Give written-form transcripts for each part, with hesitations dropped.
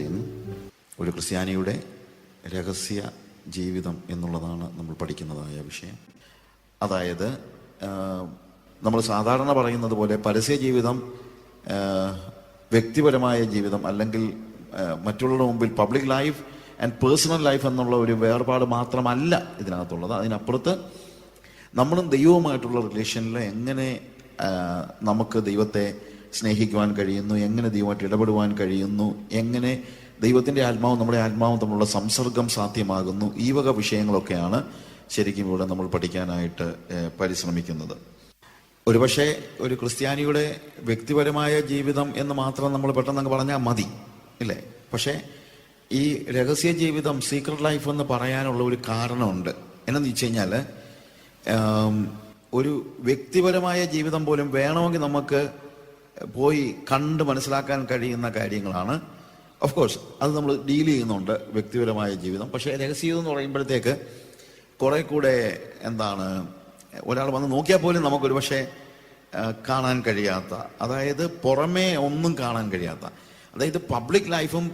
ചെയ്യുന്നു. ഒരു ക്രിസ്ത്യാനിയുടെ രഹസ്യ ജീവിതം എന്നുള്ളതാണ് നമ്മൾ പഠിക്കുന്നതായ വിഷയം. അതായത് നമ്മൾ സാധാരണ പറയുന്നത് പോലെ പരസ്യ ജീവിതം, വ്യക്തിപരമായ ജീവിതം, അല്ലെങ്കിൽ മറ്റുള്ളവരുടെ മുമ്പിൽ public life and personal life എന്നുള്ള ഒരു വേർപാട് മാത്രമല്ല ഇതിനകത്തുള്ളത്. അതിനപ്പുറത്ത് നമ്മളും ദൈവവുമായിട്ടുള്ള റിലേഷനിൽ എങ്ങനെ നമുക്ക് ദൈവത്തെ സ്നേഹിക്കുവാൻ കഴിയുന്നു, എങ്ങനെ ദൈവമായിട്ട് ഇടപെടുവാൻ കഴിയുന്നു, എങ്ങനെ ദൈവത്തിൻ്റെ ആത്മാവും നമ്മുടെ ആത്മാവും തമ്മിലുള്ള സംസർഗം സാധ്യമാകുന്നു, ഈ വക വിഷയങ്ങളൊക്കെയാണ് ശരിക്കും ഇവിടെ നമ്മൾ പഠിക്കാനായിട്ട് പരിശ്രമിക്കുന്നത്. ഒരുപക്ഷെ ഒരു ക്രിസ്ത്യാനിയുടെ വ്യക്തിപരമായ ജീവിതം എന്ന് മാത്രം നമ്മൾ പെട്ടെന്ന് പറഞ്ഞാൽ മതി, ഇല്ലേ? പക്ഷേ ഈ രഹസ്യ ജീവിതം, സീക്രട്ട് ലൈഫ് എന്ന് പറയാനുള്ള ഒരു കാരണമുണ്ട്. എന്നു വെച്ച് കഴിഞ്ഞാൽ ഒരു വ്യക്തിപരമായ ജീവിതം പോലും വേണമെങ്കിൽ നമുക്ക് പോയി കണ്ട് മനസ്സിലാക്കാൻ കഴിയുന്ന കാര്യങ്ങളാണ്. ഓഫ് കോഴ്സ് അത് നമ്മൾ ഡീൽ ചെയ്യുന്നുണ്ട്, വ്യക്തിപരമായ ജീവിതം. പക്ഷേ രഹസ്യം എന്ന് പറയുമ്പോഴത്തേക്ക് കുറെ കൂടെ ഒരാൾ വന്ന് നോക്കിയാൽ പോലും നമുക്കൊരു പക്ഷേ കാണാൻ കഴിയാത്ത, അതായത് പുറമേ ഒന്നും കാണാൻ കഴിയാത്ത, അതായത് പബ്ലിക് ലൈഫും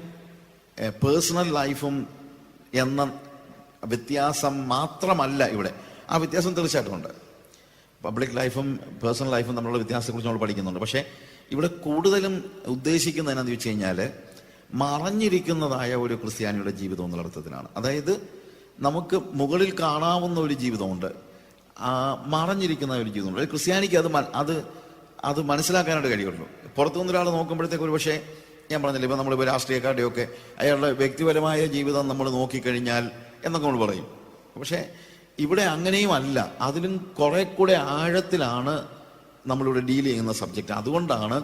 പേഴ്സണൽ ലൈഫും എന്ന വ്യത്യാസം മാത്രമല്ല ഇവിടെ. ആ വ്യത്യാസം തീർച്ചയായിട്ടും ഉണ്ട്. പബ്ലിക് ലൈഫും പേഴ്സണൽ ലൈഫും തമ്മിലുള്ള വ്യത്യാസത്തെക്കുറിച്ച് നമ്മൾ പഠിക്കുന്നുണ്ട്. പക്ഷേ ഇവിടെ കൂടുതലും ഉദ്ദേശിക്കുന്നത് എന്നാന്ന് വെച്ച് കഴിഞ്ഞാൽ മറഞ്ഞിരിക്കുന്നതായ ഒരു ക്രിസ്ത്യാനിയുടെ ജീവിതം എന്നുള്ള അർത്ഥത്തിലാണ്. അതായത് നമുക്ക് മുകളിൽ കാണാവുന്ന ഒരു ജീവിതമുണ്ട്, മറഞ്ഞിരിക്കുന്ന ഒരു ജീവിതമുണ്ട്. ഒരു ക്രിസ്ത്യാനിക്ക് അത് മനസ്സിലാക്കാനായിട്ട് കഴിയുള്ളൂ. പുറത്തുനിന്ന് ഒരാൾ നോക്കുമ്പോഴത്തേക്ക് ഒരു പക്ഷേ ഞാൻ പറഞ്ഞില്ല, ഇപ്പം നമ്മളിപ്പോൾ രാഷ്ട്രീയക്കാരുടെയൊക്കെ അയാളുടെ വ്യക്തിപരമായ ജീവിതം നമ്മൾ നോക്കിക്കഴിഞ്ഞാൽ എന്നൊക്കെ നമ്മൾ പറയും. പക്ഷേ ഇവിടെ അങ്ങനെയും അല്ല, അതിലും കുറെ കൂടെ ആഴത്തിലാണ് നമ്മളിവിടെ ഡീൽ ചെയ്യുന്ന സബ്ജക്റ്റ്. അതുകൊണ്ടാണ്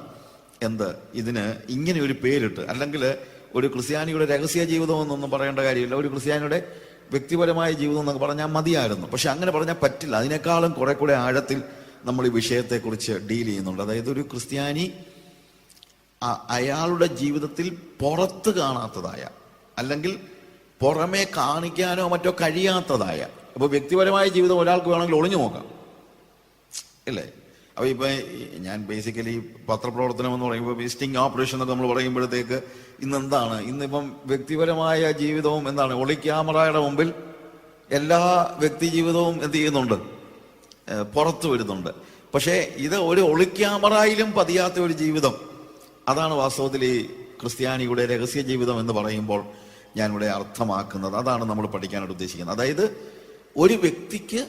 ഇതിന് ഇങ്ങനെ ഒരു പേരിട്ട്. അല്ലെങ്കിൽ ഒരു ക്രിസ്ത്യാനിയുടെ രഹസ്യ ജീവിതം എന്നൊന്നും പറയേണ്ട കാര്യമില്ല, ഒരു ക്രിസ്ത്യാനിയുടെ വ്യക്തിപരമായ ജീവിതം എന്നൊക്കെ പറഞ്ഞാൽ മതിയായിരുന്നു. പക്ഷെ അങ്ങനെ പറഞ്ഞാൽ പറ്റില്ല. അതിനേക്കാളും കുറെ കൂടെ ആഴത്തിൽ നമ്മൾ ഈ വിഷയത്തെക്കുറിച്ച് ഡീൽ ചെയ്യുന്നുണ്ട്. അതായത് ഒരു ക്രിസ്ത്യാനി അയാളുടെ ജീവിതത്തിൽ പുറത്ത് കാണാത്തതായ, അല്ലെങ്കിൽ പുറമേ കാണിക്കാനോ മറ്റോ കഴിയാത്തതായ, ഇപ്പൊ വ്യക്തിപരമായ ജീവിതം ഒരാൾക്ക് വേണമെങ്കിൽ ഒളിഞ്ഞു നോക്കാം, ഇല്ലേ? അപ്പൊ ഇപ്പൊ ഞാൻ ബേസിക്കലി പത്രപ്രവർത്തനം എന്ന് പറയുമ്പോൾ സ്റ്റിംഗ് ഓപ്പറേഷൻ എന്നൊക്കെ നമ്മൾ പറയുമ്പോഴത്തേക്ക് ഇന്നിപ്പം വ്യക്തിപരമായ ജീവിതവും ഒളിക്യാമറയുടെ മുമ്പിൽ എല്ലാ വ്യക്തി ജീവിതവും ചെയ്യുന്നുണ്ട്, പുറത്തു വരുന്നുണ്ട്. പക്ഷേ ഇത് ഒരു ഒളിക്യാമറയിലും പതിയാത്ത ഒരു ജീവിതം, അതാണ് വാസ്തവത്തിൽ ഈ ക്രിസ്ത്യാനിയുടെ രഹസ്യ ജീവിതം എന്ന് പറയുമ്പോൾ ഞാനിവിടെ അർത്ഥമാക്കുന്നത്. അതാണ് നമ്മൾ പഠിക്കാനായിട്ട് ഉദ്ദേശിക്കുന്നത്. അതായത് ഒരു വ്യക്തിക്ക്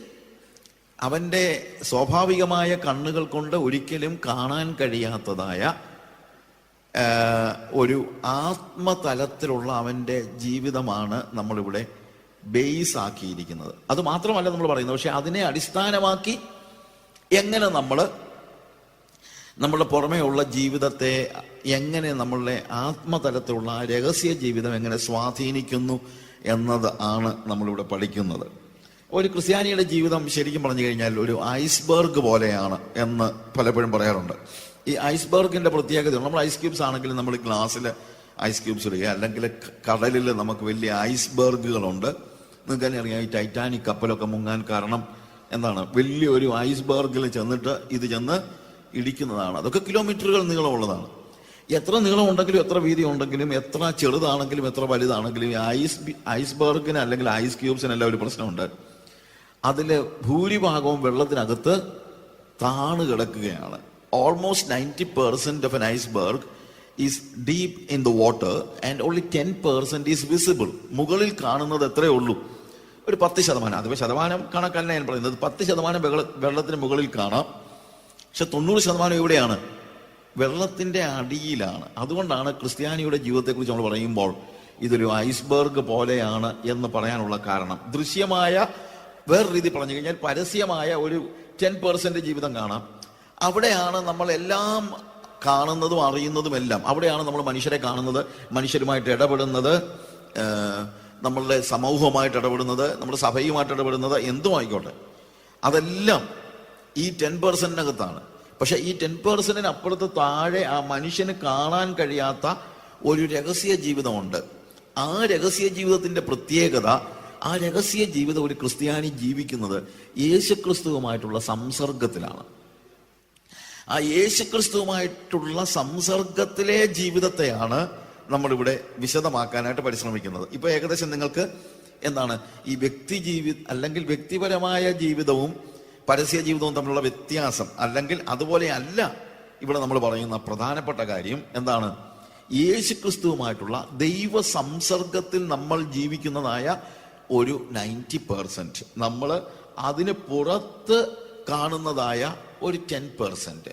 അവൻ്റെ സ്വാഭാവികമായ കണ്ണുകൾ കൊണ്ട് ഒരിക്കലും കാണാൻ കഴിയാത്തതായ ഒരു ആത്മതലത്തിലുള്ള അവൻ്റെ ജീവിതമാണ് നമ്മളിവിടെ ബേസ് ആക്കിയിരിക്കുന്നത്. അത് മാത്രമല്ല നമ്മൾ പറയുന്നത്, പക്ഷെ അതിനെ അടിസ്ഥാനമാക്കി എങ്ങനെ നമ്മളുടെ പുറമേ ഉള്ള ജീവിതത്തെ എങ്ങനെ നമ്മളുടെ ആത്മതലത്തിലുള്ള രഹസ്യ ജീവിതം എങ്ങനെ സ്വാധീനിക്കുന്നു എന്നത് ആണ് നമ്മളിവിടെ പഠിക്കുന്നത്. ഒരു ക്രിസ്ത്യാനിയുടെ ജീവിതം ശരിക്കും പറഞ്ഞു കഴിഞ്ഞാൽ ഒരു ഐസ്ബർഗ് പോലെയാണ് എന്ന് പലപ്പോഴും പറയാറുണ്ട്. ഈ ഐസ്ബർഗിന്റെ പ്രത്യേകത, നമ്മൾ ഐസ് ക്യൂബ്സ് ആണെങ്കിലും നമ്മൾ ഗ്ലാസ്സിൽ ഐസ് ക്യൂബ്സ് ഇടുക, അല്ലെങ്കിൽ കടലിൽ നമുക്ക് വലിയ ഐസ്ബർഗുകളുണ്ട്. നിങ്ങൾക്ക് തന്നെ അറിയാം, ഈ ടൈറ്റാനിക് കപ്പലൊക്കെ മുങ്ങാൻ കാരണം വലിയൊരു ഐസ്ബർഗിൽ ചെന്ന് ഇടിക്കുന്നതാണ്. അതൊക്കെ കിലോമീറ്ററുകൾ നീളമുള്ളതാണ്. എത്ര നീളം ഉണ്ടെങ്കിലും, എത്ര വീതി ഉണ്ടെങ്കിലും, എത്ര ചെറുതാണെങ്കിലും, എത്ര വലുതാണെങ്കിലും, ഐസ്ബർഗിന് അല്ലെങ്കിൽ ഐസ് ക്യൂബ്സിനെല്ലാം ഒരു പ്രശ്നമുണ്ട്. അതില് ഭൂരിഭാഗവും വെള്ളത്തിനകത്ത് താണു കിടക്കുകയാണ്. Almost 90% of N iceberg is deep in the water and only 10% is visible. മുകളിൽ കാണുന്നത് എത്രയേ ഉള്ളൂ? ഒരു 10%. അത് ശതമാനം കണക്കല്ല ഞാൻ പറയുന്നത്. 10% വെള്ളത്തിന് മുകളിൽ കാണാം. പക്ഷെ 90% എവിടെയാണ്? വെള്ളത്തിന്റെ അടിയിലാണ്. അതുകൊണ്ടാണ് ക്രിസ്ത്യാനിയുടെ ജീവിതത്തെക്കുറിച്ച് നമ്മൾ പറയുമ്പോൾ ഇതൊരു ഐസ്ബർഗ് പോലെയാണ് എന്ന് പറയാനുള്ള കാരണം. ദൃശ്യമായ വേറെ രീതി പറഞ്ഞു കഴിഞ്ഞാൽ പരസ്യമായ ഒരു 10% ജീവിതം കാണാം. അവിടെയാണ് നമ്മൾ എല്ലാം കാണുന്നതും അറിയുന്നതും എല്ലാം. അവിടെയാണ് നമ്മൾ മനുഷ്യരെ കാണുന്നത്, മനുഷ്യരുമായിട്ട് ഇടപെടുന്നത്, നമ്മളുടെ സമൂഹവുമായിട്ട് ഇടപെടുന്നത്, നമ്മുടെ സഭയുമായിട്ട് ഇടപെടുന്നത്, എന്തും ആയിക്കോട്ടെ, അതെല്ലാം ഈ 10%-നകത്താണ്. പക്ഷെ ഈ 10%-ന് അപ്പുറത്ത് താഴെ ആ മനുഷ്യന് കാണാൻ കഴിയാത്ത ഒരു രഹസ്യ ജീവിതമുണ്ട്. ആ രഹസ്യ ജീവിതത്തിന്റെ പ്രത്യേകത, ആ രഹസ്യ ജീവിതം ഒരു ക്രിസ്ത്യാനി ജീവിക്കുന്നത് യേശുക്രിസ്തുവുമായിട്ടുള്ള സംസർഗത്തിലാണ്. ആ യേശുക്രിസ്തുവുമായിട്ടുള്ള സംസർഗത്തിലെ ജീവിതത്തെയാണ് നമ്മളിവിടെ വിശദമാക്കാനായിട്ട് പരിശ്രമിക്കുന്നത്. ഇപ്പൊ ഏകദേശം നിങ്ങൾക്ക് എന്താണ് ഈ അല്ലെങ്കിൽ വ്യക്തിപരമായ ജീവിതവും പരസ്യ ജീവിതവും തമ്മിലുള്ള വ്യത്യാസം, അല്ലെങ്കിൽ അതുപോലെ അല്ല ഇവിടെ നമ്മൾ പറയുന്ന പ്രധാനപ്പെട്ട കാര്യം എന്താണ്? യേശുക്രിസ്തുവുമായിട്ടുള്ള ദൈവ സംസർഗത്തിൽ നമ്മൾ ജീവിക്കുന്നതായ ഒരു 90%, നമ്മൾ അതിന് പുറത്ത് കാണുന്നതായ ഒരു 10%.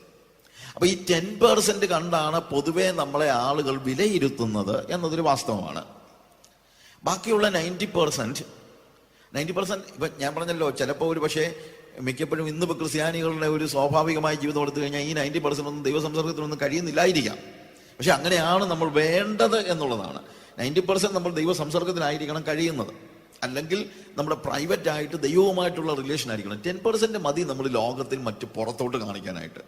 അപ്പൊ ഈ 10% കണ്ടാണ് പൊതുവെ നമ്മളെ ആളുകൾ വിലയിരുത്തുന്നത് എന്നതൊരു വാസ്തവമാണ്. ബാക്കിയുള്ള 90% ഇപ്പൊ ഞാൻ പറഞ്ഞല്ലോ, ചിലപ്പോൾ ഒരു പക്ഷേ മിക്കപ്പോഴും ഇന്നിപ്പോ ക്രിസ്ത്യാനികളുടെ ഒരു സ്വാഭാവികമായ ജീവിതം എടുത്തു കഴിഞ്ഞാൽ ഈ 90% ഒന്നും ദൈവ സംസർഗത്തിനൊന്നും കഴിയുന്നില്ലായിരിക്കാം. പക്ഷെ അങ്ങനെയാണ് നമ്മൾ വേണ്ടത് എന്നുള്ളതാണ്. 90% നമ്മൾ ദൈവ സംസർഗത്തിലായിരിക്കണം കഴിയുന്നത്, അല്ലെങ്കിൽ നമ്മുടെ പ്രൈവറ്റ് ആയിട്ട് ദൈവവുമായിട്ടുള്ള റിലേഷൻ ആയിരിക്കണം. 10% മതി നമ്മൾ ലോകത്തിൽ മറ്റു പുറത്തോട്ട് കാണിക്കാനായിട്ട്.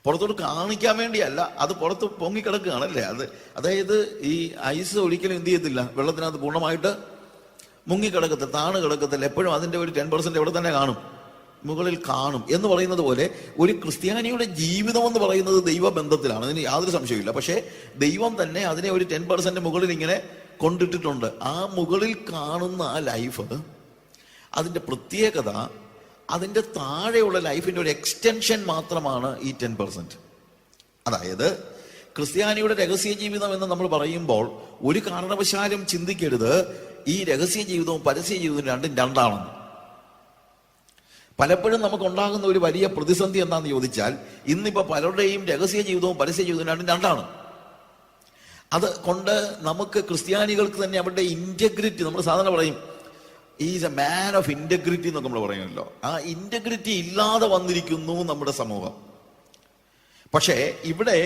പുറത്തോട്ട് കാണിക്കാൻ വേണ്ടിയല്ല, അത് പുറത്ത് പൊങ്ങിക്കിടക്കുകയാണല്ലേ. അതായത് ഈ ഐസ് ഒരിക്കലും എന്ത് ചെയ്യത്തില്ല, വെള്ളത്തിനകത്ത് പൂർണ്ണമായിട്ട് മുങ്ങിക്കിടക്കത്തില്ല, താണ് കിടക്കത്തില്ല. എപ്പോഴും അതിന്റെ ഒരു 10% എവിടെ തന്നെ കാണും, മുകളിൽ കാണും എന്ന് പറയുന്നത് പോലെ ഒരു ക്രിസ്ത്യാനിയുടെ ജീവിതം എന്ന് പറയുന്നത് ദൈവബന്ധത്തിലാണ്, അതിന് യാതൊരു സംശയമില്ല. പക്ഷേ ദൈവം തന്നെ അതിനെ ഒരു 10% മുകളിൽ ഇങ്ങനെ കൊണ്ടിട്ടിട്ടുണ്ട്. ആ മുകളിൽ കാണുന്ന ആ ലൈഫ്, അതിന്റെ പ്രത്യേകത, അതിന്റെ താഴെയുള്ള ലൈഫിന്റെ ഒരു എക്സ്റ്റൻഷൻ മാത്രമാണ് ഈ 10%. അതായത് ക്രിസ്ത്യാനിയുടെ രഹസ്യ ജീവിതം എന്ന് നമ്മൾ പറയുമ്പോൾ ഒരു കാരണവശാലും ചിന്തിക്കരുത് ഈ രഹസ്യ ജീവിതവും പരസ്യ ജീവിതവും രണ്ടും രണ്ടാണെന്ന്. പലപ്പോഴും നമുക്ക് ഉണ്ടാകുന്ന ഒരു വലിയ പ്രതിസന്ധി എന്താണെന്ന് ചോദിച്ചാൽ, ഇന്നിപ്പോ പലരുടെയും രഹസ്യ ജീവിതവും പരസ്യ ജീവിതവും രണ്ടും രണ്ടാണ്. അത് കൊണ്ട് നമുക്ക് ക്രിസ്ത്യാനികൾക്ക് തന്നെ അവരുടെ ഇന്റഗ്രിറ്റി, നമ്മൾ സാധാരണ പറയും is A man of integrity എന്നൊക്കെ നമ്മൾ പറയുമല്ലോ, ആ ഇന്റഗ്രിറ്റി ഇല്ലാതെ വന്നിരിക്കുന്നു നമ്മുടെ സമൂഹം. പക്ഷേ ഇവിടെ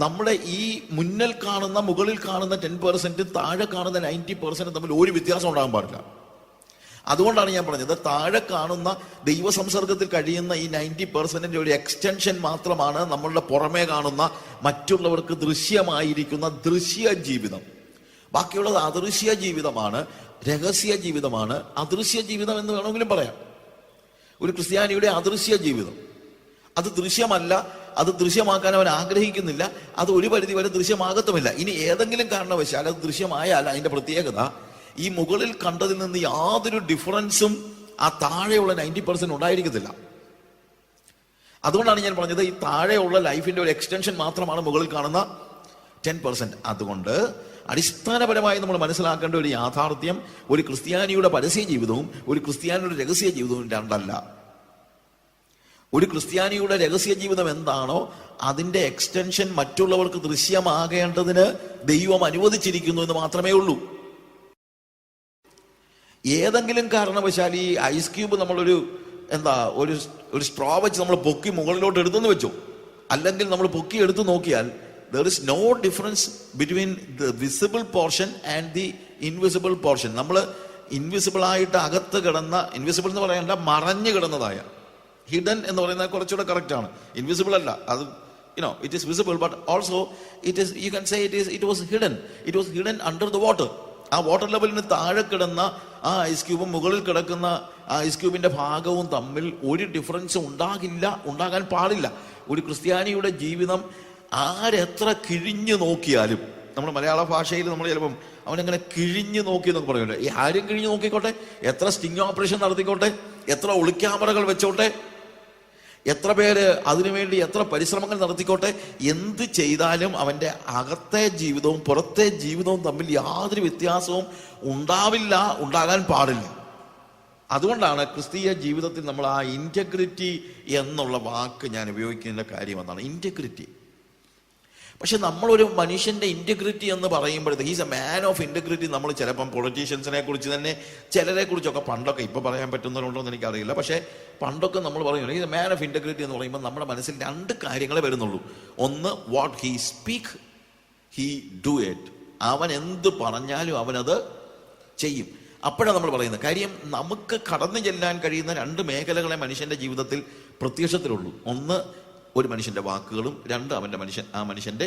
നമ്മുടെ ഈ മുന്നിൽ കാണുന്ന, മുകളിൽ കാണുന്ന 10%, താഴെ കാണുന്ന 90% തമ്മിൽ ഒരു വ്യത്യാസം ഉണ്ടാകാൻ പാടില്ല. അതുകൊണ്ടാണ് ഞാൻ പറഞ്ഞത്, താഴെ കാണുന്ന ദൈവ സംസർഗത്തിൽ കഴിയുന്ന ഈ 90% ഒരു എക്സ്റ്റൻഷൻ മാത്രമാണ് നമ്മളുടെ പുറമേ കാണുന്ന മറ്റുള്ളവർക്ക് ദൃശ്യമായിരിക്കുന്ന ദൃശ്യ ജീവിതം. ബാക്കിയുള്ളത് അദൃശ്യ ജീവിതമാണ്, രഹസ്യ ജീവിതമാണ്, അദൃശ്യ ജീവിതം എന്ന് വേണമെങ്കിലും പറയാം. ഒരു ക്രിസ്ത്യാനിയുടെ അദൃശ്യ ജീവിതം, അത് ദൃശ്യമല്ല, അത് ദൃശ്യമാക്കാൻ അവൻ ആഗ്രഹിക്കുന്നില്ല, അത് ഒരു പരിധി വരെ ദൃശ്യമാകത്തുമില്ല. ഇനി ഏതെങ്കിലും കാരണവശാൽ അത് ദൃശ്യമായാൽ അതിന്റെ പ്രത്യേകത, ഈ മുകളിൽ കണ്ടതിൽ നിന്ന് യാതൊരു ഡിഫറൻസും ആ താഴെയുള്ള 90% ഉണ്ടായിരിക്കത്തില്ല. അതുകൊണ്ടാണ് ഞാൻ പറഞ്ഞത്, ഈ താഴെയുള്ള ലൈഫിന്റെ ഒരു എക്സ്റ്റൻഷൻ മാത്രമാണ് മുകളിൽ കാണുന്ന 10%. അതുകൊണ്ട് അടിസ്ഥാനപരമായി നമ്മൾ മനസ്സിലാക്കേണ്ട ഒരു യാഥാർത്ഥ്യം, ഒരു ക്രിസ്ത്യാനിയുടെ പരസ്യ ജീവിതവും ഒരു ക്രിസ്ത്യാനിയുടെ രഹസ്യ ജീവിതവും രണ്ടല്ല. ഒരു ക്രിസ്ത്യാനിയുടെ രഹസ്യ ജീവിതം എന്താണോ അതിന്റെ എക്സ്റ്റൻഷൻ മറ്റുള്ളവർക്ക് ദൃശ്യമാകേണ്ടതിന് ദൈവം അനുവദിച്ചിരിക്കുന്നു എന്ന് മാത്രമേ ഉള്ളൂ. ഏതെങ്കിലും കാരണവശാൽ ഈ ഐസ് ക്യൂബ് നമ്മളൊരു ഒരു സ്ട്രോ വെച്ച് നമ്മൾ പൊക്കി മുകളിലോട്ട് എടുത്തെന്ന് വെച്ചോ, അല്ലെങ്കിൽ നമ്മൾ പൊക്കി എടുത്തു നോക്കിയാൽ there is no difference between the visible portion and the invisible portion. നമ്മൾ ഇൻവിസിബിൾ ആയിട്ട് അകത്ത് കിടന്ന, ഇൻവിസിബിൾ എന്ന് പറയണ്ട, മറഞ്ഞു കിടന്നതായ, ഹിഡൻ എന്ന് പറയുന്നത് കുറച്ചുകൂടെ കറക്റ്റ് ആണ്. ഇൻവിസിബിൾ അല്ല, അത് it is visible, but also it is, you can say it was hidden under the water. ആ വാട്ടർ ലെവലിന് താഴെ കിടന്ന ആ ഐസ് ക്യൂബും മുകളിൽ കിടക്കുന്ന ആ ഐസ് ക്യൂബിന്റെ ഭാഗവും തമ്മിൽ ഒരു ഡിഫറൻസ് ഉണ്ടാകാൻ പാടില്ല. ഒരു ക്രിസ്ത്യാനിയുടെ ജീവിതം ആരെത്ര കിഴിഞ്ഞു നോക്കിയാലും, നമ്മുടെ മലയാള ഭാഷയിൽ നമ്മൾ ചിലപ്പം അവനെങ്ങനെ കിഴിഞ്ഞു നോക്കി എന്നൊക്കെ പറയുമല്ലോ, ഈ ആരും കിഴിഞ്ഞു നോക്കിക്കോട്ടെ, എത്ര സ്റ്റിങ് ഓപ്പറേഷൻ നടത്തിക്കോട്ടെ, എത്ര ഒളിക്യാമറകൾ വെച്ചോട്ടെ, എത്ര പേര് അതിനുവേണ്ടി എത്ര പരിശ്രമങ്ങൾ നടത്തിക്കോട്ടെ, എന്ത് ചെയ്താലും അവന്റെ അകത്തെ ജീവിതവും പുറത്തെ ജീവിതവും തമ്മിൽ യാതൊരു വ്യത്യാസവും ഉണ്ടാകാൻ പാടില്ല. അതുകൊണ്ടാണ് ക്രിസ്തീയ ജീവിതത്തിൽ നമ്മൾ ആ ഇന്റഗ്രിറ്റി എന്നുള്ള വാക്ക് ഞാൻ ഉപയോഗിക്കുന്ന കാര്യം എന്താണ്, ഇന്റഗ്രിറ്റി. പക്ഷെ നമ്മളൊരു മനുഷ്യന്റെ ഇന്റഗ്രിറ്റി എന്ന് പറയുമ്പോഴത്തേക്ക് is A man of integrity, നമ്മൾ ചിലപ്പം പൊളിറ്റീഷ്യൻസിനെ കുറിച്ച് തന്നെ, ചിലരെ കുറിച്ചൊക്കെ പണ്ടൊക്കെ, ഇപ്പൊ പറയാൻ പറ്റുന്നവരുണ്ടോ എന്ന് എനിക്കറിയില്ല, പക്ഷെ പണ്ടൊക്കെ നമ്മൾ പറയുന്നത് is A man of integrity എന്ന് പറയുമ്പോൾ നമ്മുടെ മനസ്സിൽ രണ്ട് കാര്യങ്ങളെ വരുന്നുള്ളൂ. ഒന്ന്, what he speak he do it, അവൻ എന്ത് പറഞ്ഞാലും അവനത് ചെയ്യും. അപ്പോഴാണ് നമ്മൾ പറയുന്നത് കാര്യം, നമുക്ക് കടന്നു ചെല്ലാൻ കഴിയുന്ന രണ്ട് മേഖലകളെ മനുഷ്യന്റെ ജീവിതത്തിൽ പ്രത്യക്ഷത്തിലുള്ളൂ. ഒന്ന് ഒരു മനുഷ്യന്റെ വാക്കുകളും, രണ്ട് ആ മനുഷ്യന്റെ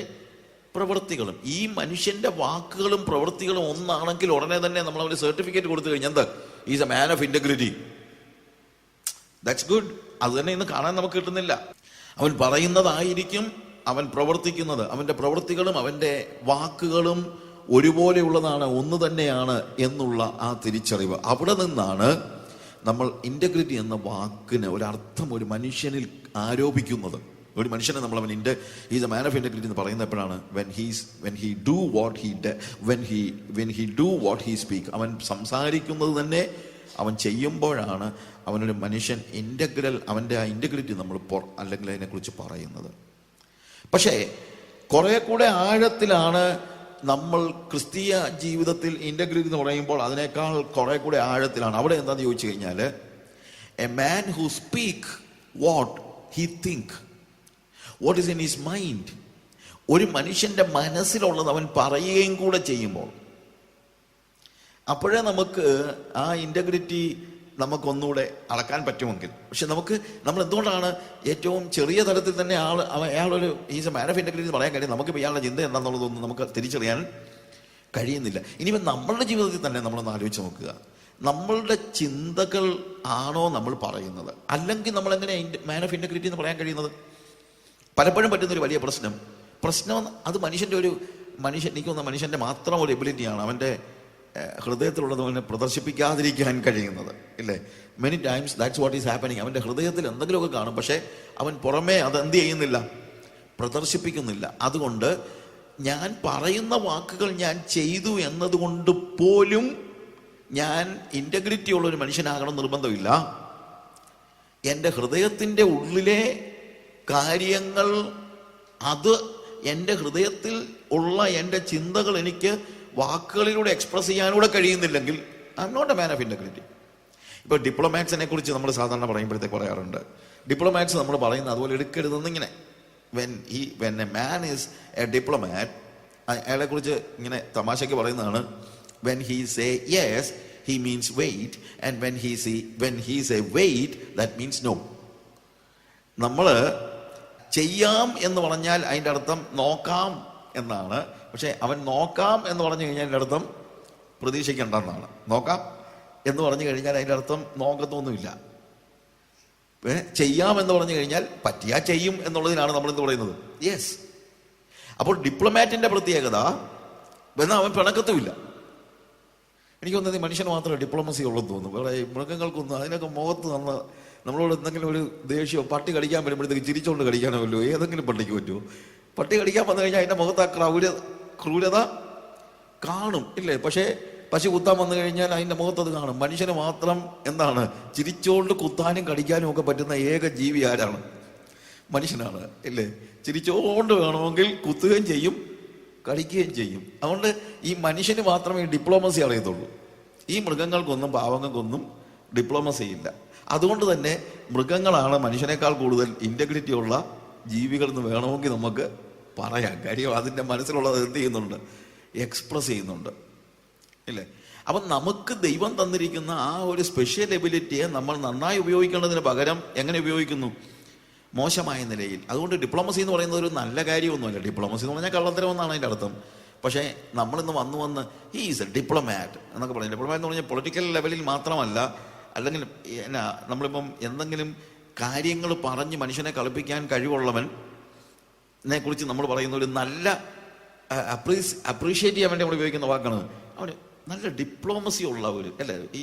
പ്രവൃത്തികളും. ഈ മനുഷ്യന്റെ വാക്കുകളും പ്രവൃത്തികളും ഒന്നാണെങ്കിൽ ഉടനെ തന്നെ നമ്മൾ അവന് സർട്ടിഫിക്കറ്റ് കൊടുത്തു കഴിഞ്ഞാൽ എന്താ, is A man of integrity. That's good. അത് തന്നെ ഇന്ന് കാണാൻ നമുക്ക് കിട്ടുന്നില്ല. അവൻ പറയുന്നതായിരിക്കും അവൻ പ്രവർത്തിക്കുന്നത്, അവൻ്റെ പ്രവൃത്തികളും അവൻ്റെ വാക്കുകളും ഒരുപോലെയുള്ളതാണ്, ഒന്ന് തന്നെയാണ് എന്നുള്ള ആ തിരിച്ചറിവ്. അവിടെ നിന്നാണ് നമ്മൾ ഇൻറ്റഗ്രിറ്റി എന്ന വാക്കിന് ഒരർത്ഥം ഒരു മനുഷ്യനിൽ ആരോപിക്കുന്നത്. ഒരു മനുഷ്യനെ നമ്മൾ is A man of integrity എന്ന് പറയുന്നത് എപ്പോഴാണ്? when he do what he speak. അവൻ സംസാരിക്കുന്നത് തന്നെ അവൻ ചെയ്യുമ്പോഴാണ് അവനൊരു മനുഷ്യൻ അവൻ്റെ ആ ഇൻറ്റഗ്രിറ്റി നമ്മൾ അല്ലെങ്കിൽ അതിനെക്കുറിച്ച് പറയുന്നത്. പക്ഷേ കുറെ കൂടെ ആഴത്തിലാണ് നമ്മൾ ക്രിസ്തീയ ജീവിതത്തിൽ ഇൻറ്റഗ്രിറ്റി എന്ന് പറയുമ്പോൾ അതിനേക്കാൾ കുറെ കൂടെ ആഴത്തിലാണ്. അവിടെ എന്താണെന്ന് ചോദിച്ചു കഴിഞ്ഞാൽ, a man who speak what he think, what is in his mind. ഒരു മനുഷ്യന്റെ മനസ്സിലുള്ളത് അവൻ പറയുകയും കൂടെ ചെയ്യുമ്പോൾ അപ്പോഴേ നമുക്ക് ആ ഇൻറ്റഗ്രിറ്റി നമുക്കൊന്നുകൂടെ അളക്കാൻ പറ്റുമെങ്കിൽ. പക്ഷെ നമ്മൾ എന്തുകൊണ്ടാണ് ഏറ്റവും ചെറിയ തലത്തിൽ തന്നെ അയാളൊരു is A man of integrity പറയാൻ കഴിയും? നമുക്ക് ഇയാളുടെ ചിന്ത എന്താണെന്നുള്ളതൊന്നും നമുക്ക് തിരിച്ചറിയാൻ കഴിയുന്നില്ല. ഇനിയിപ്പോൾ നമ്മളുടെ ജീവിതത്തിൽ തന്നെ നമ്മളൊന്ന് ആലോചിച്ച് നോക്കുക. നമ്മളുടെ ചിന്തകൾ ആണോ നമ്മൾ പറയുന്നത്? അല്ലെങ്കിൽ നമ്മൾ എങ്ങനെ മാൻ ഓഫ് ഇൻറ്റഗ്രിറ്റി എന്ന് പറയാൻ കഴിയുന്നത്? പലപ്പോഴും പറ്റുന്നൊരു വലിയ പ്രശ്നം അത് മനുഷ്യൻ്റെ മാത്രം ഒരു എബിലിറ്റിയാണ്. അവൻ്റെ ഹൃദയത്തിലുള്ളത് അവനെ പ്രദർശിപ്പിക്കാതിരിക്കാൻ കഴിയുന്നത്, ഇല്ലേ? Many times that's what is happening. അവൻ്റെ ഹൃദയത്തിൽ എന്തെങ്കിലുമൊക്കെ കാണും, പക്ഷേ അവൻ പുറമേ അത് എന്ത് ചെയ്യുന്നില്ല, പ്രദർശിപ്പിക്കുന്നില്ല. അതുകൊണ്ട് ഞാൻ പറയുന്ന വാക്കുകൾ ഞാൻ ചെയ്തു എന്നതുകൊണ്ട് പോലും ഞാൻ ഇൻറ്റഗ്രിറ്റി ഉള്ളൊരു മനുഷ്യനാകണം നിർബന്ധമില്ല. എൻ്റെ ഹൃദയത്തിൻ്റെ ഉള്ളിലെ കാര്യങ്ങൾ, അത് എൻ്റെ ഹൃദയത്തിൽ ഉള്ള എൻ്റെ ചിന്തകൾ എനിക്ക് വാക്കുകളിലൂടെ എക്സ്പ്രസ് ചെയ്യാനൂടെ കഴിയുന്നില്ലെങ്കിൽ I am not a man of integrity. ഇപ്പോൾ ഡിപ്ലോമാറ്റ്സിനെ കുറിച്ച് നമ്മൾ സാധാരണ പറയുമ്പോഴത്തേക്ക് പറയാറുണ്ട്, ഡിപ്ലോമാറ്റ്സ് നമ്മൾ പറയുന്നത് അതുപോലെ എടുക്കരുതെന്നിങ്ങനെ. When a man is a diplomat, അയാളെ കുറിച്ച് ഇങ്ങനെ തമാശയ്ക്ക് പറയുന്നതാണ്, when he say yes he means wait, and when he say wait, that means no. നമ്മൾ ചെയ്യാം എന്ന് പറഞ്ഞാൽ അതിൻ്റെ അർത്ഥം നോക്കാം എന്നാണ്. പക്ഷെ അവൻ നോക്കാം എന്ന് പറഞ്ഞു കഴിഞ്ഞാൽ അതിൻ്റെ അർത്ഥം പ്രതീക്ഷിക്കേണ്ടെന്നാണ്. നോക്കാം എന്ന് പറഞ്ഞു കഴിഞ്ഞാൽ അതിൻ്റെ അർത്ഥം നോക്കത്തൊന്നുമില്ല. ചെയ്യാം എന്ന് പറഞ്ഞു കഴിഞ്ഞാൽ പറ്റിയാ ചെയ്യും എന്നുള്ളതിനാണ് നമ്മൾ എന്ത് പറയുന്നത്, യെസ്. അപ്പോൾ ഡിപ്ലോമാറ്റിന്റെ പ്രത്യേകത എന്നാൽ അവൻ പിണക്കത്തുമില്ല. എനിക്ക് തോന്നുന്നത് മനുഷ്യന് മാത്രമേ ഡിപ്ലോമസി ഉള്ളെന്ന് തോന്നുന്നു. വേറെ മൃഗങ്ങൾക്കൊന്നും അതിനൊക്കെ മുഖത്ത് നമ്മളോട് എന്തെങ്കിലും ഒരു ദേഷ്യമോ, പട്ടി കടിക്കാൻ വരുമ്പോഴത്തേക്ക് ചിരിച്ചുകൊണ്ട് കടിക്കാനോ വല്ലോ ഏതെങ്കിലും പട്ടിക്ക് പറ്റുമോ? പട്ടി കടിക്കാൻ വന്നു കഴിഞ്ഞാൽ അതിൻ്റെ മുഖത്ത് ആ ക്രൂരത കാണും, ഇല്ലേ? പക്ഷേ പശു കുത്താൻ വന്നു കഴിഞ്ഞാൽ അതിൻ്റെ മുഖത്തത് കാണും. മനുഷ്യന് മാത്രം എന്താണ്, ചിരിച്ചുകൊണ്ട് കുത്താനും കടിക്കാനും ഒക്കെ പറ്റുന്ന ഏക ജീവി ആരാണ്? മനുഷ്യനാണ്, ഇല്ലേ? ചിരിച്ചുകൊണ്ട് വേണമെങ്കിൽ കുത്തുകയും ചെയ്യും, കടിക്കുകയും ചെയ്യും. അതുകൊണ്ട് ഈ മനുഷ്യന് മാത്രമേ ഡിപ്ലോമസി അറിയത്തുള്ളൂ. ഈ മൃഗങ്ങൾക്കൊന്നും പാവങ്ങൾക്കൊന്നും ഡിപ്ലോമസി ഇല്ല. അതുകൊണ്ട് തന്നെ മൃഗങ്ങളാണ് മനുഷ്യനേക്കാൾ കൂടുതൽ ഇൻറ്റഗ്രിറ്റി ഉള്ള ജീവികൾ എന്ന് വേണമെങ്കിൽ നമുക്ക് പറയാം. കാര്യം അതിൻ്റെ മനസ്സിലുള്ളത് എന്ത് ചെയ്യുന്നുണ്ട്, എക്സ്പ്രസ് ചെയ്യുന്നുണ്ട്, ഇല്ലേ? അപ്പം നമുക്ക് ദൈവം തന്നിരിക്കുന്ന ആ ഒരു സ്പെഷ്യൽ എബിലിറ്റിയെ നമ്മൾ നന്നായി ഉപയോഗിക്കേണ്ടതിന് പകരം എങ്ങനെ ഉപയോഗിക്കുന്നു, മോശമായ നിലയിൽ. അതുകൊണ്ട് ഡിപ്ലോമസി എന്ന് പറയുന്നത് ഒരു നല്ല കാര്യമൊന്നുമല്ല. ഡിപ്ലോമസി എന്ന് പറഞ്ഞാൽ കള്ളത്തരമെന്നാണ് അതിൻ്റെ അർത്ഥം. പക്ഷേ നമ്മളിന്ന് വന്ന് ഹീ ഈസ് എ ഡിപ്ലോമാറ്റ് എന്നൊക്കെ പറയും. ഡിപ്ലോമാറ്റ് എന്ന് പറഞ്ഞാൽ പൊളിറ്റിക്കൽ ലെവലിൽ മാത്രമല്ല, അല്ലെങ്കിൽ നമ്മളിപ്പം എന്തെങ്കിലും കാര്യങ്ങൾ പറഞ്ഞ് മനുഷ്യനെ കളിപ്പിക്കാൻ കഴിവുള്ളവനെ കുറിച്ച് നമ്മൾ പറയുന്ന ഒരു നല്ല അപ്രീഷിയേറ്റ് ചെയ്യാൻ വേണ്ടി നമ്മൾ ഉപയോഗിക്കുന്ന വാക്കാണ്. അവന് നല്ല ഡിപ്ലോമസി ഉള്ള ഒരു, അല്ലേ? ഈ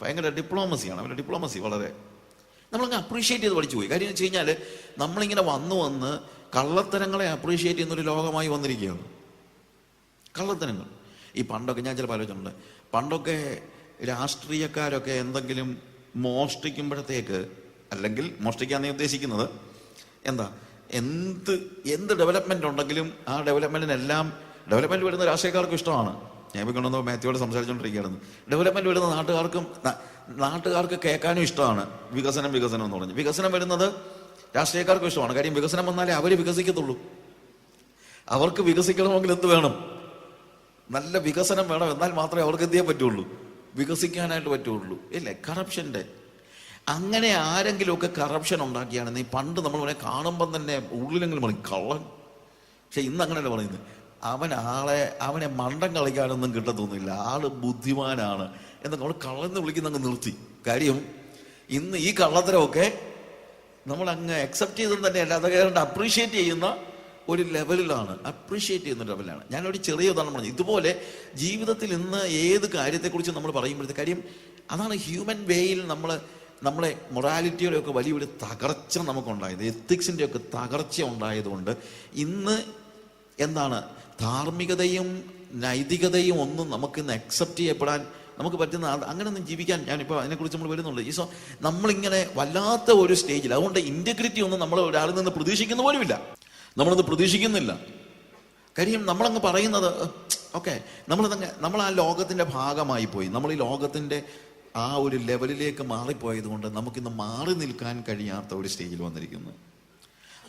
ഭയങ്കര ഡിപ്ലോമസിയാണ് അവൻ്റെ ഡിപ്ലോമസി. വളരെ നമ്മളങ്ങ് അപ്രീഷിയേറ്റ് ചെയ്ത് പഠിച്ചു പോയി. കാര്യം എന്ന് വെച്ച് കഴിഞ്ഞാൽ നമ്മളിങ്ങനെ വന്ന് കള്ളത്തരങ്ങളെ അപ്രീഷിയേറ്റ് ചെയ്യുന്നൊരു ലോകമായി വന്നിരിക്കുകയാണ്. കള്ളത്തരങ്ങൾ ഈ പണ്ടൊക്കെ ഞാൻ ചിലപ്പോൾ ആലോചിച്ചിട്ടുണ്ട്, പണ്ടൊക്കെ രാഷ്ട്രീയക്കാരൊക്കെ എന്തെങ്കിലും മോഷ്ടിക്കുമ്പോഴത്തേക്ക്, അല്ലെങ്കിൽ മോഷ്ടിക്കാന്ന് ഉദ്ദേശിക്കുന്നത് എന്താ, എന്ത് ഡെവലപ്മെന്റ് ഉണ്ടെങ്കിലും ആ ഡെവലപ്മെന്റ് വരുന്ന രാഷ്ട്രീയക്കാർക്കും ഇഷ്ടമാണ്. ഞാൻ ഇപ്പോൾ കൊണ്ടുവന്ന് മാത്യുവോട് സംസാരിച്ചുകൊണ്ടിരിക്കുകയായിരുന്നു. ഡെവലപ്മെന്റ് വരുന്ന നാട്ടുകാർക്ക് കേൾക്കാനും ഇഷ്ടമാണ്. വികസനം എന്ന് പറഞ്ഞു വികസനം വരുന്നത് രാഷ്ട്രീയക്കാർക്കും ഇഷ്ടമാണ്. കാര്യം വികസനം വന്നാലേ അവർ വികസിക്കത്തുള്ളൂ. അവർക്ക് വികസിക്കണമെങ്കിൽ എന്ത് വേണം, നല്ല വികസനം വേണം. എന്നാൽ മാത്രമേ അവർക്ക് എന്ത് ചെയ്യാൻ പറ്റുള്ളൂ, വികസിക്കാനായിട്ട് പറ്റുള്ളൂ, ഇല്ലേ? കറപ്ഷൻ്റെ അങ്ങനെ ആരെങ്കിലുമൊക്കെ കറപ്ഷൻ ഉണ്ടാക്കിയാണെന്ന് ഈ പണ്ട് നമ്മൾ അവനെ കാണുമ്പം തന്നെ ഉള്ളിലെങ്കിലും പറയും കള്ളൻ. പക്ഷെ ഇന്ന് അങ്ങനെയല്ല പറയുന്നത്. അവനെ മണ്ടം കളിക്കാനൊന്നും കിട്ടത്തൊന്നുമില്ല, ആള് ബുദ്ധിമാനാണ് എന്നൊക്കെ നമ്മൾ കള്ളെന്ന് വിളിക്കുന്നങ്ങ് നിർത്തി. കാര്യം ഇന്ന് ഈ കള്ളത്തരമൊക്കെ നമ്മൾ അങ്ങ് അക്സെപ്റ്റ് ചെയ്തെന്ന് തന്നെയല്ല, അതൊക്കെ അപ്രീഷിയേറ്റ് ചെയ്യുന്ന ഒരു ലെവലിലാണ്, അപ്രീഷിയേറ്റ് ചെയ്യുന്ന ലെവലിലാണ്. ഞാനൊരു ചെറിയ ഉദാഹരണം പറഞ്ഞു. ഇതുപോലെ ജീവിതത്തിൽ ഇന്ന് ഏത് കാര്യത്തെക്കുറിച്ച് നമ്മൾ പറയുമ്പോഴത്തെ കാര്യം അതാണ് ഹ്യൂമൻ വേയിൽ നമ്മളെ മൊറാലിറ്റിയുടെ ഒക്കെ വലിയൊരു തകർച്ച നമുക്കുണ്ടായത്, എത്തിക്സിൻ്റെ ഒക്കെ തകർച്ച ഉണ്ടായതുകൊണ്ട് ഇന്ന് എന്താണ് ധാർമ്മികതയും നൈതികതയും ഒന്നും നമുക്കിന്ന് അക്സെപ്റ്റ് ചെയ്യപ്പെടാൻ നമുക്ക് പറ്റുന്ന അങ്ങനെയൊന്നും ജീവിക്കാൻ ഞാനിപ്പോൾ അതിനെക്കുറിച്ച് നമ്മൾ വരുന്നുള്ളൂ. ഈ നമ്മളിങ്ങനെ വല്ലാത്ത ഒരു സ്റ്റേജിൽ, അതുകൊണ്ട് ഇന്റഗ്രിറ്റി ഒന്നും നമ്മൾ ഒരാളിൽ നിന്ന് പ്രതീക്ഷിക്കുന്ന പോലുമില്ല, നമ്മളത് പ്രതീക്ഷിക്കുന്നില്ല. കാര്യം നമ്മളങ്ങ് പറയുന്നത് ഓക്കെ, നമ്മൾ ആ ലോകത്തിൻ്റെ ഭാഗമായി പോയി. നമ്മൾ ഈ ലോകത്തിൻ്റെ ആ ഒരു ലെവലിലേക്ക് മാറിപ്പോയത് കൊണ്ട് നമുക്കിന്ന് മാറി നിൽക്കാൻ കഴിയാത്ത ഒരു സ്റ്റേജിൽ വന്നിരിക്കുന്നു.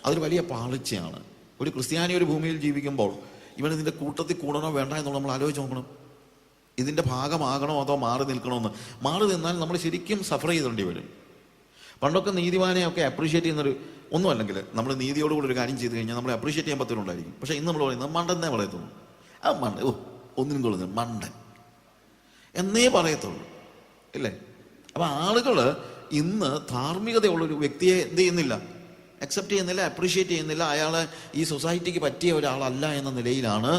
അതൊരു വലിയ പാളിച്ചയാണ്. ഒരു ക്രിസ്ത്യാനി ഒരു ഭൂമിയിൽ ജീവിക്കുമ്പോൾ ഇവൻ ഇതിൻ്റെ കൂട്ടത്തിൽ കൂടണോ വേണ്ട എന്നുള്ള നമ്മൾ ആലോചിച്ച് നോക്കണം. ഇതിൻ്റെ ഭാഗമാകണോ അതോ മാറി നിൽക്കണമെന്ന്. മാറി നിന്നാൽ നമ്മൾ ശരിക്കും സഫർ ചെയ്തേണ്ടി വരും. പണ്ടൊക്കെ നീതിമാനെയൊക്കെ അപ്രീഷിയേറ്റ് ചെയ്യുന്നൊരു ഒന്നും അല്ലെങ്കിൽ നമ്മൾ നീതിയോടുകൂടി ഒരു കാര്യം ചെയ്ത് കഴിഞ്ഞാൽ നമ്മളെ അപ്രീഷിയേറ്റ് ചെയ്യാൻ പറ്റുന്നുണ്ടായിരിക്കും. പക്ഷേ ഇന്ന് നമ്മൾ പറയുന്നത് മണ്ടന്നേ പറയത്തുള്ളൂ. ആ ഒന്നിനും കൊള്ളുന്നു മണ്ടൻ എന്നേ പറയത്തുള്ളൂ, ഇല്ലേ? അപ്പം ആളുകൾ ഇന്ന് ധാർമ്മികതയുള്ളൊരു വ്യക്തിയെ എന്ത് ചെയ്യുന്നില്ല, അക്സെപ്റ്റ് ചെയ്യുന്നില്ല, അപ്രീഷിയേറ്റ് ചെയ്യുന്നില്ല. അയാളെ ഈ സൊസൈറ്റിക്ക് പറ്റിയ ഒരാളല്ല എന്ന നിലയിലാണ്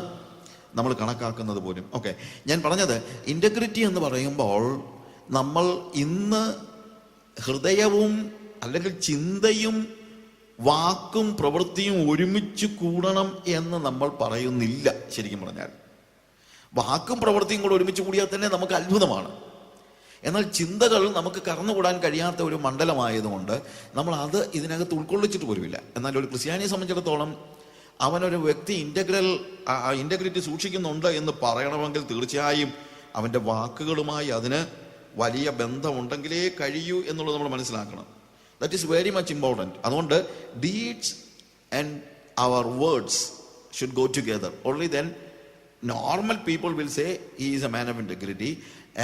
നമ്മൾ കണക്കാക്കുന്നത് പോലും. ഓക്കെ, ഞാൻ പറഞ്ഞത് ഇൻ്റഗ്രിറ്റി എന്ന് പറയുമ്പോൾ നമ്മൾ ഇന്ന് ഹൃദയവും അല്ലെങ്കിൽ ചിന്തയും വാക്കും പ്രവൃത്തിയും ഒരുമിച്ച് കൂടണം എന്ന് നമ്മൾ പറയുന്നില്ല. ശരിക്കും പറഞ്ഞാൽ വാക്കും പ്രവൃത്തിയും കൂടെ ഒരുമിച്ച് കൂടിയാൽ തന്നെ നമുക്ക് അത്ഭുതമാണ്. എന്നാൽ ചിന്തകൾ നമുക്ക് കടന്നുകൂടാൻ കഴിയാത്ത ഒരു മണ്ഡലമായതുകൊണ്ട് നമ്മൾ അത് ഇതിനകത്ത് ഉൾക്കൊള്ളിച്ചിട്ട് പോലുമില്ല. എന്നാൽ ഒരു ക്രിസ്ത്യാനിയെ സംബന്ധിച്ചിടത്തോളം അവനൊരു വ്യക്തി ഇൻ്റഗ്രിറ്റി സൂക്ഷിക്കുന്നുണ്ട് എന്ന് പറയണമെങ്കിൽ തീർച്ചയായും അവൻ്റെ വാക്കുകളുമായി അതിന് വലിയ ബന്ധമുണ്ടെങ്കിലേ കഴിയൂ എന്നുള്ളത് നമ്മൾ മനസ്സിലാക്കണം. That is very much important. അതുകൊണ്ട് deeds and our words should go together. Only then normal people will say he is a man of integrity,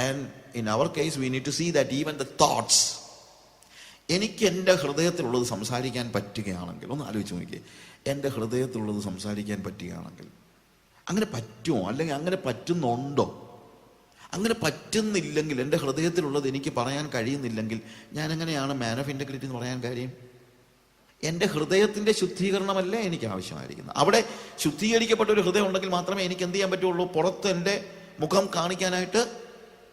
and in our case we need to see that even the thoughts, എനിക്ക് എൻ്റെ ഹൃദയത്തിലുള്ളത് സംസാരിക്കാൻ പറ്റുകയാണെങ്കിൽ, ഒന്ന് ആലോചിച്ച് നോക്കിയേ, എൻ്റെ ഹൃദയത്തിലുള്ളത് സംസാരിക്കാൻ പറ്റുകയാണെങ്കിൽ അങ്ങനെ പറ്റുമോ? അല്ലെങ്കിൽ അങ്ങനെ പറ്റുന്നുണ്ടോ? അങ്ങനെ പറ്റുന്നില്ലെങ്കിൽ, എൻ്റെ ഹൃദയത്തിലുള്ളത് എനിക്ക് പറയാൻ കഴിയുന്നില്ലെങ്കിൽ ഞാൻ എങ്ങനെയാണ് മാൻ ഓഫ് ഇൻ്റഗ്രിറ്റി എന്ന് പറയാൻ കാര്യം? എൻ്റെ ഹൃദയത്തിൻ്റെ ശുദ്ധീകരണമല്ലേ എനിക്ക് ആവശ്യമായിരിക്കുന്നത്. അവിടെ ശുദ്ധീകരിക്കപ്പെട്ട ഒരു ഹൃദയം ഉണ്ടെങ്കിൽ മാത്രമേ എനിക്ക് എന്ത് ചെയ്യാൻ പറ്റുള്ളൂ, പുറത്ത് എൻ്റെ മുഖം കാണിക്കാനായിട്ട്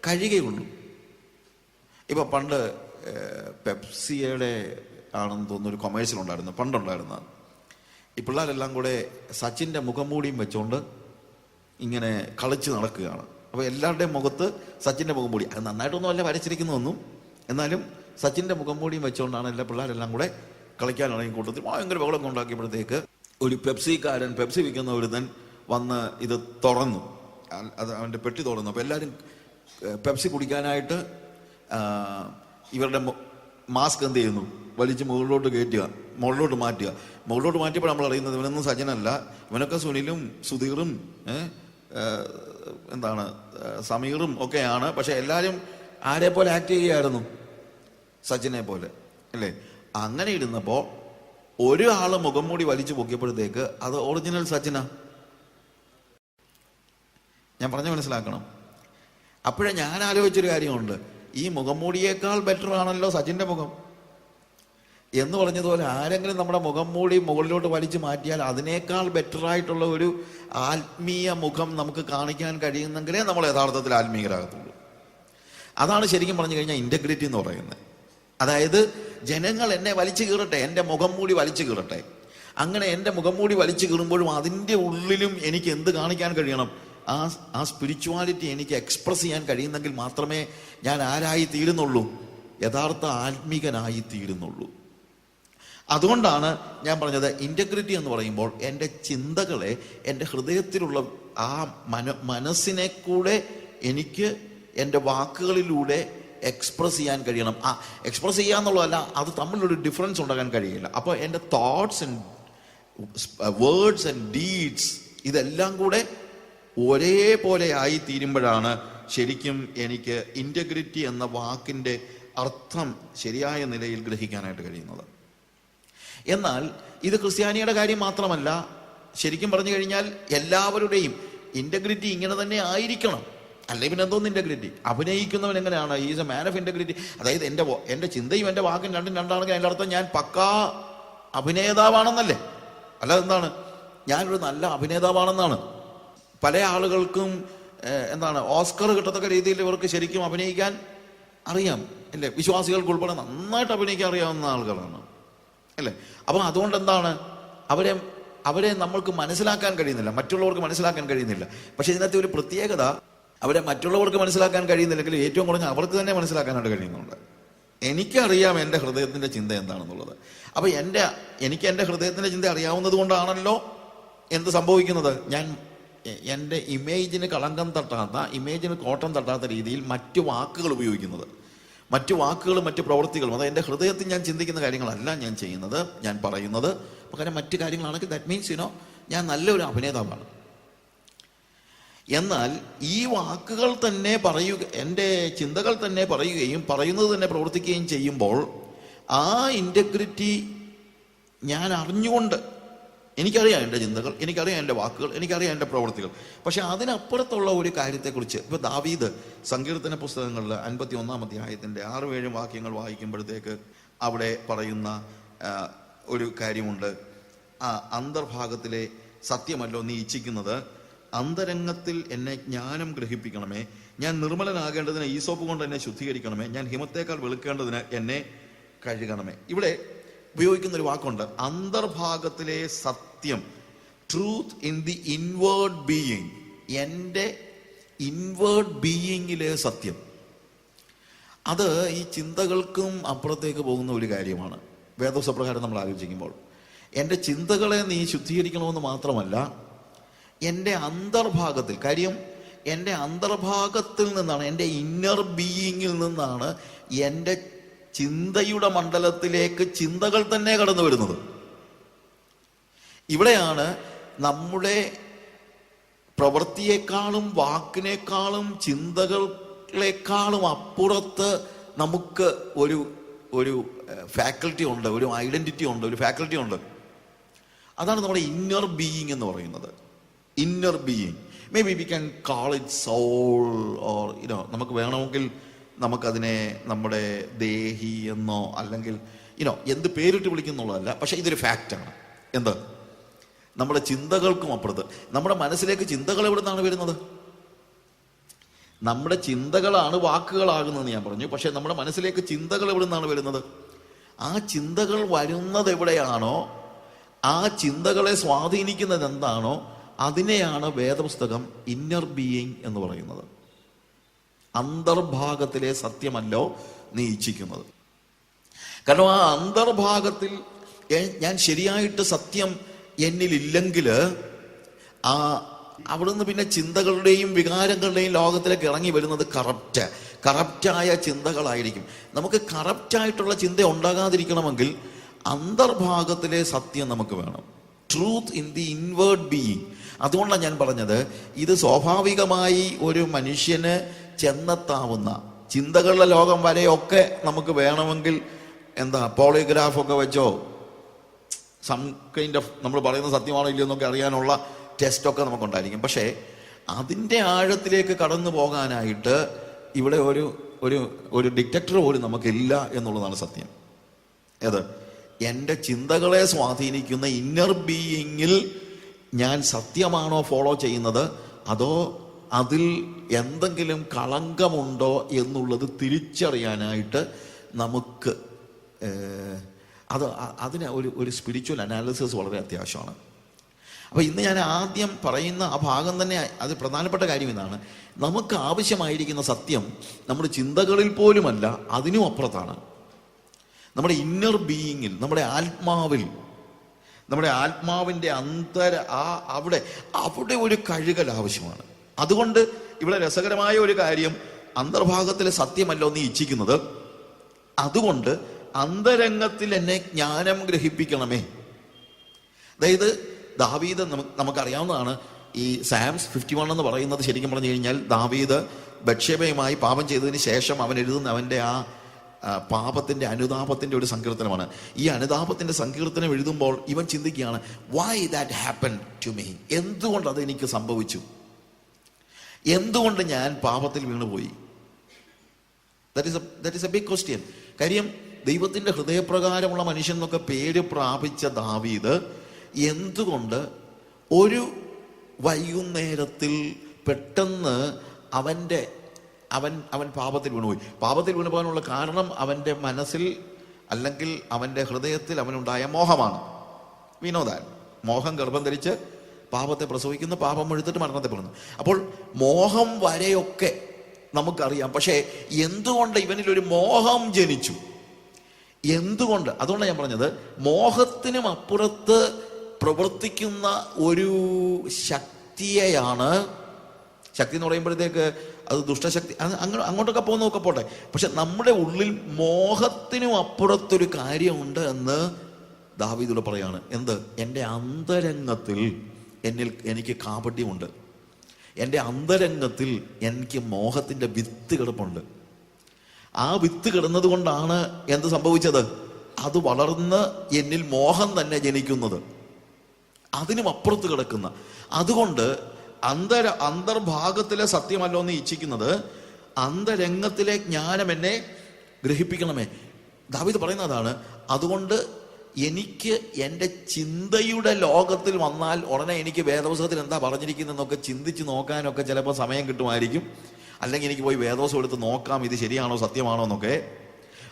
കഴിയുകയുള്ളൂ. ഇപ്പം പണ്ട് പെപ്സിയുടെ ആണെന്ന് തോന്നുന്നൊരു കൊമേഴ്സ്യൽ ഉണ്ടായിരുന്നു, പണ്ടുണ്ടായിരുന്ന. ഈ പിള്ളേരെല്ലാം കൂടെ സച്ചിൻ്റെ മുഖം മൂടിയും വെച്ചുകൊണ്ട് ഇങ്ങനെ കളിച്ച് നടക്കുകയാണ്. അപ്പോൾ എല്ലാവരുടെയും മുഖത്ത് സച്ചിൻ്റെ മുഖം മൂടി, അത് നന്നായിട്ടൊന്നും അല്ല വരച്ചിരിക്കുന്നതൊന്നും, എന്നാലും സച്ചിൻ്റെ മുഖം മൂടിയും വെച്ചുകൊണ്ടാണ് എല്ലാ പിള്ളേരെല്ലാം കൂടെ കളിക്കാനാണെങ്കിൽ കൂട്ടത്തിൽ ഭയങ്കര ബഹളം ഉണ്ടാക്കിയപ്പോഴത്തേക്ക് ഒരു പെപ്സിക്കാരൻ, പെപ്സി വിൽക്കുന്ന ഒരുതൻ വന്ന് ഇത് തുറന്നു, അത് അവൻ്റെ പെട്ടി തുറന്നു. അപ്പോൾ എല്ലാവരും പെപ്സി കുടിക്കാനായിട്ട് ഇവരുടെ മാസ്ക് എന്ത് ചെയ്യുന്നു, വലിച്ച് മുകളിലോട്ട് കയറ്റുക, മുകളിലോട്ട് മാറ്റിയപ്പോൾ നമ്മൾ അറിയുന്നത് ഇവനൊന്നും സജനല്ല, ഇവനൊക്കെ സുനിലും സുധീറും എന്താണ് സമീറും ഒക്കെയാണ്. പക്ഷെ എല്ലാവരും ആരെ പോലെ ആക്ട് ചെയ്യുകയായിരുന്നു, സച്ചിനെ പോലെ, അല്ലേ? അങ്ങനെ ഇരുന്നപ്പോൾ ഒരാൾ മുഖം മൂടി വലിച്ചു പൊക്കിയപ്പോഴത്തേക്ക് അത് ഒറിജിനൽ സച്ചിനാ. ഞാൻ പറഞ്ഞ മനസ്സിലാക്കണം. അപ്പോഴേ ഞാൻ ആലോചിച്ചൊരു കാര്യമുണ്ട്, ഈ മുഖം മൂടിയേക്കാൾ ബെറ്റർ ആണല്ലോ സച്ചിൻ്റെ മുഖം എന്ന് പറഞ്ഞതുപോലെ ആരെങ്കിലും നമ്മുടെ മുഖം മൂടി മുകളിലോട്ട് വലിച്ചു മാറ്റിയാൽ അതിനേക്കാൾ ബെറ്ററായിട്ടുള്ള ഒരു ആത്മീയ മുഖം നമുക്ക് കാണിക്കാൻ കഴിയുന്നെങ്കിലേ നമ്മൾ യഥാർത്ഥത്തിൽ ആത്മീയരാകത്തുള്ളൂ. അതാണ് ശരിക്കും പറഞ്ഞു കഴിഞ്ഞാൽ ഇൻ്റഗ്രിറ്റി എന്ന് പറയുന്നത്. അതായത് ജനങ്ങൾ എന്നെ വലിച്ചു കീറട്ടെ, എൻ്റെ മുഖം മൂടി വലിച്ചു കീറട്ടെ. അങ്ങനെ എൻ്റെ മുഖം മൂടി വലിച്ചു കീറുമ്പോഴും അതിൻ്റെ ഉള്ളിലും എനിക്ക് എന്ത് കാണിക്കാൻ കഴിയണം, ആ സ്പിരിച്വാലിറ്റി എനിക്ക് എക്സ്പ്രസ് ചെയ്യാൻ കഴിയുന്നെങ്കിൽ മാത്രമേ ഞാൻ ആരായി തീരുന്നുള്ളൂ, യഥാർത്ഥ ആത്മീകനായി തീരുന്നുള്ളൂ. അതുകൊണ്ടാണ് ഞാൻ പറഞ്ഞത് ഇൻ്റഗ്രിറ്റി എന്ന് പറയുമ്പോൾ എൻ്റെ ചിന്തകളെ, എൻ്റെ ഹൃദയത്തിലുള്ള ആ മനസ്സിനെ കൂടെ എനിക്ക് എൻ്റെ വാക്കുകളിലൂടെ എക്സ്പ്രസ് ചെയ്യാൻ കഴിയണം. എക്സ്പ്രസ് ചെയ്യാന്നുള്ളതല്ല, അത് തമ്മിലൊരു ഡിഫറൻസ് ഉണ്ടാകാൻ കഴിയില്ല. അപ്പോൾ എൻ്റെ thoughts and words and deeds ഇതെല്ലാം കൂടെ ഒരേപോലെ ആയി തീരുമ്പോഴാണ് ശരിക്കും എനിക്ക് ഇൻ്റഗ്രിറ്റി എന്ന വാക്കിൻ്റെ അർത്ഥം ശരിയായ നിലയിൽ ഗ്രഹിക്കാനായിട്ട് കഴിയുന്നത്. എന്നാൽ ഇത് ക്രിസ്ത്യാനിയുടെ കാര്യം മാത്രമല്ല, ശരിക്കും പറഞ്ഞു കഴിഞ്ഞാൽ എല്ലാവരുടെയും ഇൻ്റഗ്രിറ്റി ഇങ്ങനെ തന്നെ ആയിരിക്കണം. അല്ലെങ്കിൽ പിന്നെ എന്തോന്ന് ഇൻ്റഗ്രിറ്റി? അഭിനയിക്കുന്നവൻ എങ്ങനെയാണ്? Is A man of integrity. അതായത് എൻ്റെ ചിന്തയും എൻ്റെ വാക്കും രണ്ടും രണ്ടാണെങ്കിൽ അതിൻ്റെ അർത്ഥം ഞാൻ പക്കാ അഭിനേതാവാണെന്നല്ലേ? അല്ലാതെ എന്താണ്? ഞാനൊരു നല്ല അഭിനേതാവാണെന്നാണ്. പല ആളുകൾക്കും ഓസ്കർ കിട്ടത്തക്ക രീതിയിൽ ഇവർക്ക് ശരിക്കും അഭിനയിക്കാൻ അറിയാം അല്ലേ? വിശ്വാസികൾക്ക് ഉൾപ്പെടെ നന്നായിട്ട് അഭിനയിക്കാൻ അറിയാവുന്ന ആളുകളാണ് അല്ലേ? അപ്പം അതുകൊണ്ട് അവരെ നമ്മൾക്ക് മനസ്സിലാക്കാൻ കഴിയുന്നില്ല, മറ്റുള്ളവർക്ക് മനസ്സിലാക്കാൻ കഴിയുന്നില്ല. പക്ഷെ ഇതിനകത്ത് ഒരു പ്രത്യേകത, അവരെ മറ്റുള്ളവർക്ക് മനസ്സിലാക്കാൻ കഴിയുന്നില്ലെങ്കിൽ ഏറ്റവും കുറഞ്ഞ അവർക്ക് തന്നെ മനസ്സിലാക്കാനായിട്ട് കഴിയുന്നുണ്ട്. എനിക്കറിയാം എൻ്റെ ഹൃദയത്തിൻ്റെ ചിന്ത എന്താണെന്നുള്ളത്. അപ്പം എനിക്ക് എൻ്റെ ഹൃദയത്തിൻ്റെ ചിന്ത അറിയാവുന്നത് കൊണ്ടാണല്ലോ എന്ത് സംഭവിക്കുന്നത്, ഞാൻ എൻ്റെ ഇമേജിന് കളങ്കം തട്ടാത്ത, ഇമേജിന് കോട്ടം തട്ടാത്ത രീതിയിൽ മറ്റു വാക്കുകൾ ഉപയോഗിക്കുന്നത്, മറ്റു വാക്കുകളും മറ്റു പ്രവൃത്തികളും. അത് എൻ്റെ ഹൃദയത്തിൽ ഞാൻ ചിന്തിക്കുന്ന കാര്യങ്ങളല്ല ഞാൻ ചെയ്യുന്നത്, ഞാൻ പറയുന്നത്. പകരം മറ്റു കാര്യങ്ങളാണെങ്കിൽ ദാറ്റ് മീൻസ് ഞാൻ നല്ലൊരു അഭിനേതാവാണ്. എന്നാൽ ഈ വാക്കുകൾ തന്നെ എൻ്റെ ചിന്തകൾ തന്നെ പറയുകയും പറയുന്നത് തന്നെ പ്രവർത്തിക്കുകയും ചെയ്യുമ്പോൾ ആ ഇൻറ്റഗ്രിറ്റി ഞാൻ അറിഞ്ഞുകൊണ്ട്, എനിക്കറിയാം എൻ്റെ ചിന്തകൾ, എനിക്കറിയാം എൻ്റെ വാക്കുകൾ, എനിക്കറിയാം എൻ്റെ പ്രവൃത്തികൾ. പക്ഷെ അതിനപ്പുറത്തുള്ള ഒരു കാര്യത്തെക്കുറിച്ച് ഇപ്പോൾ ദാവീദ് സങ്കീർത്തന പുസ്തകങ്ങളിൽ 51-ാം അധ്യായത്തിൻ്റെ 6-7 വാക്യങ്ങൾ വായിക്കുമ്പോഴത്തേക്ക് അവിടെ പറയുന്ന ഒരു കാര്യമുണ്ട്. അന്തർഭാഗത്തിലെ സത്യമല്ലോ നീ ഇച്ഛിക്കുന്നത്, അന്തരംഗത്തിൽ എന്നെ ജ്ഞാനം ഗ്രഹിപ്പിക്കണമേ. ഞാൻ നിർമ്മലനാകേണ്ടതിന് ഈസോപ്പ് കൊണ്ട് എന്നെ ശുദ്ധീകരിക്കണമേ. ഞാൻ ഹിമത്തേക്കാൾ വെളുക്കേണ്ടതിന് എന്നെ കഴുകണമേ. ഇവിടെ ഉപയോഗിക്കുന്ന ഒരു വാക്കുണ്ട്, അന്തർഭാഗത്തിലെ സത്യം, truth in the inward being. എൻ്റെ ഇൻവേർഡ് ബീയിങ്ങിലെ സത്യം. അത് ഈ ചിന്തകൾക്കും അപ്പുറത്തേക്ക് പോകുന്ന ഒരു കാര്യമാണ്. വേദോസപ്രകാരം നമ്മൾ ആലോചിക്കുമ്പോൾ എൻ്റെ ചിന്തകളെ നീ ശുദ്ധീകരിക്കണമെന്ന് മാത്രമല്ല, എൻ്റെ അന്തർഭാഗത്തിൽ, കാര്യം എൻ്റെ അന്തർഭാഗത്തിൽ നിന്നാണ്, എൻ്റെ ഇന്നർ ബീയിങ്ങിൽ നിന്നാണ് എൻ്റെ ചിന്തയുടെ മണ്ഡലത്തിലേക്ക് ചിന്തകൾ തന്നെ കടന്നു വരുന്നത്. ഇവിടെയാണ് നമ്മുടെ പ്രവൃത്തിയേക്കാളും വാക്കിനേക്കാളും ചിന്തകളേക്കാളും അപ്പുറത്ത് നമുക്ക് ഒരു ഫാക്കൽറ്റി ഉണ്ട്, ഒരു ഐഡന്റിറ്റി ഉണ്ട്, ഒരു ഫാക്കൽറ്റി ഉണ്ട്. അതാണ് നമ്മുടെ ഇന്നർ ബീയിങ് എന്ന് പറയുന്നത്. Inner being, may be we can call it soul, or നമുക്ക് വേണമെങ്കിൽ നമുക്കതിനെ നമ്മുടെ ദേഹി എന്നോ അല്ലെങ്കിൽ എന്ത് പേരിട്ട് വിളിക്കുന്നുള്ളതല്ല. പക്ഷെ ഇതൊരു ഫാക്റ്റാണ്. എന്ത്? നമ്മുടെ ചിന്തകൾക്കും അപ്പുറത്ത് നമ്മുടെ മനസ്സിലേക്ക് ചിന്തകൾ എവിടെ നിന്നാണ് വരുന്നത്? നമ്മുടെ ചിന്തകളാണ് വാക്കുകളാകുന്നതെന്ന് ഞാൻ പറഞ്ഞു. പക്ഷെ നമ്മുടെ മനസ്സിലേക്ക് ചിന്തകൾ എവിടെ നിന്നാണ് വരുന്നത്? ആ ചിന്തകൾ വരുന്നത് എവിടെയാണോ, ആ ചിന്തകളെ സ്വാധീനിക്കുന്നത് എന്താണോ, അതിനെയാണ് വേദപുസ്തകം ഇന്നർ ബീയിങ് എന്ന് പറയുന്നത്. അന്തർഭാഗത്തിലെ സത്യമല്ലോ നീ ഇച്ഛിക്കുന്നത്. കാരണം ആ അന്തർഭാഗത്തിൽ ഞാൻ ശരിയായിട്ട് സത്യം എന്നിലില്ലെങ്കിൽ അവിടുന്ന് പിന്നെ ചിന്തകളുടെയും വികാരങ്ങളുടെയും ലോകത്തിലേക്ക് ഇറങ്ങി വരുന്നത് കറപ്റ്റായ ചിന്തകളായിരിക്കും. നമുക്ക് കറപ്റ്റായിട്ടുള്ള ചിന്ത ഉണ്ടാകാതിരിക്കണമെങ്കിൽ അന്തർഭാഗത്തിലെ സത്യം നമുക്ക് വേണം. Truth in the inward being. അതുകൊണ്ടാണ് ഞാൻ പറഞ്ഞത്, ഇത് സ്വാഭാവികമായി ഒരു മനുഷ്യന് ചെന്നെത്താവുന്ന ചിന്തകളുടെ ലോകം വരെയൊക്കെ നമുക്ക് വേണമെങ്കിൽ പോളിഗ്രാഫൊക്കെ വെച്ചോ സം കൈൻഡ് ഓഫ് നമ്മൾ പറയുന്നത് സത്യമാണോ ഇല്ലയോ എന്നൊക്കെ അറിയാനുള്ള ടെസ്റ്റൊക്കെ നമുക്കുണ്ടായിരിക്കും. പക്ഷേ അതിൻ്റെ ആഴത്തിലേക്ക് കടന്നു പോകാനായിട്ട് ഇവിടെ ഒരു ഡിറ്റക്ടർ പോലും നമുക്കില്ല എന്നുള്ളതാണ് സത്യം. എൻ്റെ ചിന്തകളെ സ്വാധീനിക്കുന്ന ഇന്നർ ബീയിങ്ങിൽ ഞാൻ സത്യമാണോ ഫോളോ ചെയ്യുന്നത്, അതോ അതിൽ എന്തെങ്കിലും കളങ്കമുണ്ടോ എന്നുള്ളത് തിരിച്ചറിയാനായിട്ട് നമുക്ക് അതിന് ഒരു സ്പിരിച്വൽ അനാലിസിസ് വളരെ അത്യാവശ്യമാണ്. അപ്പോൾ ഇന്ന് ഞാൻ ആദ്യം പറയുന്ന ആ ഭാഗം തന്നെ അത് പ്രധാനപ്പെട്ട കാര്യം ഇതാണ്. നമുക്ക് ആവശ്യമായിരിക്കുന്ന സത്യം നമ്മുടെ ചിന്തകളിൽ പോലുമല്ല, അതിനും അപ്പുറത്താണ്. നമ്മുടെ ഇന്നർ ബീയിങ്ങിൽ, നമ്മുടെ ആത്മാവിൽ, നമ്മുടെ ആത്മാവിൻ്റെ അവിടെ ഒരു കഴുകൽ ആവശ്യമാണ്. അതുകൊണ്ട് ഇവിടെ രസകരമായ ഒരു കാര്യം, അന്തർഭാഗത്തിലെ സത്യമല്ലോ നീ ഇച്ഛിക്കുന്നത്, അതുകൊണ്ട് അന്തരംഗത്തിൽ എന്നെ ജ്ഞാനം ഗ്രഹിപ്പിക്കണമേ. അതായത് ദാവീദ് നമുക്കറിയാവുന്നതാണ്. ഈ സാംസ് 51 എന്ന് പറയുന്നത് ശരിക്കും പറഞ്ഞു കഴിഞ്ഞാൽ ദാവീദ് ബത്ശേബയുമായി പാപം ചെയ്തതിന് ശേഷം അവൻ എഴുതുന്ന അവൻ്റെ ആ പാപത്തിൻ്റെ അനുതാപത്തിൻ്റെ ഒരു സങ്കീർത്തനമാണ്. ഈ അനുതാപത്തിൻ്റെ സങ്കീർത്തനം എഴുതുമ്പോൾ ഇവൻ ചിന്തിക്കുകയാണ്, why that happen to me, എന്തുകൊണ്ട് അത് എനിക്ക് സംഭവിച്ചു, എന്തുകൊണ്ട് ഞാൻ പാപത്തിൽ വീണുപോയി. That is a big question. കാര്യം ദൈവത്തിൻ്റെ ഹൃദയപ്രകാരമുള്ള മനുഷ്യൻ എന്നൊക്കെ പേര് പ്രാപിച്ച ദാവീദ് എന്തുകൊണ്ട് ഒരു വൈകുന്നേരത്തിൽ പെട്ടെന്ന് അവൻ പാപത്തിൽ വീണുപോയി. പാപത്തിൽ വീണുപോകാനുള്ള കാരണം അവൻ്റെ മനസ്സിൽ അല്ലെങ്കിൽ അവൻ്റെ ഹൃദയത്തിൽ അവനുണ്ടായ മോഹമാണ്. വിനോദാൻ മോഹം ഗർഭം ധരിച്ച് പാപത്തെ പ്രസവിക്കുന്ന, പാപം മുഴുത്തിട്ട് മരണത്തെ പെടുന്നു. അപ്പോൾ മോഹം വരെയൊക്കെ നമുക്കറിയാം. പക്ഷേ എന്തുകൊണ്ട് ഇവനിലൊരു മോഹം ജനിച്ചു? എന്തുകൊണ്ട്? അതുകൊണ്ടാണ് ഞാൻ പറഞ്ഞത്, മോഹത്തിനും അപ്പുറത്ത് പ്രവർത്തിക്കുന്ന ഒരു ശക്തിയെയാണ്, ശക്തി എന്ന് പറയുമ്പോഴത്തേക്ക് അത് ദുഷ്ടശക്തി, അങ്ങോട്ടൊക്കെ പോകുന്നതൊക്കെ പോട്ടെ, പക്ഷെ നമ്മുടെ ഉള്ളിൽ മോഹത്തിനും അപ്പുറത്തൊരു കാര്യമുണ്ട് എന്ന് ദാവീദ് പറയാണ്. എന്ത്? എൻ്റെ അന്തരംഗത്തിൽ എനിക്ക് കാപട്യമുണ്ട്. എൻ്റെ അന്തരംഗത്തിൽ എനിക്ക് മോഹത്തിൻ്റെ വിത്ത് കിടപ്പുണ്ട്. ആ വിത്ത് കിടന്നത് കൊണ്ടാണ് എന്ത് സംഭവിച്ചത്? അത് വളർന്ന് എന്നിൽ മോഹം തന്നെ ജനിക്കുന്നത്, അതിനും അപ്പുറത്ത് കിടക്കുന്ന. അതുകൊണ്ട് അന്തർഭാഗത്തിലെ സത്യമല്ലോ എന്ന് ഇച്ഛിക്കുന്നത്, അന്തരംഗത്തിലെ ജ്ഞാനം എന്നെ ഗ്രഹിപ്പിക്കണമേ. ദാവീദ് പറയുന്നതാണ്. അതുകൊണ്ട് എനിക്ക് എൻ്റെ ചിന്തയുടെ ലോകത്തിൽ വന്നാൽ ഉടനെ എനിക്ക് വേദപുസ്തകത്തിൽ എന്താ പറഞ്ഞിരിക്കുന്നതെന്നൊക്കെ ചിന്തിച്ച് നോക്കാനൊക്കെ ചിലപ്പോൾ സമയം കിട്ടുമായിരിക്കും. അല്ലെങ്കിൽ എനിക്ക് പോയി വേദപുസ്തകം എടുത്ത് നോക്കാം, ഇത് ശരിയാണോ സത്യമാണോ എന്നൊക്കെ.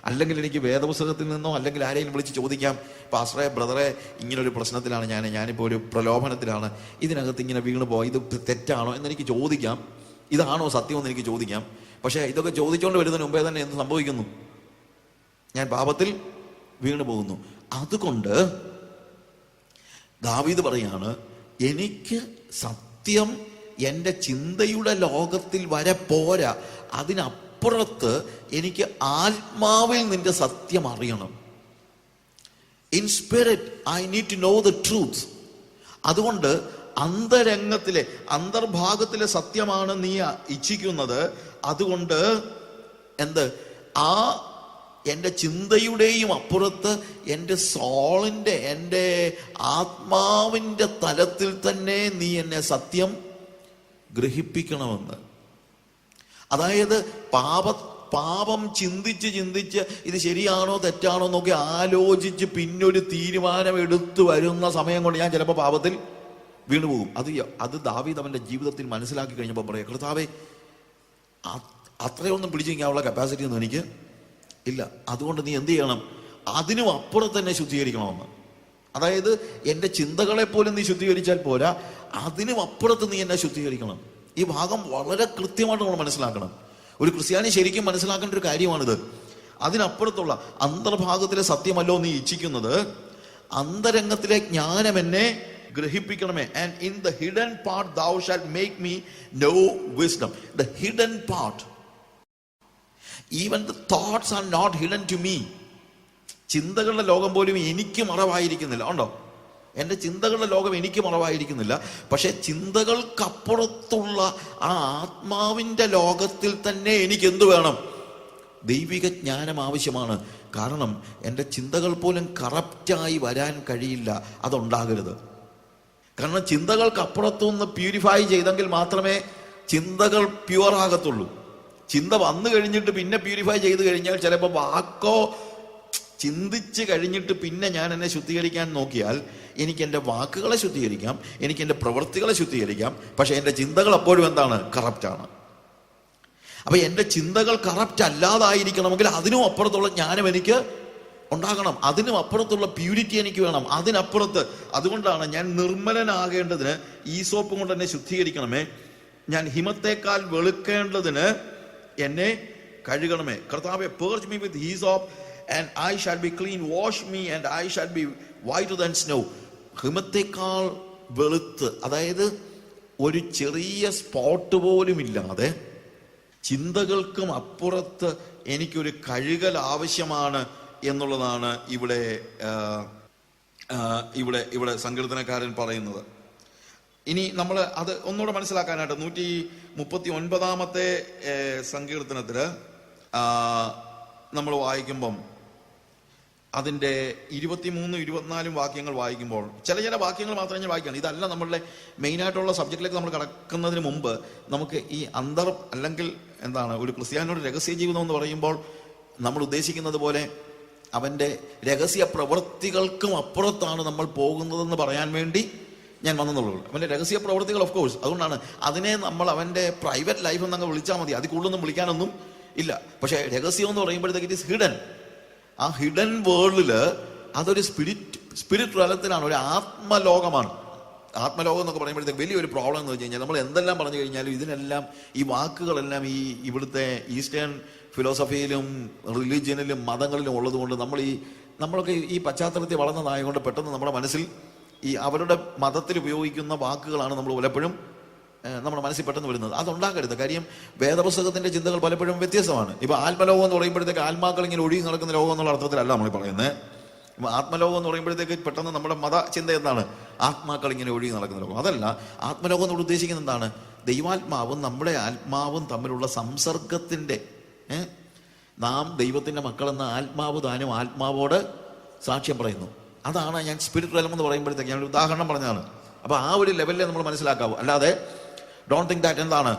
അല്ലെങ്കിൽ എനിക്ക് വേദപുസ്തകത്തിൽ നിന്നോ അല്ലെങ്കിൽ ആരെയും വിളിച്ച് ചോദിക്കാം, പാസ്റ്ററെ, ബ്രദറെ, ഇങ്ങനൊരു പ്രശ്നത്തിലാണ് ഞാനിപ്പോൾ ഒരു പ്രലോഭനത്തിലാണ്, ഇതിനകത്ത് ഇങ്ങനെ വീണ് പോയി, ഇത് തെറ്റാണോ എന്നെനിക്ക് ചോദിക്കാം, ഇതാണോ സത്യമെന്ന് എനിക്ക് ചോദിക്കാം. പക്ഷേ ഇതൊക്കെ ചോദിച്ചുകൊണ്ട് വരുന്നതിന് മുമ്പേ തന്നെ എന്ത് സംഭവിക്കുന്നു? ഞാൻ പാപത്തിൽ വീണു പോകുന്നു. അതുകൊണ്ട് ദാവീദ് പറയാണ്, എനിക്ക് സത്യം എൻ്റെ ചിന്തയുടെ ലോകത്തിൽ വരെ പോരാ, അതിനപ്പുറത്ത് എനിക്ക് ആത്മാവിൽ നിന്റെ സത്യം അറിയണം. In spirit I need to know the truth. അതുകൊണ്ട് അന്തരംഗത്തിലെ, അന്തർഭാഗത്തിലെ സത്യമാണ് നീ ഇച്ഛിക്കുന്നത്. അതുകൊണ്ട് എന്ത്? ആ എൻ്റെ ചിന്തയുടെയും അപ്പുറത്ത് എൻ്റെ സോളിൻ്റെ, എൻ്റെ ആത്മാവിൻ്റെ തലത്തിൽ തന്നെ നീ എന്നെ സത്യം ഗ്രഹിപ്പിക്കണമെന്ന്. അതായത് പാപം ചിന്തിച്ച് ഇത് ശരിയാണോ തെറ്റാണോ എന്നൊക്കെ ആലോചിച്ച് പിന്നൊരു തീരുമാനം എടുത്തു വരുന്ന സമയം കൊണ്ട് ഞാൻ ചിലപ്പോൾ പാപത്തിൽ വീണുപോകും. അത് ദാവീദ് അവൻ്റെ ജീവിതത്തിൽ മനസ്സിലാക്കി കഴിഞ്ഞപ്പോൾ പറയാം, കർത്താവേ, അത്രയൊന്നും പിടിച്ചു നിൽക്കാനുള്ള കപ്പാസിറ്റി ഒന്നും എനിക്ക് ഇല്ല. അതുകൊണ്ട് നീ എന്ത് ചെയ്യണം? അതിനും അപ്പുറത്ത് തന്നെ ശുദ്ധീകരിക്കണമെന്ന്. അതായത് എൻ്റെ ചിന്തകളെ പോലും നീ ശുദ്ധീകരിച്ചാൽ പോരാ, അതിനും അപ്പുറത്ത് നീ എന്നെ ശുദ്ധീകരിക്കണം. ഈ ഭാഗം വളരെ കൃത്യമായിട്ട് നമ്മൾ മനസ്സിലാക്കണം. ഒരു ക്രിസ്ത്യാനി ശരിക്കും മനസ്സിലാക്കേണ്ട ഒരു കാര്യമാണിത്. അതിനപ്പുറത്തുള്ള അന്തർഭാഗത്തിലെ സത്യമല്ലോ നീ ഇച്ഛിക്കുന്നത്, അന്തരംഗത്തിലെ ജ്ഞാനം എന്നെ ഗ്രഹിപ്പിക്കണമേ. And in the hidden part thou shalt make me know wisdom. The hidden part. Even the thoughts are not hidden to me. ചിന്തകളുടെ ലോകം പോലും എനിക്ക് മറവായിരിക്കുന്നില്ല. ഉണ്ടോ? എൻ്റെ ചിന്തകളുടെ ലോകം എനിക്ക് മറവായിരിക്കുന്നില്ല. പക്ഷെ ചിന്തകൾക്കപ്പുറത്തുള്ള ആ ആത്മാവിൻ്റെ ലോകത്തിൽ തന്നെ എനിക്ക് എന്ത് വേണം? ദൈവിക ജ്ഞാനം ആവശ്യമാണ്. കാരണം എൻ്റെ ചിന്തകൾ പോലും കറപ്റ്റായി വരാൻ കഴിയില്ല, അതുണ്ടാകരുത്. കാരണം ചിന്തകൾക്കപ്പുറത്തുനിന്ന് പ്യൂരിഫൈ ചെയ്തെങ്കിൽ മാത്രമേ ചിന്തകൾ പ്യുവർ ആകത്തുള്ളൂ. ചിന്ത വന്നു കഴിഞ്ഞിട്ട് പിന്നെ പ്യൂരിഫൈ ചെയ്ത് കഴിഞ്ഞാൽ ചിലപ്പോൾ വാക്കോ ചിന്തിച്ച് കഴിഞ്ഞിട്ട് പിന്നെ ഞാൻ എന്നെ ശുദ്ധീകരിക്കാൻ നോക്കിയാൽ എനിക്ക് എൻ്റെ വാക്കുകളെ ശുദ്ധീകരിക്കാം, എനിക്ക് എൻ്റെ പ്രവൃത്തികളെ ശുദ്ധീകരിക്കാം, പക്ഷെ എൻ്റെ ചിന്തകൾ അപ്പോഴും എന്താണ്? കറപ്റ്റാണ്. അപ്പൊ എൻ്റെ ചിന്തകൾ കറപ്റ്റ് അല്ലാതായിരിക്കണമെങ്കിൽ അതിനും അപ്പുറത്തുള്ള ജ്ഞാനം എനിക്ക് ഉണ്ടാകണം, അതിനും അപ്പുറത്തുള്ള പ്യൂരിറ്റി എനിക്ക് വേണം, അതിനപ്പുറത്ത്. അതുകൊണ്ടാണ് ഞാൻ നിർമ്മലനാകേണ്ടതിന് ഈസോപ്പ് കൊണ്ട് എന്നെ ശുദ്ധീകരിക്കണമേ, ഞാൻ ഹിമത്തേക്കാൾ വെളുക്കേണ്ടതിന് എന്നെ കഴുകണമേ. കർത്താവേ, purge me with hyssop and I shall be clean, wash me and I shall be whiter than snow. ഹിമത്തേക്കാൾ വെളുത്ത്, അതായത് ഒരു ചെറിയ സ്പോട്ട് പോലും ഇല്ലാതെ ചിന്തകൾക്കും അപ്പുറത്ത് എനിക്കൊരു കഴുകൽ ആവശ്യമാണ് എന്നുള്ളതാണ് ഇവിടെ സങ്കീർത്തനക്കാരൻ പറയുന്നത്. ഇനി നമ്മൾ അത് ഒന്നുകൂടെ മനസ്സിലാക്കാനായിട്ട് 139 സങ്കീർത്തനത്തില് നമ്മൾ വായിക്കുമ്പം അതിൻ്റെ 23, 24 വാക്യങ്ങൾ വായിക്കുമ്പോൾ ചില വാക്യങ്ങൾ മാത്രമേ ഞാൻ വായിക്കണം. ഇതല്ല നമ്മളുടെ മെയിനായിട്ടുള്ള സബ്ജക്റ്റിലേക്ക് നമ്മൾ കടക്കുന്നതിന് മുമ്പ് നമുക്ക് ഈ അല്ലെങ്കിൽ എന്താണ് ഒരു ക്രിസ്ത്യാനിയുടെ രഹസ്യ ജീവിതം എന്ന് പറയുമ്പോൾ നമ്മൾ ഉദ്ദേശിക്കുന്നത് പോലെ അവൻ്റെ രഹസ്യ പ്രവൃത്തികൾക്കും അപ്പുറത്താണ് നമ്മൾ പോകുന്നതെന്ന് പറയാൻ വേണ്ടി ഞാൻ വന്നെന്നുള്ളൂ. അവൻ്റെ രഹസ്യ പ്രവർത്തികൾ ഓഫ് കോഴ്സ്. അതുകൊണ്ടാണ് അതിനെ നമ്മൾ അവൻ്റെ പ്രൈവറ്റ് ലൈഫ് എന്നങ്ങ് വിളിച്ചാൽ മതി, അതിൽ കൂടുതലൊന്നും വിളിക്കാനൊന്നും ഇല്ല. പക്ഷേ രഹസ്യം എന്ന് പറയുമ്പോഴത്തേക്ക് ഇറ്റ് ഈസ് ഹിഡൻ. ആ ഹിഡൻ വേൾഡിൽ അതൊരു സ്പിരിറ്റ് തലത്തിലാണ്, ഒരു ആത്മലോകമാണ്. ആത്മലോകം എന്നൊക്കെ പറയുമ്പോഴത്തേക്ക് വലിയൊരു പ്രോബ്ലം എന്ന് വെച്ച് കഴിഞ്ഞാൽ നമ്മൾ എന്തെല്ലാം പറഞ്ഞു കഴിഞ്ഞാലും ഇതിനെല്ലാം ഈ വാക്കുകളെല്ലാം ഈ ഇവിടുത്തെ ഈസ്റ്റേൺ ഫിലോസഫിയിലും റിലീജിയനിലും മതങ്ങളിലും ഉള്ളത് കൊണ്ട് നമ്മളൊക്കെ ഈ പശ്ചാത്തലത്തിൽ വളർന്നതായതുകൊണ്ട് പെട്ടെന്ന് നമ്മുടെ മനസ്സിൽ ഈ അവരുടെ മതത്തിൽ ഉപയോഗിക്കുന്ന വാക്കുകളാണ് നമ്മൾ പലപ്പോഴും നമ്മുടെ മനസ്സിൽ പെട്ടെന്ന് വരുന്നത്. അതുണ്ടാക്കരുത്. കാര്യം വേദപുസ്തകത്തിന്റെ ചിന്തകൾ പലപ്പോഴും വ്യത്യസ്തമാണ്. ഇപ്പൊ ആത്മലോകം എന്ന് പറയുമ്പോഴത്തേക്ക് ആത്മാക്കൾ ഇങ്ങനെ ഒഴുകി നടക്കുന്ന ലോകം എന്നുള്ള അർത്ഥത്തിലല്ല നമ്മൾ പറയുന്നത്. ആത്മലോകം എന്ന് പറയുമ്പോഴത്തേക്ക് പെട്ടെന്ന് നമ്മുടെ മത ചിന്ത എന്താണ്? ആത്മാക്കൾ ഇങ്ങനെ ഒഴുകി നടക്കുന്ന ലോകം. അതല്ല. ആത്മലോകം എന്നോട് ഉദ്ദേശിക്കുന്നത് എന്താണ്? ദൈവാത്മാവും നമ്മുടെ ആത്മാവും തമ്മിലുള്ള സംസർഗത്തിന്റെ, നാം ദൈവത്തിന്റെ മക്കളെന്ന ആത്മാവ് താനും ആത്മാവോട് സാക്ഷ്യം പറയുന്നു. അതാണ് ഞാൻ സ്പിരിറ്റ് റെലം എന്ന് പറയുമ്പോഴത്തേക്ക് ഞാൻ ഒരു ഉദാഹരണം പറഞ്ഞതാണ്. അപ്പൊ ആ ഒരു ലെവലിൽ നമ്മൾ മനസ്സിലാക്കാവൂ. അല്ലാതെ ഡോണ്ട് തിങ്ക് ദാറ്റ് എന്താണ്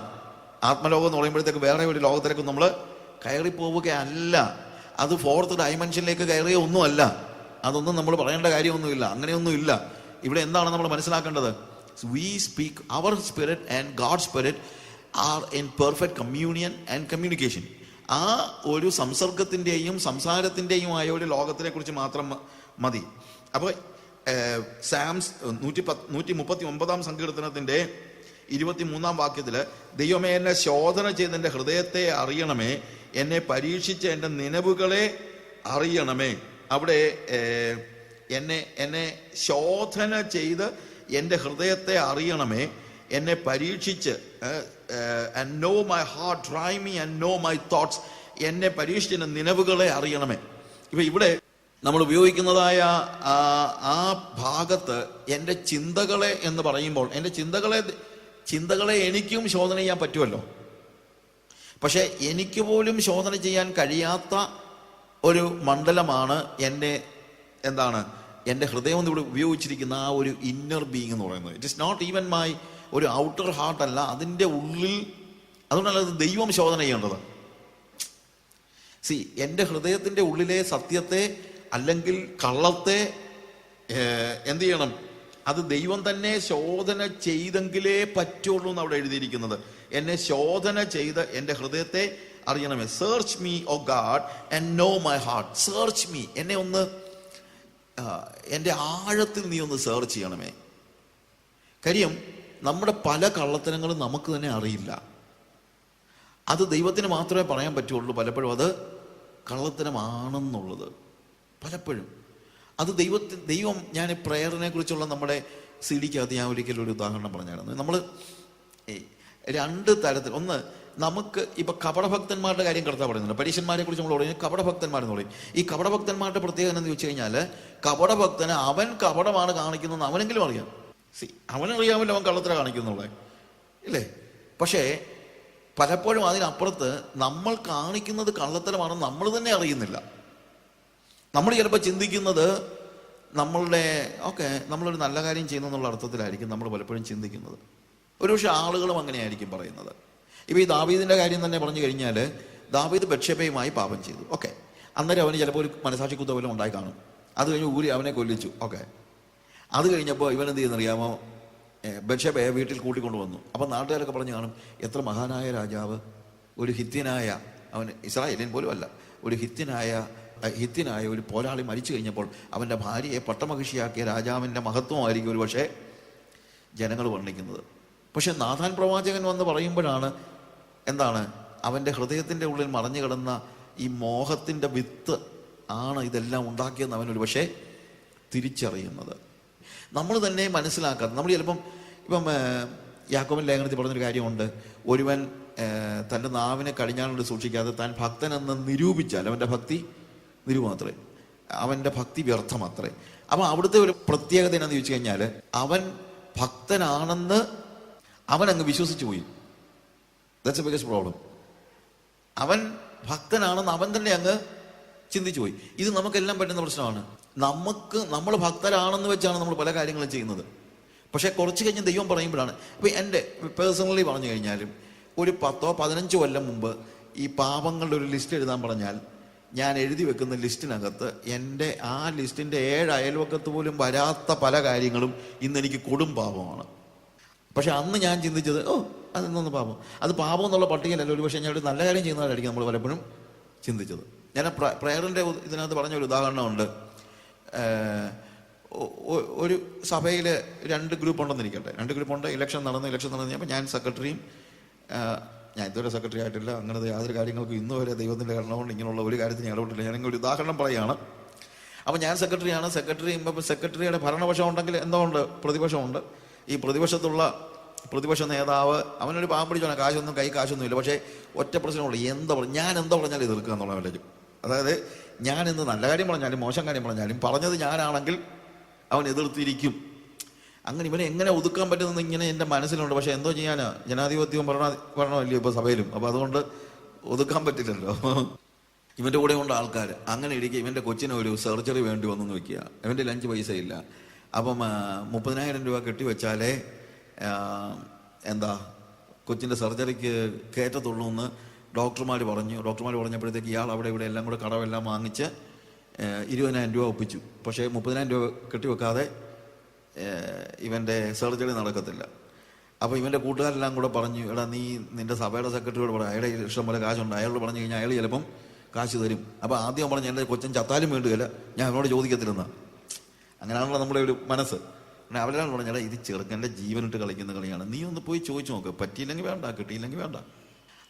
ആത്മലോകം എന്ന് പറയുമ്പോഴത്തേക്ക് വേറെ ഒരു ലോകത്തിലേക്ക് നമ്മൾ കയറി പോവുകയല്ല. അത് ഫോർത്ത് ഡയമെൻഷനിലേക്ക് കയറിയ ഒന്നുമല്ല. അതൊന്നും നമ്മൾ പറയേണ്ട കാര്യമൊന്നുമില്ല. അങ്ങനെയൊന്നുമില്ല. ഇവിടെ എന്താണ് നമ്മൾ മനസ്സിലാക്കേണ്ടത്? We speak our spirit and God spirit are in perfect communion and communication. ആ ഒരു സംസർഗത്തിൻ്റെയും സംസാരത്തിൻ്റെയുമായ ഒരു ലോകത്തിനെ കുറിച്ച് മാത്രം മതി. അപ്പോൾ സാംസ് 139 സങ്കീർത്തനത്തിൻ്റെ 23 വാക്യത്തില് ദൈവമേ എന്നെ ശോധന ചെയ്ത് എൻ്റെ ഹൃദയത്തെ അറിയണമേ, എന്നെ പരീക്ഷിച്ച് എൻ്റെ നിലവുകളെ അറിയണമേ. അവിടെ എന്നെ ശോധന ചെയ്ത് എൻ്റെ ഹൃദയത്തെ അറിയണമേ, എന്നെ പരീക്ഷിച്ച് and know my heart, try me and know my thoughts. എന്നെ പരീക്ഷിച്ച് എൻ്റെ നിലവുകളെ അറിയണമേ. ഇപ്പൊ ഇവിടെ നമ്മൾ ഉപയോഗിക്കുന്നതായ ആ ഭാഗത്ത് എൻ്റെ ചിന്തകളെ എന്ന് പറയുമ്പോൾ എൻ്റെ ചിന്തകളെ എനിക്കും ശോധന ചെയ്യാൻ പറ്റുമല്ലോ. പക്ഷെ എനിക്ക് പോലും ശോധന ചെയ്യാൻ കഴിയാത്ത ഒരു മണ്ഡലമാണ് എൻ്റെ ഹൃദയം ഇവിടെ ഉപയോഗിച്ചിരിക്കുന്ന ആ ഒരു ഇന്നർ ബീയിങ് എന്ന് പറയുന്നത്. It is not even my ഒരു ഔട്ടർ ഹാർട്ട് അല്ല, അതിൻ്റെ ഉള്ളിൽ. അതുകൊണ്ടല്ല അത് ദൈവം ശോധന ചെയ്യേണ്ടത്. എൻ്റെ ഹൃദയത്തിൻ്റെ ഉള്ളിലെ സത്യത്തെ അല്ലെങ്കിൽ കള്ളത്തെ എന്ത് ചെയ്യണം? അത് ദൈവം തന്നെ ശോധന ചെയ്തെങ്കിലേ പറ്റുള്ളൂ എന്ന് അവിടെ എഴുതിയിരിക്കുന്നത്. എന്നെ ശോധന ചെയ്ത് എൻ്റെ ഹൃദയത്തെ അറിയണമേ. Search me O God and know my heart. Search me, എന്നെ ഒന്ന് എൻ്റെ ആഴത്തിൽ നീ ഒന്ന് സെർച്ച് ചെയ്യണമേ. കാര്യം നമ്മുടെ പല കള്ളത്തരങ്ങളും നമുക്ക് തന്നെ അറിയില്ല. അത് ദൈവത്തിന് മാത്രമേ പറയാൻ പറ്റുള്ളൂ പലപ്പോഴും അത് കള്ളത്തരമാണെന്നുള്ളത്. പലപ്പോഴും അത് ദൈവം ഞാൻ പ്രേയറിനെ കുറിച്ചുള്ള നമ്മുടെ സിഡിക്കകത്ത് ഞാൻ ഒരിക്കലും ഒരു ഉദാഹരണം പറഞ്ഞായിരുന്നു. നമ്മൾ 2 തരത്തിൽ, ഒന്ന് നമുക്ക് ഇപ്പൊ കപടഭക്തന്മാരുടെ കാര്യം കടത്താൻ പറയുന്നുണ്ട്. പരീക്ഷന്മാരെ കുറിച്ച് നമ്മൾ പറയുന്നത് കപടഭക്തന്മാരെന്ന് പറയും. ഈ കപടഭക്തന്മാരുടെ പ്രത്യേകത എന്ന് ചോദിച്ചു കഴിഞ്ഞാൽ, കപടഭക്തന് അവൻ കപടമാണ് കാണിക്കുന്നതെന്ന് അവനെങ്കിലും അറിയാം. അവനറിയാമല്ലോ അവൻ കള്ളത്തര കാണിക്കുന്നുള്ളത്, ഇല്ലേ? പക്ഷേ പലപ്പോഴും അതിനപ്പുറത്ത് നമ്മൾ കാണിക്കുന്നത് കള്ളത്തരമാണെന്ന് നമ്മൾ തന്നെ അറിയുന്നില്ല. നമ്മൾ ചിലപ്പോൾ ചിന്തിക്കുന്നത് നമ്മളൊരു നല്ല കാര്യം ചെയ്യുന്നെന്നുള്ള അർത്ഥത്തിലായിരിക്കും നമ്മൾ പലപ്പോഴും ചിന്തിക്കുന്നത്. ഒരുപക്ഷെ ആളുകളും അങ്ങനെയായിരിക്കും പറയുന്നത്. ഇപ്പോൾ ഈ ദാവീദിൻ്റെ കാര്യം തന്നെ പറഞ്ഞു കഴിഞ്ഞാൽ, ദാവീദ് ബത്ശേബയുമായി പാപം ചെയ്തു. അന്നേരം അവന് ചിലപ്പോൾ ഒരു മനസാക്ഷി കുത്തവലും ഉണ്ടായി കാണും. അത് കഴിഞ്ഞ് ഊരി അവനെ കൊല്ലിച്ചു. അത് കഴിഞ്ഞപ്പോൾ ഇവനെന്ത് ചെയ്യുന്നറിയാമോ? ബത്ശേബയെ വീട്ടിൽ കൂട്ടിക്കൊണ്ടുവന്നു. അപ്പം നാട്ടുകാരൊക്കെ പറഞ്ഞു കാണും, എത്ര മഹാനായ രാജാവ്, ഒരു ഹിത്യനായ, അവൻ ഇസ്രായേലിയൻ പോലും അല്ല, ഒരു ഹിത്യനായ ഒരു പോരാളി മരിച്ചു കഴിഞ്ഞപ്പോൾ അവൻ്റെ ഭാര്യയെ പട്ടമഹിഷിയാക്കിയ രാജാവിൻ്റെ മഹത്വമായിരിക്കും ഒരു പക്ഷേ ജനങ്ങൾ വർണ്ണിക്കുന്നത്. പക്ഷെ നാഥാൻ പ്രവാചകൻ വന്ന് പറയുമ്പോഴാണ് അവൻ്റെ ഹൃദയത്തിൻ്റെ ഉള്ളിൽ മറഞ്ഞു കിടന്ന ഈ മോഹത്തിൻ്റെ വിത്ത് ആണ് ഇതെല്ലാം ഉണ്ടാക്കിയെന്ന് അവനൊരു പക്ഷേ തിരിച്ചറിയുന്നത്. നമ്മൾ തന്നെ മനസ്സിലാക്കാതെ നമ്മൾ ഇപ്പം യാക്കോബിൻ ലേഖനത്തിൽ പറഞ്ഞൊരു കാര്യമുണ്ട്. ഒരുവൻ തൻ്റെ നാവിനെ കടിഞ്ഞാണോട് സൂക്ഷിക്കാതെ താൻ ഭക്തനെന്ന് നിരൂപിച്ചാൽ അവൻ്റെ ഭക്തി നിരൂപമത്രേ, അവൻ്റെ ഭക്തി വ്യർത്ഥമത്രേ. അപ്പം അവിടുത്തെ ഒരു പ്രത്യേകത എന്നാന്ന് ചോദിച്ചു കഴിഞ്ഞാൽ, അവൻ ഭക്തനാണെന്ന് അവൻ അങ്ങ് വിശ്വസിച്ചു പോയി. That's A biggest problem. അവൻ ഭക്തനാണെന്ന് അവൻ തന്നെ അങ്ങ് ചിന്തിച്ചു പോയി. ഇത് നമുക്കെല്ലാം പറ്റുന്ന പ്രശ്നമാണ്. നമ്മൾ ഭക്തരാണെന്ന് വെച്ചാണ് നമ്മൾ പല കാര്യങ്ങളും ചെയ്യുന്നത്. പക്ഷെ കുറച്ച് കഴിഞ്ഞ് ദൈവം പറയുമ്പോഴാണ്. ഇപ്പം എൻ്റെ പേഴ്സണലി പറഞ്ഞു കഴിഞ്ഞാലും ഒരു 10-15 കൊല്ലം മുമ്പ് ഈ പാപങ്ങളുടെ ഒരു ലിസ്റ്റ് എഴുതാൻ പറഞ്ഞാൽ ഞാൻ എഴുതി വെക്കുന്ന ലിസ്റ്റിനകത്ത് എൻ്റെ ആ ലിസ്റ്റിൻ്റെ 7 അയൽവക്കത്ത് പോലും വരാത്ത പല കാര്യങ്ങളും ഇന്നെനിക്ക് കൊടും പാപമാണ്. പക്ഷെ അന്ന് ഞാൻ ചിന്തിച്ചത് അതെന്നൊന്ന് പാപം, അത് പാപം എന്നുള്ള പട്ടികയിലല്ല, ഒരു പക്ഷേ ഞാൻ ഒരു നല്ല കാര്യം ചെയ്യുന്നതായിരിക്കും നമ്മൾ പലപ്പോഴും ചിന്തിച്ചത്. ഞാൻ പ്രയറിൻ്റെ ഇതിനകത്ത് പറഞ്ഞ ഒരു ഉദാഹരണമുണ്ട്. ഒരു സഭയിൽ 2 ഗ്രൂപ്പ് ഉണ്ടെന്നിരിക്കട്ടെ, 2 ഗ്രൂപ്പുണ്ട്. ഇലക്ഷൻ നടന്നു കഴിഞ്ഞപ്പോൾ ഞാൻ സെക്രട്ടറിയും, ഞാൻ ഇതുവരെ സെക്രട്ടറി ആയിട്ടില്ല, അങ്ങനത്തെ യാതൊരു കാര്യങ്ങൾക്കും ഇന്ന് വരെ ദൈവത്തിൻ്റെ കാരണം കൊണ്ട് ഇങ്ങനെയുള്ള ഒരു കാര്യത്തിന് ഞാൻ ഇടപെട്ടില്ല. ഞാനിങ്ങനെ ഒരു ഉദാഹരണം പറയുകയാണ്. അപ്പോൾ ഞാൻ സെക്രട്ടറിയാണ്. സെക്രട്ടറിയുടെ ഭരണപക്ഷം ഉണ്ടെങ്കിൽ എന്തോ ഉണ്ട്, പ്രതിപക്ഷമുണ്ട്. ഈ പ്രതിപക്ഷ നേതാവ് അവനൊരു പാവം പിടിച്ചോണം, കാശൊന്നും ഇല്ല. പക്ഷേ ഒറ്റ പ്രശ്നമുള്ളൂ, ഞാൻ എന്താ പറഞ്ഞാലും എതിർക്കുക എന്നുള്ള വിലയും. അതായത് ഞാൻ എന്ത് നല്ല കാര്യം പറഞ്ഞാലും മോശം കാര്യം പറഞ്ഞാലും പറഞ്ഞത് ഞാനാണെങ്കിൽ അവൻ എതിർത്തിരിക്കും. അങ്ങനെ ഇവനെ എങ്ങനെ ഒതുക്കാൻ പറ്റുമെന്ന് ഇങ്ങനെ എൻ്റെ മനസ്സിലുണ്ട്. പക്ഷെ എന്തോ ചെയ്യാനാ, ജനാധിപത്യവും ഭരണമല്ലയോ ഇപ്പോൾ സഭയിലും. അപ്പോൾ അതുകൊണ്ട് ഒതുക്കാൻ പറ്റില്ലല്ലോ. ഇവൻ്റെ കൂടെ കൊണ്ട് ആൾക്കാർ. അങ്ങനെ ഇരിക്കുക ഇവൻ്റെ കൊച്ചിന് ഒരു സർജറി വേണ്ടി വന്നെന്ന് വെക്കുക. ഇവൻ്റെ ലഞ്ച് പൈസ ഇല്ല. അപ്പം 30,000 രൂപ കെട്ടിവെച്ചാലേ കൊച്ചിൻ്റെ സർജറിക്ക് കയറ്റത്തുള്ളൂ എന്ന് ഡോക്ടർമാർ പറഞ്ഞപ്പോഴത്തേക്ക് ഇയാൾ അവിടെ ഇവിടെ എല്ലാം കൂടെ കടമെല്ലാം വാങ്ങിച്ച് 20,000 രൂപ ഒപ്പിച്ചു. പക്ഷേ 30,000 രൂപ കെട്ടിവെക്കാതെ ഇവൻ്റെ സർജറി നടക്കത്തില്ല. അപ്പോൾ ഇവൻ്റെ കൂട്ടുകാരെല്ലാം കൂടെ പറഞ്ഞു, എടാ നീ നിൻ്റെ സഭയുടെ സെക്രട്ടറിയോട് പറയാം, അയാളുടെ ഇഷ്ടം പോലെ കാശുണ്ട്, അയാളോട് പറഞ്ഞു കഴിഞ്ഞാൽ അയാൾ ചിലപ്പം കാശ് തരും. അപ്പോൾ ആദ്യം പറഞ്ഞു എൻ്റെ കൊച്ചൻ ചത്താലും വേണ്ടുകയില്ല, ഞാൻ അവനോട് ചോദിക്കത്തില്ലെന്ന. അങ്ങനെയാണല്ലോ നമ്മുടെ ഒരു മനസ്സ്. പിന്നെ അവരെല്ലാം പറഞ്ഞാൽ ഇത് ചെറുക്കൻ്റെ ജീവനിട്ട് കളിക്കുന്ന കളിയാണ്, നീ ഒന്ന് പോയി ചോദിച്ചു നോക്ക്, പറ്റിയില്ലെങ്കിൽ വേണ്ട, കിട്ടിയില്ലെങ്കിൽ വേണ്ട.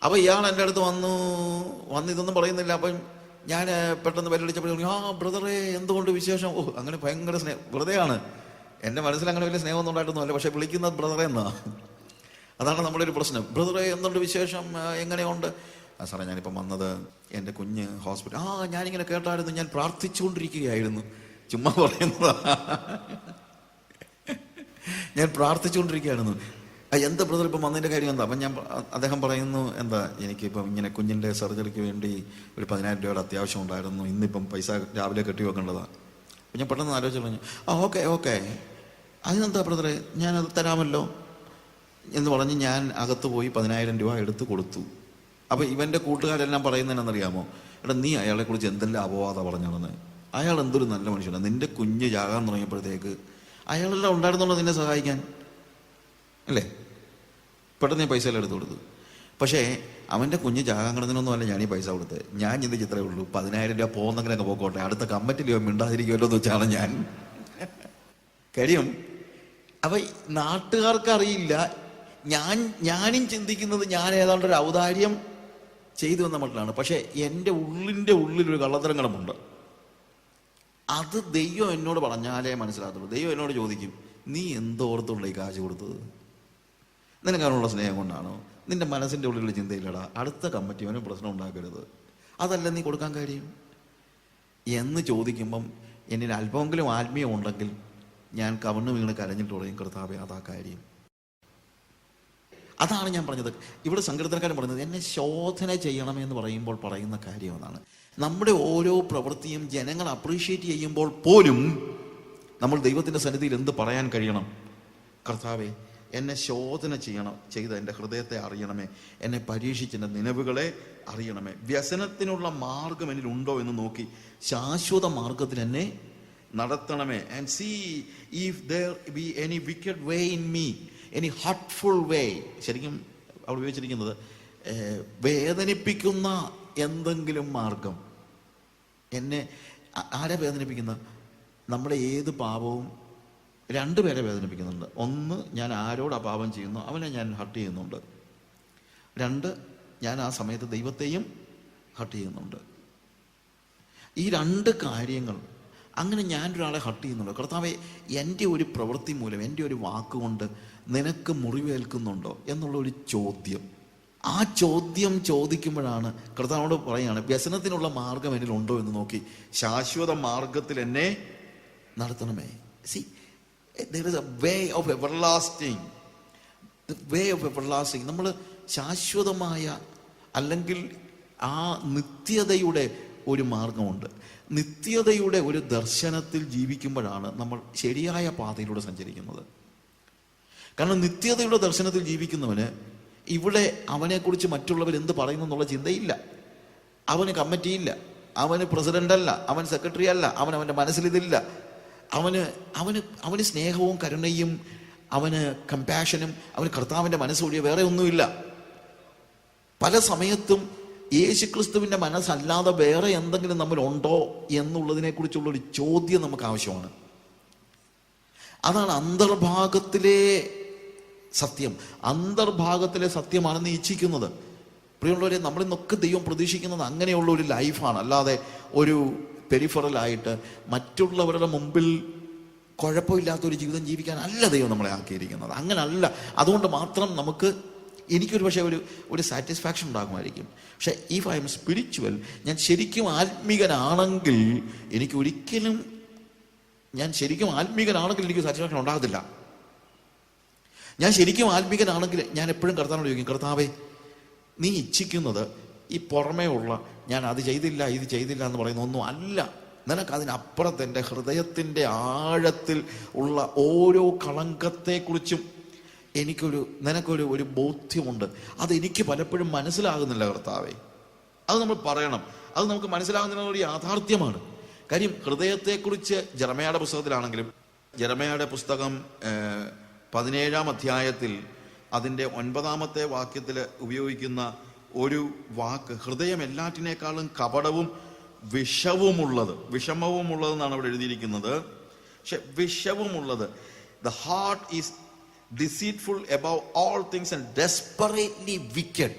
അപ്പോൾ ഇയാൾ എൻ്റെ അടുത്ത് വന്ന് ഇതൊന്നും പറയുന്നില്ല. അപ്പം ഞാൻ പെട്ടെന്ന് ബെല്ലടിച്ചപ്പോൾ ബ്രദറെ എന്തുകൊണ്ട് വിശേഷം? അങ്ങനെ ഭയങ്കര വെറുതെയാണ്. എൻ്റെ മനസ്സിൽ അങ്ങനെ വലിയ സ്നേഹമൊന്നും ഉണ്ടായിട്ടൊന്നുമല്ല, പക്ഷെ വിളിക്കുന്നത് ബ്രദറെ എന്നാ. അതാണ് നമ്മുടെ ഒരു പ്രശ്നം. ബ്രദറെ എന്തുണ്ട് വിശേഷം, എങ്ങനെയുണ്ട്? സാറേ ഞാനിപ്പം വന്നത്, എൻ്റെ കുഞ്ഞ് ഹോസ്പിറ്റൽ. ഞാനിങ്ങനെ കേട്ടായിരുന്നു, ഞാൻ പ്രാർത്ഥിച്ചുകൊണ്ടിരിക്കുകയായിരുന്നു. ചുമ്മാ പറയുന്നതാ, ഞാൻ പ്രാർത്ഥിച്ചുകൊണ്ടിരിക്കുകയായിരുന്നു. എന്താ ബ്രദർ ഇപ്പം വന്നതിൻ്റെ കാര്യം എന്താ? അപ്പം അദ്ദേഹം പറയുന്നു, എനിക്കിപ്പം ഇങ്ങനെ കുഞ്ഞിൻ്റെ സർജറിക്ക് വേണ്ടി ഒരു 10,000 രൂപയുടെ അത്യാവശ്യം ഉണ്ടായിരുന്നു, ഇന്നിപ്പം പൈസ രാവിലെ കെട്ടി വെക്കേണ്ടതാണ്. അപ്പം ഞാൻ പെട്ടെന്ന് ആലോചിച്ച് പറഞ്ഞു, ഓക്കെ അതിനെന്താ ബ്രദറെ, ഞാനത് തരാമല്ലോ എന്ന് പറഞ്ഞ് ഞാൻ അകത്ത് പോയി 10,000 രൂപ എടുത്ത് കൊടുത്തു. അപ്പം ഇവൻ്റെ കൂട്ടുകാരെല്ലാം പറയുന്നതെന്നറിയാമോ, എടാ നീ അയാളെക്കുറിച്ച് എന്തെല്ലാം അപവാദം പറഞ്ഞാണെന്ന്. അയാൾ എന്തൊരു നല്ല മനുഷ്യനാണ്, നിൻ്റെ കുഞ്ഞ് ചാകാൻ തുടങ്ങിയപ്പോഴത്തേക്ക് അയാളെല്ലാം ഉണ്ടായിരുന്നുള്ളൂ നിന്നെ സഹായിക്കാൻ അല്ലേ. പെട്ടെന്ന് ഞാൻ പൈസ എല്ലാം എടുത്ത് കൊടുത്തു. പക്ഷേ അവൻ്റെ കുഞ്ഞ് ചാകാൻ കിടന്നതിനൊന്നും അല്ല ഞാൻ ഈ പൈസ കൊടുത്തത്. ഞാൻ ചിന്തിച്ചിത്രേ ഉള്ളൂ, 10,000 രൂപ പോകുന്നെങ്കിലൊക്കെ പോക്കോട്ടെ, അടുത്ത കമ്മിറ്റിയിലോ മിണ്ടാതിരിക്കുമല്ലോ എന്ന് വെച്ചാണ് ഞാൻ കാര്യം. അപ്പം നാട്ടുകാർക്ക് അറിയില്ല, ഞാനും ചിന്തിക്കുന്നത് ഞാൻ ഏതാണ്ട് ഒരു ഔദാര്യം ചെയ്തു എന്ന മട്ടിലാണ്. പക്ഷെ എൻ്റെ ഉള്ളിലൊരു കള്ളത്തരം കിടപ്പുണ്ട്. അത് ദൈവം എന്നോട് പറഞ്ഞാലേ മനസ്സിലാകത്തുള്ളൂ. ദൈവം എന്നോട് ചോദിക്കും, നീ എന്തോർത്തുള്ള ഈ കാശ് കൊടുത്തത്? നിനക്കതിനുള്ള സ്നേഹം കൊണ്ടാണോ? നിന്റെ മനസ്സിൻ്റെ ഉള്ളിലുള്ള ചിന്തയില്ലടാ, അടുത്ത കമ്മിറ്റി അവന് പ്രശ്നം ഉണ്ടാക്കരുത്, അതല്ല നീ കൊടുക്കാൻ കാര്യം എന്ന് ചോദിക്കുമ്പം എന്നിൽ അല്പമെങ്കിലും ആത്മീയം ഉണ്ടെങ്കിൽ ഞാൻ കവണ്ണ് വീണ് കരഞ്ഞിട്ട് പറയും, കർത്താവേ അതാ കാര്യം. അതാണ് ഞാൻ പറഞ്ഞത്. ഇവിടെ സങ്കീർത്തനക്കാരൻ പറയുന്നത് എന്നെ ശോധന ചെയ്യണമെന്ന് പറയുമ്പോൾ പറയുന്ന കാര്യം അതാണ്. നമ്മുടെ ഓരോ പ്രവൃത്തിയും ജനങ്ങൾ അപ്രീഷിയേറ്റ് ചെയ്യുമ്പോൾ പോലും നമ്മൾ ദൈവത്തിൻ്റെ സന്നിധിയിൽ എന്ത് പറയാൻ കഴിയണം? കർത്താവേ എന്നെ ശോധന ചെയ്ത് എൻ്റെ ഹൃദയത്തെ അറിയണമേ, എന്നെ പരീക്ഷിച്ച് എൻ്റെ നിലവുകളെ അറിയണമേ, വ്യസനത്തിനുള്ള മാർഗം എന്നിലുണ്ടോ എന്ന് നോക്കി ശാശ്വത മാർഗത്തിൽ എന്നെ നടത്തണമേ. And see if there be any wicked way in me, any hurtful way. ശരിക്കും അവിടെ ഉപയോഗിച്ചിരിക്കുന്നത് വേദനിപ്പിക്കുന്ന എന്തെങ്കിലും മാർഗം. എന്നെ ആരെ വേദനിപ്പിക്കുന്ന? നമ്മുടെ ഏത് പാപവും 2 പേരെ വേദനിപ്പിക്കുന്നുണ്ട്. ഒന്ന്, ഞാൻ ആരോട് ആ പാപം ചെയ്യുന്നു അവനെ ഞാൻ ഹർട്ട് ചെയ്യുന്നുണ്ട്. 2, ഞാൻ ആ സമയത്ത് ദൈവത്തെയും ഹർട്ട് ചെയ്യുന്നുണ്ട്. ഈ 2 കാര്യങ്ങൾ അങ്ങനെ ഞാനൊരാളെ ഹർട്ട് ചെയ്യുന്നുണ്ടോ? കർത്താവേ, എൻ്റെ ഒരു പ്രവൃത്തി മൂലം, എൻ്റെ ഒരു വാക്കുകൊണ്ട് നിനക്ക് മുറിവേൽക്കുന്നുണ്ടോ എന്നുള്ളൊരു ചോദ്യം. ആ ചോദ്യം ചോദിക്കുമ്പോഴാണ് കർത്താവിനോട് പറയുകയാണ്, വ്യസനത്തിനുള്ള മാർഗം എന്നിലുണ്ടോ എന്ന് നോക്കി ശാശ്വത മാർഗത്തിൽ എന്നെ നടത്തണമേ. See, there is a way of everlasting. The way of everlasting. നമ്മൾ ശാശ്വതമായ അല്ലെങ്കിൽ ആ നിത്യതയുടെ ഒരു മാർഗമുണ്ട്. നിത്യതയുടെ ഒരു ദർശനത്തിൽ ജീവിക്കുമ്പോഴാണ് നമ്മൾ ശരിയായ പാതയിലൂടെ സഞ്ചരിക്കുന്നത്. കാരണം നിത്യതയുടെ ദർശനത്തിൽ ജീവിക്കുന്നവന് ഇവിടെ അവനെക്കുറിച്ച് മറ്റുള്ളവർ എന്ത് പറയുന്നു എന്നുള്ള ചിന്തയില്ല, അവന് കമ്മിറ്റിയില്ല, അവന് പ്രസിഡന്റ് അല്ല, അവൻ സെക്രട്ടറി അല്ല, അവൻ്റെ മനസ്സിലിതില്ല. അവന് അവന് അവന് സ്നേഹവും കരുണയും അവന് കമ്പാഷനും അവന് കർത്താവിൻ്റെ മനസ്സൊഴിയ വേറെ ഒന്നുമില്ല. പല സമയത്തും യേശുക്രിസ്തുവിൻ്റെ മനസ്സല്ലാതെ വേറെ എന്തെങ്കിലും നമ്മളുണ്ടോ എന്നുള്ളതിനെ കുറിച്ചുള്ളൊരു ചോദ്യം നമുക്ക് ആവശ്യമാണ്. അതാണ് അന്തർഭാഗത്തിലെ സത്യം. അന്തർഭാഗത്തിലെ സത്യമാണ് നീ ഇച്ഛിക്കുന്നത്. പ്രിയമുള്ളവരെ, നമ്മളിൽ നിന്നൊക്കെ ദൈവം പ്രതീക്ഷിക്കുന്നത് അങ്ങനെയുള്ള ഒരു ലൈഫാണ്. അല്ലാതെ ഒരു പെരിഫറലായിട്ട് മറ്റുള്ളവരുടെ മുമ്പിൽ കുഴപ്പമില്ലാത്തൊരു ജീവിതം ജീവിക്കാനല്ല ദൈവം നമ്മളെ ആക്കിയിരിക്കുന്നത്. അങ്ങനല്ല. അതുകൊണ്ട് മാത്രം എനിക്കൊരു പക്ഷേ ഒരു സാറ്റിസ്ഫാക്ഷൻ ഉണ്ടാകുമായിരിക്കും. പക്ഷെ ഇഫ് ഐ എം സ്പിരിച്വൽ, ഞാൻ ശരിക്കും ആത്മീകനാണെങ്കിൽ ഞാൻ ശരിക്കും ആത്മീകനാണെങ്കിൽ എനിക്ക് സാറ്റിസ്ഫാക്ഷൻ ഉണ്ടാകത്തില്ല. ഞാൻ ശരിക്കും ആത്മീകനാണെങ്കിൽ ഞാൻ എപ്പോഴും കർത്താവിനോട് ചോദിക്കും, കർത്താവേ, നീ ഇച്ഛിക്കുന്നത് ഈ പുറമേ ഉള്ള ഞാൻ അത് ചെയ്തില്ല ഇത് ചെയ്തില്ല എന്ന് പറയുന്ന ഒന്നും അല്ല. നിനക്ക് അതിനപ്പുറത്ത് എൻ്റെ ഹൃദയത്തിൻ്റെ ആഴത്തിൽ ഉള്ള ഓരോ കളങ്കത്തെക്കുറിച്ചും നിനക്കൊരു ബോധ്യമുണ്ട്. അതെനിക്ക് പലപ്പോഴും മനസ്സിലാകുന്നില്ല കർത്താവേ. അത് നമ്മൾ പറയണം. അത് നമുക്ക് മനസ്സിലാകുന്ന ഒരു യാഥാർത്ഥ്യമാണ്. കാര്യം ഹൃദയത്തെക്കുറിച്ച് ജെറമ്യായുടെ പുസ്തകത്തിലാണെങ്കിലും, ജെറമ്യായുടെ പുസ്തകം 17-ാം അധ്യായത്തിൽ അതിൻ്റെ 9-ാമത്തെ വാക്യത്തിൽ ഉപയോഗിക്കുന്ന ഒരു വാക്ക്, ഹൃദയം എല്ലാറ്റിനേക്കാളും കപടവും വിഷമവുമുള്ളതെന്നാണ് അവിടെ എഴുതിയിരിക്കുന്നത്. പക്ഷെ വിഷവുമുള്ളത്, the heart is deceitful above all things and desperately wicked.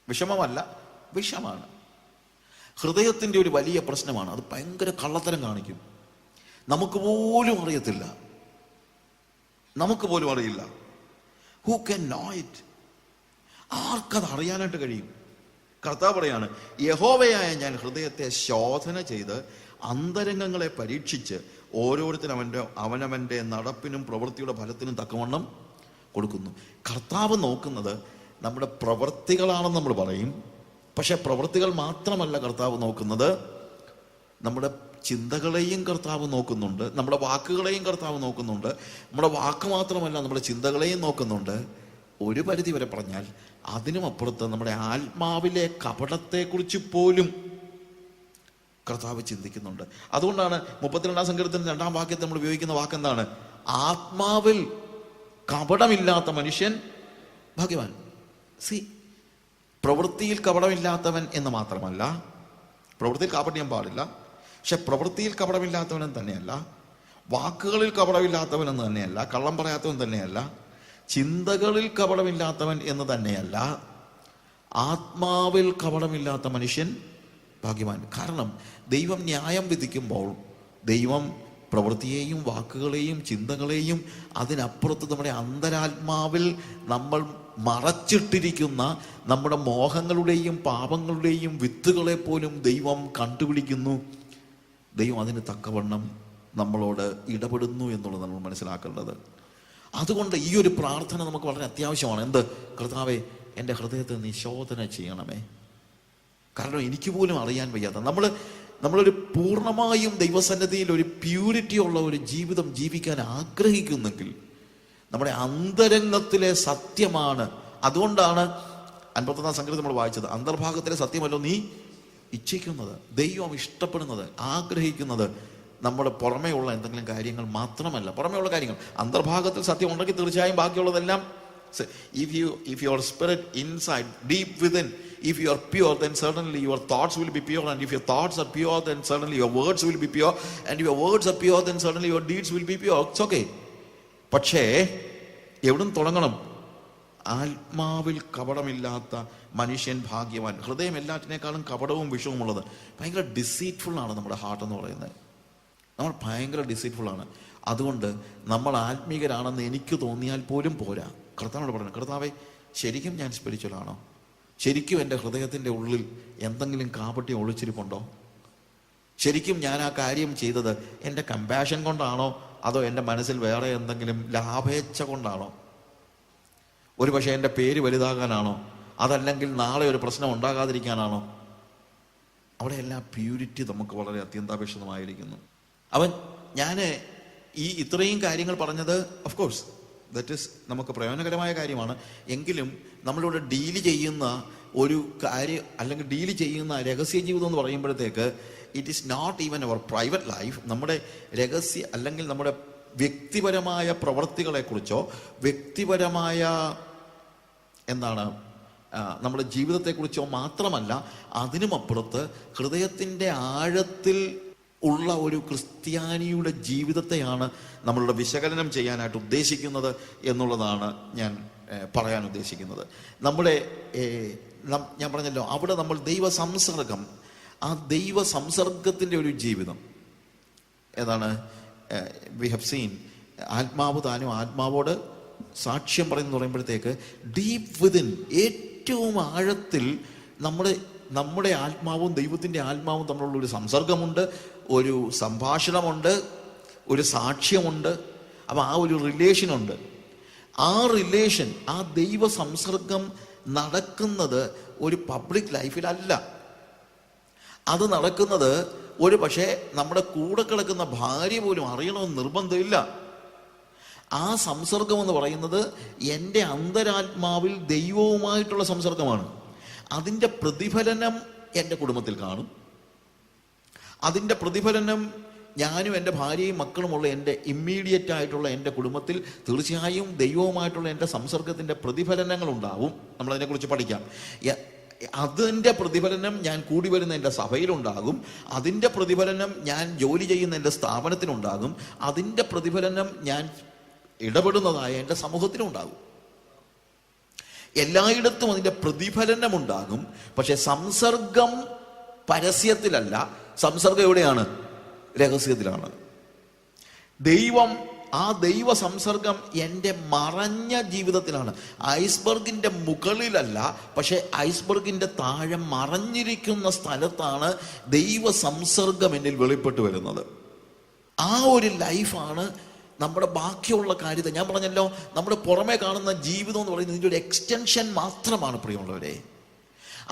വിഷമമല്ല, വിഷമാണ്. ഹൃദയത്തിൻ്റെ ഒരു വലിയ പ്രശ്നമാണ്. അത് ഭയങ്കര കള്ളത്തരം കാണിക്കും. നമുക്ക് പോലും അറിയില്ല. Who can know it? ആർക്കത് അറിയാനായിട്ട് കഴിയും? കർത്താവ് പറയാണ്, യഹോവയായ ഞാൻ ഹൃദയത്തെ ശോധന ചെയ്ത് അന്തരംഗങ്ങളെ പരീക്ഷിച്ച് ഓരോരുത്തരും അവനവൻ്റെ നടപ്പിനും പ്രവൃത്തിയുടെ ഫലത്തിനും തക്കവണ്ണം കൊടുക്കുന്നു. കർത്താവ് നോക്കുന്നത് നമ്മുടെ പ്രവൃത്തികളാണെന്ന് നമ്മൾ പറയും. പക്ഷെ പ്രവൃത്തികൾ മാത്രമല്ല കർത്താവ് നോക്കുന്നത്, നമ്മുടെ ചിന്തകളെയും കർത്താവ് നോക്കുന്നുണ്ട്, നമ്മുടെ വാക്കുകളെയും കർത്താവ് നോക്കുന്നുണ്ട്. നമ്മുടെ വാക്ക് മാത്രമല്ല, നമ്മുടെ ചിന്തകളെയും നോക്കുന്നുണ്ട്. ഒരു പരിധി വരെ പറഞ്ഞാൽ അതിനും അപ്പുറത്ത് നമ്മുടെ ആത്മാവിലെ കപടത്തെക്കുറിച്ച് പോലും കർത്താവ് ചിന്തിക്കുന്നുണ്ട്. അതുകൊണ്ടാണ് 32-ാം സങ്കീർത്തനത്തിൽ 2-ാം വാക്യത്തിൽ നമ്മൾ ഉപയോഗിക്കുന്ന വാക്കെന്താണ്? ആത്മാവിൽ കപടമില്ലാത്ത മനുഷ്യൻ ഭാഗ്യവാൻ. പ്രവൃത്തിയിൽ കപടമില്ലാത്തവൻ എന്ന് മാത്രമല്ല, പ്രവൃത്തിയിൽ കാപട്യം പാടില്ല, പക്ഷെ പ്രവൃത്തിയിൽ കപടമില്ലാത്തവനും തന്നെയല്ല, വാക്കുകളിൽ കപടമില്ലാത്തവൻ എന്ന് തന്നെയല്ല, കള്ളം പറയാത്തവൻ തന്നെയല്ല, ചിന്തകളിൽ കപടമില്ലാത്തവൻ എന്ന് തന്നെയല്ല, ആത്മാവിൽ കപടമില്ലാത്ത മനുഷ്യൻ ഭാഗ്യവാൻ. കാരണം ദൈവം ന്യായം വിധിക്കുമ്പോൾ ദൈവം പ്രവൃത്തിയെയും വാക്കുകളെയും ചിന്തകളെയും അതിനപ്പുറത്ത് നമ്മുടെ അന്തരാത്മാവിൽ നമ്മൾ മറച്ചിട്ടിരിക്കുന്ന നമ്മുടെ മോഹങ്ങളുടെയും പാപങ്ങളുടെയും വിത്തുകളെ പോലും ദൈവം കണ്ടുപിടിക്കുന്നു. ദൈവം അതിന് തക്കവണ്ണം നമ്മളോട് ഇടപെടുന്നു എന്നുള്ളത് നമ്മൾ മനസ്സിലാക്കേണ്ടത്. അതുകൊണ്ട് ഈ ഒരു പ്രാർത്ഥന നമുക്ക് വളരെ അത്യാവശ്യമാണ്. എന്ത്? കർത്താവേ, എൻ്റെ ഹൃദയത്തെ നീ ശോധന ചെയ്യണമേ. കാരണം എനിക്ക് പോലും അറിയാൻ വയ്യാത്ത നമ്മളൊരു പൂർണ്ണമായും ദൈവസന്നിധിയിൽ ഒരു പ്യൂരിറ്റി ഉള്ള ഒരു ജീവിതം ജീവിക്കാൻ ആഗ്രഹിക്കുന്നെങ്കിൽ നമ്മുടെ അന്തരംഗത്തിലെ സത്യമാണ്. അതുകൊണ്ടാണ് 51-ാം സങ്കീർത്തനം നമ്മൾ വായിച്ചത്, അന്തർഭാഗത്തിലെ സത്യമല്ലോ നീ ഇച്ഛിക്കുന്നത്. ദൈവം ഇഷ്ടപ്പെടുന്നത്, ആഗ്രഹിക്കുന്നത് നമ്മുടെ പുറമേ ഉള്ള എന്തെങ്കിലും കാര്യങ്ങൾ മാത്രമല്ല. പുറമേ ഉള്ള കാര്യങ്ങൾ, അന്തർഭാഗത്തിൽ സത്യം ഉണ്ടെങ്കിൽ തീർച്ചയായും ബാക്കിയുള്ളതെല്ലാം. If your spirit inside, deep within, if you are pure, then certainly your thoughts will be pure, and if your thoughts are pure, then certainly your words will be pure, and if your words are pure, then certainly your deeds will be pure. It's okay. പക്ഷേ എവിടെ തുടങ്ങണം? ആത്മാവിൽ കപടമില്ലാത്ത മനുഷ്യൻ ഭാഗ്യവാൻ. ഹൃദയം എല്ലാറ്റിനേക്കാളും കപടവും വിഷവുമുള്ളത്. ഭയങ്കര deceitful ആണ് നമ്മുടെ ഹാർട്ട് എന്ന് പറയുന്നത്. നമ്മൾ ഭയങ്കര ഡിസീറ്റ്ഫുൾ ആണ്. അതുകൊണ്ട് നമ്മൾ ആത്മീകരാണെന്ന് എനിക്ക് തോന്നിയാൽ പോലും പോരാ. കർത്താവിനോട് പറയണം, കർത്താവേ, ശരിക്കും ഞാൻ സ്പിരിച്വൽ ആണോ? ശരിക്കും എൻ്റെ ഹൃദയത്തിൻ്റെ ഉള്ളിൽ എന്തെങ്കിലും കാപട്യം ഒളിച്ചിരിപ്പുണ്ടോ? ശരിക്കും ഞാൻ ആ കാര്യം ചെയ്തത് എൻ്റെ കമ്പാഷൻ കൊണ്ടാണോ, അതോ എൻ്റെ മനസ്സിൽ വേറെ എന്തെങ്കിലും ലാഭേച്ഛ കൊണ്ടാണോ? ഒരു പക്ഷേ എൻ്റെ പേര് വലുതാകാനാണോ, അതല്ലെങ്കിൽ നാളെ ഒരു പ്രശ്നം ഉണ്ടാകാതിരിക്കാനാണോ? അവിടെയെല്ലാം പ്യൂരിറ്റി നമുക്ക് വളരെ അത്യന്താപേക്ഷിതമായിരിക്കുന്നു. ഞാൻ ഇത്രയും കാര്യങ്ങൾ പറഞ്ഞത് ഓഫ് കോഴ്സ് ദാറ്റ് ഈസ് നമുക്ക് പ്രയോജനകരമായ കാര്യമാണ്. എങ്കിലും നമ്മളിവിടെ ഡീല് ചെയ്യുന്ന ഒരു കാര്യം അല്ലെങ്കിൽ ഡീല് ചെയ്യുന്ന രഹസ്യ ജീവിതം എന്ന് പറയുമ്പോഴത്തേക്ക് it is not even our private life. നമ്മുടെ രഹസ്യ അല്ലെങ്കിൽ നമ്മുടെ വ്യക്തിപരമായ പ്രവൃത്തികളെക്കുറിച്ചോ വ്യക്തിപരമായ നമ്മുടെ ജീവിതത്തെക്കുറിച്ചോ മാത്രമല്ല, അതിനുമപ്പുറത്ത് ഹൃദയത്തിൻ്റെ ആഴത്തിൽ ഉള്ള ഒരു ക്രിസ്ത്യാനിയുടെ ജീവിതത്തെയാണ് നമ്മളുടെ വിശകലനം ചെയ്യാനായിട്ട് ഉദ്ദേശിക്കുന്നത് എന്നുള്ളതാണ് ഞാൻ പറയാൻ ഉദ്ദേശിക്കുന്നത്. ഞാൻ പറഞ്ഞല്ലോ, അവിടെ നമ്മൾ ദൈവ സംസർഗം, ആ ദൈവ സംസർഗത്തിൻ്റെ ഒരു ജീവിതം വി ഹാവ് സീൻ. ആത്മാവ് താനും ആത്മാവോട് സാക്ഷ്യം പറയുമ്പോഴത്തേക്ക് ഡീപ്പ് വിതിൻ, ഏറ്റവും ആഴത്തിൽ നമ്മുടെ ആത്മാവും ദൈവത്തിൻ്റെ ആത്മാവും തമ്മിലുള്ള ഒരു സംസർഗമുണ്ട്, ഒരു സംഭാഷണമുണ്ട്, ഒരു സാക്ഷ്യമുണ്ട്. അപ്പം ആ ഒരു റിലേഷനുണ്ട്. ആ റിലേഷൻ, ആ ദൈവ സംസർഗം നടക്കുന്നത് ഒരു പബ്ലിക് ലൈഫിലല്ല. അത് നടക്കുന്നത് ഒരു പക്ഷേ നമ്മുടെ കൂടെ കിടക്കുന്ന ഭാര്യ പോലും അറിയണമെന്ന് നിർബന്ധമില്ല. ആ സംസർഗം എന്ന് പറയുന്നത് എൻ്റെ അന്തരാത്മാവിൽ ദൈവവുമായിട്ടുള്ള സംസർഗമാണ്. അതിൻ്റെ പ്രതിഫലനം എൻ്റെ കുടുംബത്തിൽ കാണും. അതിൻ്റെ പ്രതിഫലനം ഞാനും എൻ്റെ ഭാര്യയും മക്കളുമുള്ള എൻ്റെ ഇമ്മീഡിയറ്റ് ആയിട്ടുള്ള എൻ്റെ കുടുംബത്തിൽ തീർച്ചയായും ദൈവവുമായിട്ടുള്ള എൻ്റെ സംസർഗത്തിൻ്റെ പ്രതിഫലനങ്ങളുണ്ടാവും. നമ്മളതിനെക്കുറിച്ച് പഠിക്കാം. അതിൻ്റെ പ്രതിഫലനം ഞാൻ കൂടി വരുന്ന എൻ്റെ സഭയിലുണ്ടാകും. അതിൻ്റെ പ്രതിഫലനം ഞാൻ ജോലി ചെയ്യുന്ന എൻ്റെ സ്ഥാപനത്തിനുണ്ടാകും. അതിൻ്റെ പ്രതിഫലനം ഞാൻ ഇടപെടുന്നതായ എൻ്റെ സമൂഹത്തിനുണ്ടാകും. എല്ലായിടത്തും അതിൻ്റെ പ്രതിഫലനമുണ്ടാകും. പക്ഷെ സംസർഗം പരസ്യത്തിലല്ല, സംസർഗം എവിടെയാണ്? രഹസ്യത്തിലാണ്. ആ ദൈവ സംസർഗം എൻ്റെ മറഞ്ഞ ജീവിതത്തിലാണ്. ഐസ്ബർഗിൻ്റെ മുകളിലല്ല, പക്ഷെ ഐസ്ബർഗിൻ്റെ താഴെ മറഞ്ഞിരിക്കുന്ന സ്ഥലത്താണ് ദൈവ സംസർഗം എന്നിൽ വെളിപ്പെട്ട് വരുന്നത്. ആ ഒരു ലൈഫാണ് നമ്മുടെ ബാക്കിയുള്ള കാര്യത്തെ. ഞാൻ പറഞ്ഞല്ലോ, നമ്മുടെ പുറമെ കാണുന്ന ജീവിതം എന്ന് പറയുന്നത് ഇതിൻ്റെ ഒരു എക്സ്റ്റൻഷൻ മാത്രമാണ് പ്രിയമുള്ളവരെ.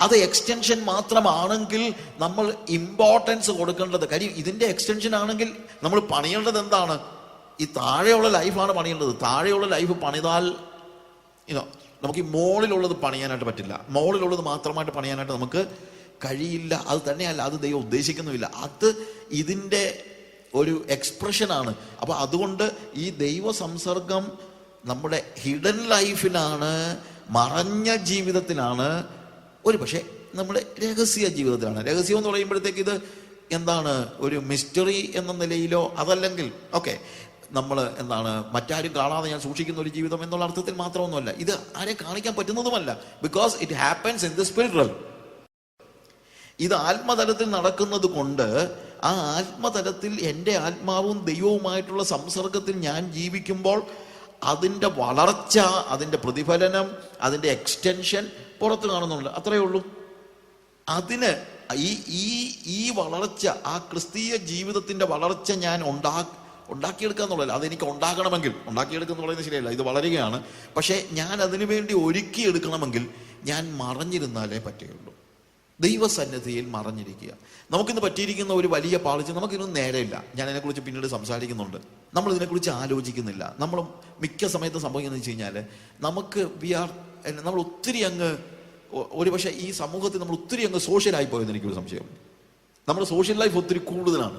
അത് എക്സ്റ്റൻഷൻ മാത്രമാണെങ്കിൽ നമ്മൾ ഇമ്പോർട്ടൻസ് കൊടുക്കേണ്ടത്, കാര്യം ഇതിൻ്റെ എക്സ്റ്റൻഷൻ ആണെങ്കിൽ നമ്മൾ പണിയേണ്ടത് എന്താണ്? ഈ താഴെയുള്ള ലൈഫാണ് പണിയേണ്ടത്. താഴെയുള്ള ലൈഫ് പണിതാൽ നമുക്ക് ഈ മോളിലുള്ളത് പണിയാനായിട്ട് പറ്റില്ല. മോളിലുള്ളത് മാത്രമായിട്ട് പണിയാനായിട്ട് നമുക്ക് കഴിയില്ല. അത് തന്നെയല്ല, അത് ദൈവം ഉദ്ദേശിക്കുന്നുമില്ല. അത് ഇതിൻ്റെ ഒരു എക്സ്പ്രഷനാണ്. അപ്പോൾ അതുകൊണ്ട് ഈ ദൈവ സംസർഗം നമ്മുടെ ഹിഡൻ ലൈഫിലാണ്, മറഞ്ഞ ജീവിതത്തിലാണ്, ഒരു പക്ഷേ നമ്മുടെ രഹസ്യ ജീവിതത്തിലാണ്. രഹസ്യം എന്ന് പറയുമ്പോഴത്തേക്ക് ഇത് ഒരു മിസ്റ്ററി എന്ന നിലയിലോ അതല്ലെങ്കിൽ നമ്മൾ മറ്റാരും കാണാതെ ഞാൻ സൂക്ഷിക്കുന്ന ഒരു ജീവിതം എന്നുള്ള അർത്ഥത്തിൽ മാത്രമൊന്നുമല്ല. ഇത് ആരെ കാണിക്കാൻ പറ്റുന്നതുമല്ല. Because it happens in the spiritual. ഇത് ആത്മതലത്തിൽ നടക്കുന്നത് കൊണ്ട് ആ ആത്മതലത്തിൽ എൻ്റെ ആത്മാവും ദൈവവുമായിട്ടുള്ള സംസർഗത്തിൽ ഞാൻ ജീവിക്കുമ്പോൾ അതിൻ്റെ വളർച്ച, അതിൻ്റെ പ്രതിഫലനം, അതിൻ്റെ എക്സ്റ്റൻഷൻ പുറത്ത് കാണുന്നുണ്ട്. അത്രയേ ഉള്ളൂ. അതിന് ഈ വളർച്ച, ആ ക്രിസ്തീയ ജീവിതത്തിൻ്റെ വളർച്ച ഞാൻ ഉണ്ടാക്കിയെടുക്കുക എന്നുള്ളതല്ല. അതെനിക്ക് ഉണ്ടാക്കിയെടുക്കുക എന്ന് പറയുന്നത് ശരിയല്ല, ഇത് വളരുകയാണ്. പക്ഷേ ഞാൻ അതിനു വേണ്ടി ഒരുക്കിയെടുക്കണമെങ്കിൽ ഞാൻ മറഞ്ഞിരുന്നാലേ പറ്റുകയുള്ളൂ. ദൈവസന്നിധിയിൽ മറഞ്ഞിരിക്കുക. നമുക്കിന്ന് പറ്റിയിരിക്കുന്ന ഒരു വലിയ പാളിച്ച, നമുക്കിതൊന്നും നേരെയില്ല. ഞാൻ അതിനെക്കുറിച്ച് പിന്നീട് സംസാരിക്കുന്നുണ്ട്. നമ്മൾ ഇതിനെക്കുറിച്ച് ആലോചിക്കുന്നില്ല. നമ്മൾ മിക്ക സമയത്ത് സംഭവിക്കുന്നത് വെച്ച് കഴിഞ്ഞാൽ നമ്മൾ ഒത്തിരി ഒരു പക്ഷേ ഈ സമൂഹത്തിൽ നമ്മൾ ഒത്തിരി സോഷ്യലായി പോയെന്ന് എനിക്കൊരു സംശയം. നമ്മുടെ സോഷ്യൽ ലൈഫ് ഒത്തിരി കൂടുതലാണ്,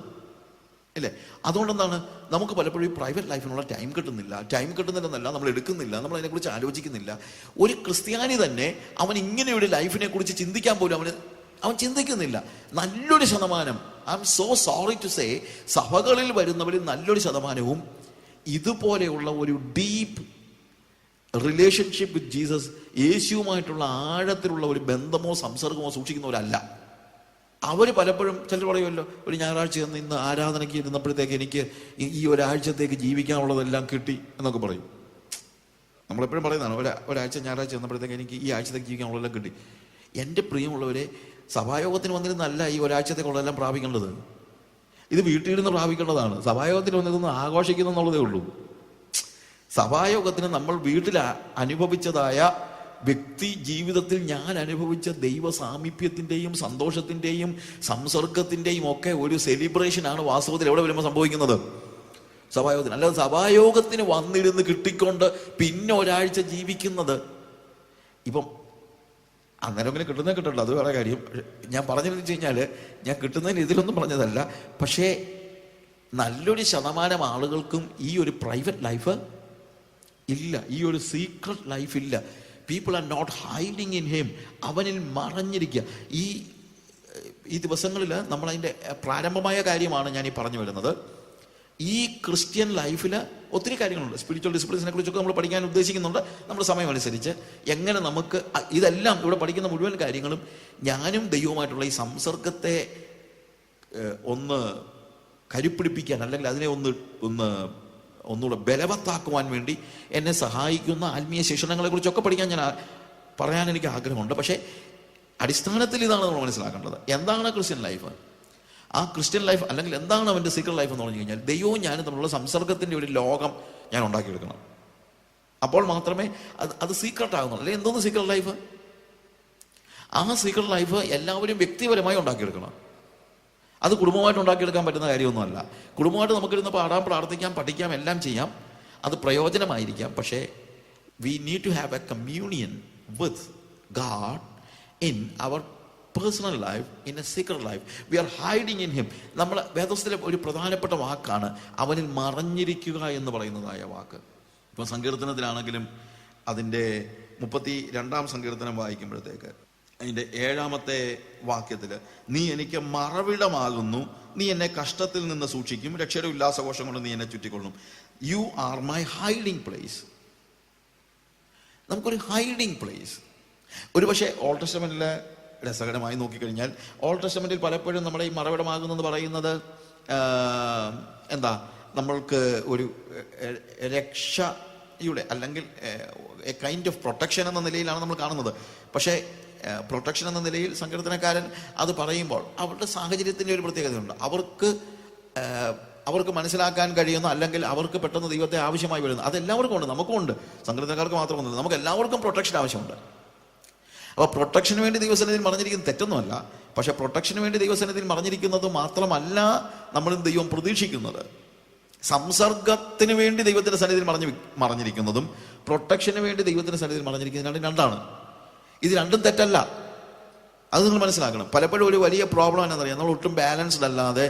അല്ലേ? അതുകൊണ്ടെന്താണ് നമുക്ക് പലപ്പോഴും പ്രൈവറ്റ് ലൈഫിനുള്ള ടൈം കിട്ടുന്നില്ലെന്നല്ല, നമ്മൾ എടുക്കുന്നില്ല, നമ്മൾ അതിനെക്കുറിച്ച് ആലോചിക്കുന്നില്ല. ഒരു ക്രിസ്ത്യാനി തന്നെ അവൻ ഇങ്ങനെയൊരു ലൈഫിനെ കുറിച്ച് ചിന്തിക്കാൻ പോലും അവൻ ചിന്തിക്കുന്നില്ല. നല്ലൊരു ശതമാനം, I am so sorry to say, സഭകളിൽ വരുന്നവരിൽ നല്ലൊരു ശതമാനവും ഇതുപോലെയുള്ള ഒരു ഡീപ്പ് റിലേഷൻഷിപ്പ് വിത്ത് ജീസസ്, യേശുവുമായിട്ടുള്ള ആഴത്തിലുള്ള ഒരു ബന്ധമോ സംസർഗമോ സൂക്ഷിക്കുന്നവരല്ല. അവർ പലപ്പോഴും ചിലർ പറയുമല്ലോ, ഒരു ഞായറാഴ്ച ഇന്ന് ആരാധനയ്ക്ക് ഇരുന്നപ്പോഴത്തേക്ക് എനിക്ക് ഈ ഒരാഴ്ചത്തേക്ക് ജീവിക്കാനുള്ളതെല്ലാം കിട്ടി എന്നൊക്കെ പറയും. നമ്മളെപ്പോഴും പറയുന്നതാണ്, ഒരാഴ്ച ഞായറാഴ്ച വന്നപ്പോഴത്തേക്ക് എനിക്ക് ഈ ആഴ്ചത്തേക്ക് ജീവിക്കാനുള്ളതെല്ലാം കിട്ടി. എൻ്റെ പ്രിയമുള്ളവരെ, സഭായോഗത്തിന് വന്നിരുന്നല്ല ഈ ഒരാഴ്ചത്തേക്കുള്ളതെല്ലാം പ്രാപിക്കേണ്ടത്. ഇത് വീട്ടിലിരുന്ന് പ്രാപിക്കേണ്ടതാണ്. സഭായോഗത്തിന് വന്നിരുന്ന് ആഘോഷിക്കുന്നുള്ളതേ ഉള്ളൂ. സഭായോഗത്തിന് നമ്മൾ വീട്ടിൽ അനുഭവിച്ചതായ വ്യക്തി ജീവിതത്തിൽ ഞാൻ അനുഭവിച്ച ദൈവ സാമീപ്യത്തിൻ്റെയും സന്തോഷത്തിൻ്റെയും സംസർഗത്തിൻ്റെയും ഒക്കെ ഒരു സെലിബ്രേഷനാണ് വാസ്തവത്തിൽ എവിടെ വരുമ്പോൾ സംഭവിക്കുന്നത്? സഭായോഗത്തിന്. അല്ലാതെ സഭായോഗത്തിന് വന്നിരുന്ന് കിട്ടിക്കൊണ്ട് പിന്നെ ഒരാഴ്ച ജീവിക്കുന്നത്, ഇപ്പം അന്നേരം ഇങ്ങനെ കിട്ടണ്ട, അത് വേറെ കാര്യം. ഞാൻ പറഞ്ഞതെന്ന് വെച്ച് കഴിഞ്ഞാൽ, ഞാൻ കിട്ടുന്നതിന് ഇതിലൊന്നും പറഞ്ഞതല്ല, പക്ഷേ നല്ലൊരു ശതമാനം ആളുകൾക്കും ഈ ഒരു പ്രൈവറ്റ് ലൈഫ് ഇല്ല, ഈ ഒരു സീക്രട്ട് ലൈഫ് ഇല്ല. People are not hiding in him. അവനിൽ മറഞ്ഞിരിക്കുക. ഈ ദിവസങ്ങളിൽ നമ്മളതിൻ്റെ പ്രാരംഭമായ കാര്യമാണ് ഞാൻ ഈ പറഞ്ഞു വരുന്നത്. ഈ ക്രിസ്ത്യൻ ലൈഫിൽ ഒത്തിരി കാര്യങ്ങളുണ്ട്. സ്പിരിച്വൽ ഡിസിപ്ലിൻസിനെ കുറിച്ചൊക്കെ നമ്മൾ പഠിക്കാൻ ഉദ്ദേശിക്കുന്നുണ്ട്. നമ്മുടെ സമയമനുസരിച്ച് എങ്ങനെ നമുക്ക് ഇതെല്ലാം ഇവിടെ പഠിക്കുന്ന മുഴുവൻ കാര്യങ്ങളും ഞാനും ദൈവവുമായിട്ടുള്ള ഈ സംസർഗത്തെ ഒന്ന് കരുപ്പിടിപ്പിക്കാൻ, അല്ലെങ്കിൽ അതിനെ ഒന്നുകൂടെ ബലവത്താക്കുവാൻ വേണ്ടി എന്നെ സഹായിക്കുന്ന ആത്മീയ ശിക്ഷണങ്ങളെ കുറിച്ചൊക്കെ പഠിക്കാൻ പറയാൻ എനിക്ക് ആഗ്രഹമുണ്ട്. പക്ഷേ അടിസ്ഥാനത്തിൽ ഇതാണ് നമ്മൾ മനസ്സിലാക്കേണ്ടത്. എന്താണ് ക്രിസ്ത്യൻ ലൈഫ്? ആ ക്രിസ്ത്യൻ ലൈഫ്, അല്ലെങ്കിൽ എന്താണ് അവൻ്റെ സീക്രട്ട് ലൈഫ് എന്ന് പറഞ്ഞു കഴിഞ്ഞാൽ, ദൈവവും ഞാനും തമ്മിലുള്ള സംസർഗത്തിൻ്റെ ഒരു ലോകം ഞാൻ ഉണ്ടാക്കിയെടുക്കണം. അപ്പോൾ മാത്രമേ അത് സീക്രട്ട് ആകുന്നുള്ളൂ. അല്ലെങ്കിൽ എന്തോന്ന് സീക്രട്ട് ലൈഫ്? ആ സീക്രട്ട് ലൈഫ് എല്ലാവരും വ്യക്തിപരമായി ഉണ്ടാക്കിയെടുക്കണം. അത് കുടുംബമായിട്ട് ഉണ്ടാക്കിയെടുക്കാൻ പറ്റുന്ന കാര്യമൊന്നുമല്ല. കുടുംബമായിട്ട് നമുക്കിരുന്ന് പാടാൻ, പ്രാർത്ഥിക്കാം, പഠിക്കാം, എല്ലാം ചെയ്യാം, അത് പ്രയോജനമായിരിക്കാം. പക്ഷേ we need to have a communion with God in our personal life, in a secret life. We are hiding in him. നമ്മൾ വേദപുസ്തകത്തിലെ ഒരു പ്രധാനപ്പെട്ട വാക്കാണ് അവനിൽ മറഞ്ഞിരിക്കുക എന്ന് പറയുന്നതായ വാക്ക്. ഇപ്പം സങ്കീർത്തനത്തിലാണെങ്കിലും അതിൻ്റെ 32-ാം സങ്കീർത്തനം വായിക്കുമ്പോഴത്തേക്ക് അതിൻ്റെ 7-ാമത്തെ വാക്യത്തിൽ, നീ എനിക്ക് മറവിടമാകുന്നു, നീ എന്നെ കഷ്ടത്തിൽ നിന്ന് സൂക്ഷിക്കും, രക്ഷയുടെ ഉല്ലാസഘോഷം കൊണ്ട് നീ എന്നെ ചുറ്റിക്കൊള്ളും. You are my hiding place. നമുക്കൊരു ഹൈഡിങ് പ്ലേസ്. ഒരു പക്ഷേ ഓൾഡ് ടെസ്റ്റമെന്റിൽ രസകരമായി നോക്കിക്കഴിഞ്ഞാൽ, ഓൾഡ് ടെസ്റ്റമെന്റിൽ പലപ്പോഴും നമ്മുടെ ഈ മറവിടമാകുന്നെന്ന് പറയുന്നത് എന്താ, നമ്മൾക്ക് ഒരു രക്ഷയുടെ അല്ലെങ്കിൽ എ കൈൻഡ് ഓഫ് പ്രൊട്ടക്ഷൻ എന്ന നിലയിലാണ് നമ്മൾ കാണുന്നത്. പക്ഷേ പ്രൊട്ടക്ഷൻ എന്ന നിലയിൽ സങ്കീർത്തനക്കാരൻ അത് പറയുമ്പോൾ അവരുടെ സാഹചര്യത്തിൻ്റെ ഒരു പ്രത്യേകതയുണ്ട്. അവർക്ക് മനസ്സിലാക്കാൻ കഴിയുന്ന, അല്ലെങ്കിൽ അവർക്ക് പെട്ടെന്ന് ദൈവത്തെ ആവശ്യമായി വരുന്നത്, അതെല്ലാവർക്കും ഉണ്ട്. നമുക്കും ഉണ്ട്, സങ്കീർത്തനക്കാർക്ക് മാത്രമൊന്നുമില്ല, നമുക്ക് എല്ലാവർക്കും പ്രൊട്ടക്ഷൻ ആവശ്യമുണ്ട്. അപ്പോൾ പ്രൊട്ടക്ഷന് വേണ്ടി ദൈവസന്നിധിയിൽ മറഞ്ഞിരിക്കുന്നത് തെറ്റൊന്നുമല്ല. പക്ഷെ പ്രൊട്ടക്ഷന് വേണ്ടി ദൈവസന്നിധിയിൽ മറഞ്ഞിരിക്കുന്നത് മാത്രമല്ല നമ്മളും ദൈവം പ്രതീക്ഷിക്കുന്നത്. സംസർഗത്തിന് വേണ്ടി ദൈവത്തിന്റെ സന്നിധിയിൽ മറഞ്ഞിരിക്കുന്നതും പ്രൊട്ടക്ഷന് വേണ്ടി ദൈവത്തിന്റെ സന്നിധിയിൽ മറഞ്ഞിരിക്കുന്നതും രണ്ടാണ്. ഇത് രണ്ടും തെറ്റല്ല, അത് നിങ്ങൾ മനസ്സിലാക്കണം. പലപ്പോഴും ഒരു വലിയ പ്രോബ്ലം എന്താണെന്നറിയാം, നമ്മൾ ഒട്ടും ബാലൻസ്ഡ് അല്ലാതെ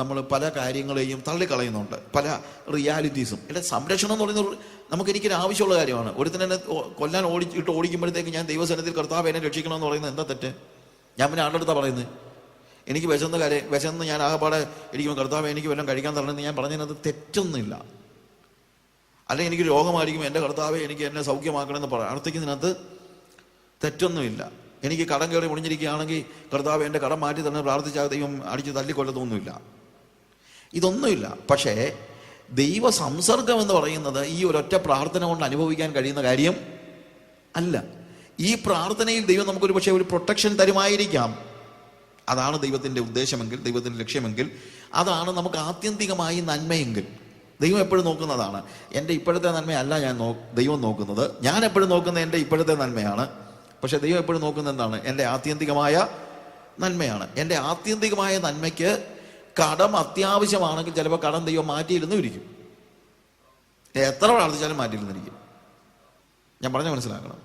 നമ്മൾ പല കാര്യങ്ങളെയും തള്ളിക്കളയുന്നുണ്ട്, പല റിയാലിറ്റീസും. ഇവിടെ സംരക്ഷണം എന്ന് പറയുന്നത് നമുക്കെനിക്കൊരു ആവശ്യമുള്ള കാര്യമാണ്. ഒരുത്തനെ കൊല്ലാൻ ഓടിക്കുമ്പോഴത്തേക്ക് ഞാൻ ദൈവസന്നിധിയിൽ കർത്താവ് എന്നെ രക്ഷിക്കണമെന്ന് പറയുന്നത് എന്താ തെറ്റ്? ഞാൻ പിന്നെ ആളുടെ അടുത്താണ് പറയുന്നത്, എനിക്ക് വിശന്ന് ഞാൻ ആകെപ്പാടെ ഇരിക്കുമ്പോൾ കർത്താവ് എനിക്ക് വല്ലതും കഴിക്കാൻ തരണമെന്ന് ഞാൻ പറഞ്ഞതിനകത്ത് തെറ്റൊന്നുമില്ല. അല്ലെങ്കിൽ എനിക്ക് രോഗമായിരിക്കും, എൻ്റെ കർത്താവെ എനിക്ക് എന്നെ സൗഖ്യമാക്കണമെന്ന് പ്രാർത്ഥിക്കുന്നതിനകത്ത് തെറ്റൊന്നുമില്ല. എനിക്ക് കടം കയറി മുടിഞ്ഞിരിക്കുകയാണെങ്കിൽ കർത്താവ് എൻ്റെ കടം മാറ്റി തന്നെ പ്രാർത്ഥിച്ചാൽ ദൈവം അടിച്ച് തല്ലിക്കൊല്ലത്തൊന്നുമില്ല, ഇതൊന്നുമില്ല. പക്ഷേ ദൈവ സംസർഗം എന്ന് പറയുന്നത് ഈ ഒരൊറ്റ പ്രാർത്ഥന കൊണ്ട് അനുഭവിക്കാൻ കഴിയുന്ന കാര്യം അല്ല. ഈ പ്രാർത്ഥനയിൽ ദൈവം നമുക്കൊരു പക്ഷേ ഒരു പ്രൊട്ടക്ഷൻ തരുമായിരിക്കാം. അതാണ് ദൈവത്തിൻ്റെ ഉദ്ദേശമെങ്കിൽ, ദൈവത്തിൻ്റെ ലക്ഷ്യമെങ്കിൽ, അതാണ് നമുക്ക് ആത്യന്തികമായി നന്മയെങ്കിൽ. ദൈവം എപ്പോഴും നോക്കുന്നതാണ്. എൻ്റെ ഇപ്പോഴത്തെ നന്മയല്ല ദൈവം നോക്കുന്നത്. ഞാൻ എപ്പോഴും നോക്കുന്നത് എൻ്റെ ഇപ്പോഴത്തെ നന്മയാണ്. പക്ഷെ ദൈവം എപ്പോഴും നോക്കുന്നത് എന്താണ്? എൻ്റെ ആത്യന്തികമായ നന്മയാണ്. എൻ്റെ ആത്യന്തികമായ നന്മയ്ക്ക് കടം അത്യാവശ്യമാണെങ്കിൽ ചിലപ്പോൾ കടം ദൈവം മാറ്റിയിരുന്നും ഇരിക്കും. എത്ര പ്രാർത്ഥിച്ചാലും മാറ്റിയിരുന്നിരിക്കും. ഞാൻ പറഞ്ഞ മനസ്സിലാക്കണം.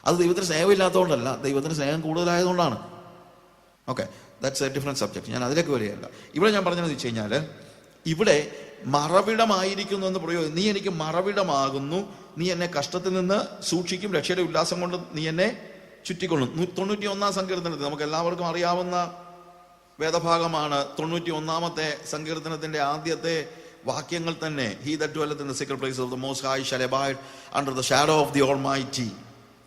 അത് ദൈവത്തിന് സ്നേഹമില്ലാത്തതുകൊണ്ടല്ല, ദൈവത്തിന് സ്നേഹം കൂടുതലായതുകൊണ്ടാണ്. Okay, that's a different subject. ഞാൻ അതിലേക്ക് വരികയല്ല. ഇവിടെ ഞാൻ പറഞ്ഞതെന്ന് വെച്ച് കഴിഞ്ഞാൽ, ഇവിടെ മറവിടമായിരിക്കുന്നു എന്ന് പ്രയോഗം. നീ എനിക്ക് മറവിടമാകുന്നു, നീ എന്നെ കഷ്ടത്തിൽ നിന്ന് സൂക്ഷിക്കും, രക്ഷയുടെ ഉല്ലാസം കൊണ്ട് നീ എന്നെ ചുറ്റിക്കൊള്ളും. 91-ാം സങ്കീർത്തനത്തിൽ നമുക്ക് എല്ലാവർക്കും അറിയാവുന്ന വേദഭാഗമാണ്. 91-ാമത്തെ സങ്കീർത്തനത്തിന്റെ ആദ്യത്തെ വാക്യങ്ങൾ തന്നെ, He that dwelleth in the secret place of the Most High shall abide under the shadow of the Almighty.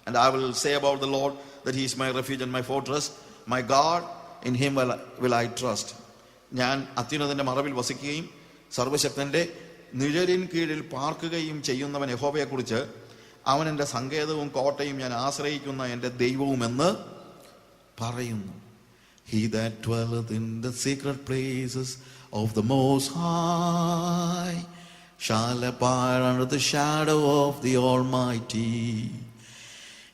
And I will say about the Lord that He is my refuge and my fortress, my God, in Him will I trust. ഞാൻ അത്യുന്നതന്റെ മറവിൽ വസിക്കുകയും സർവശക്തന്റെ നിഴലിൻ കീഴിൽ പാർക്കുകയും ചെയ്യുന്നവൻ യഹോവയെക്കുറിച്ച്, അവൻ എൻ്റെ സങ്കേതവും കോട്ടയും ഞാൻ ആശ്രയിക്കുന്ന എൻ്റെ ദൈവവുമെന്ന് പറയുന്നു. He that dwelleth in the secret places of the Most High shall abide under the shadow of the Almighty.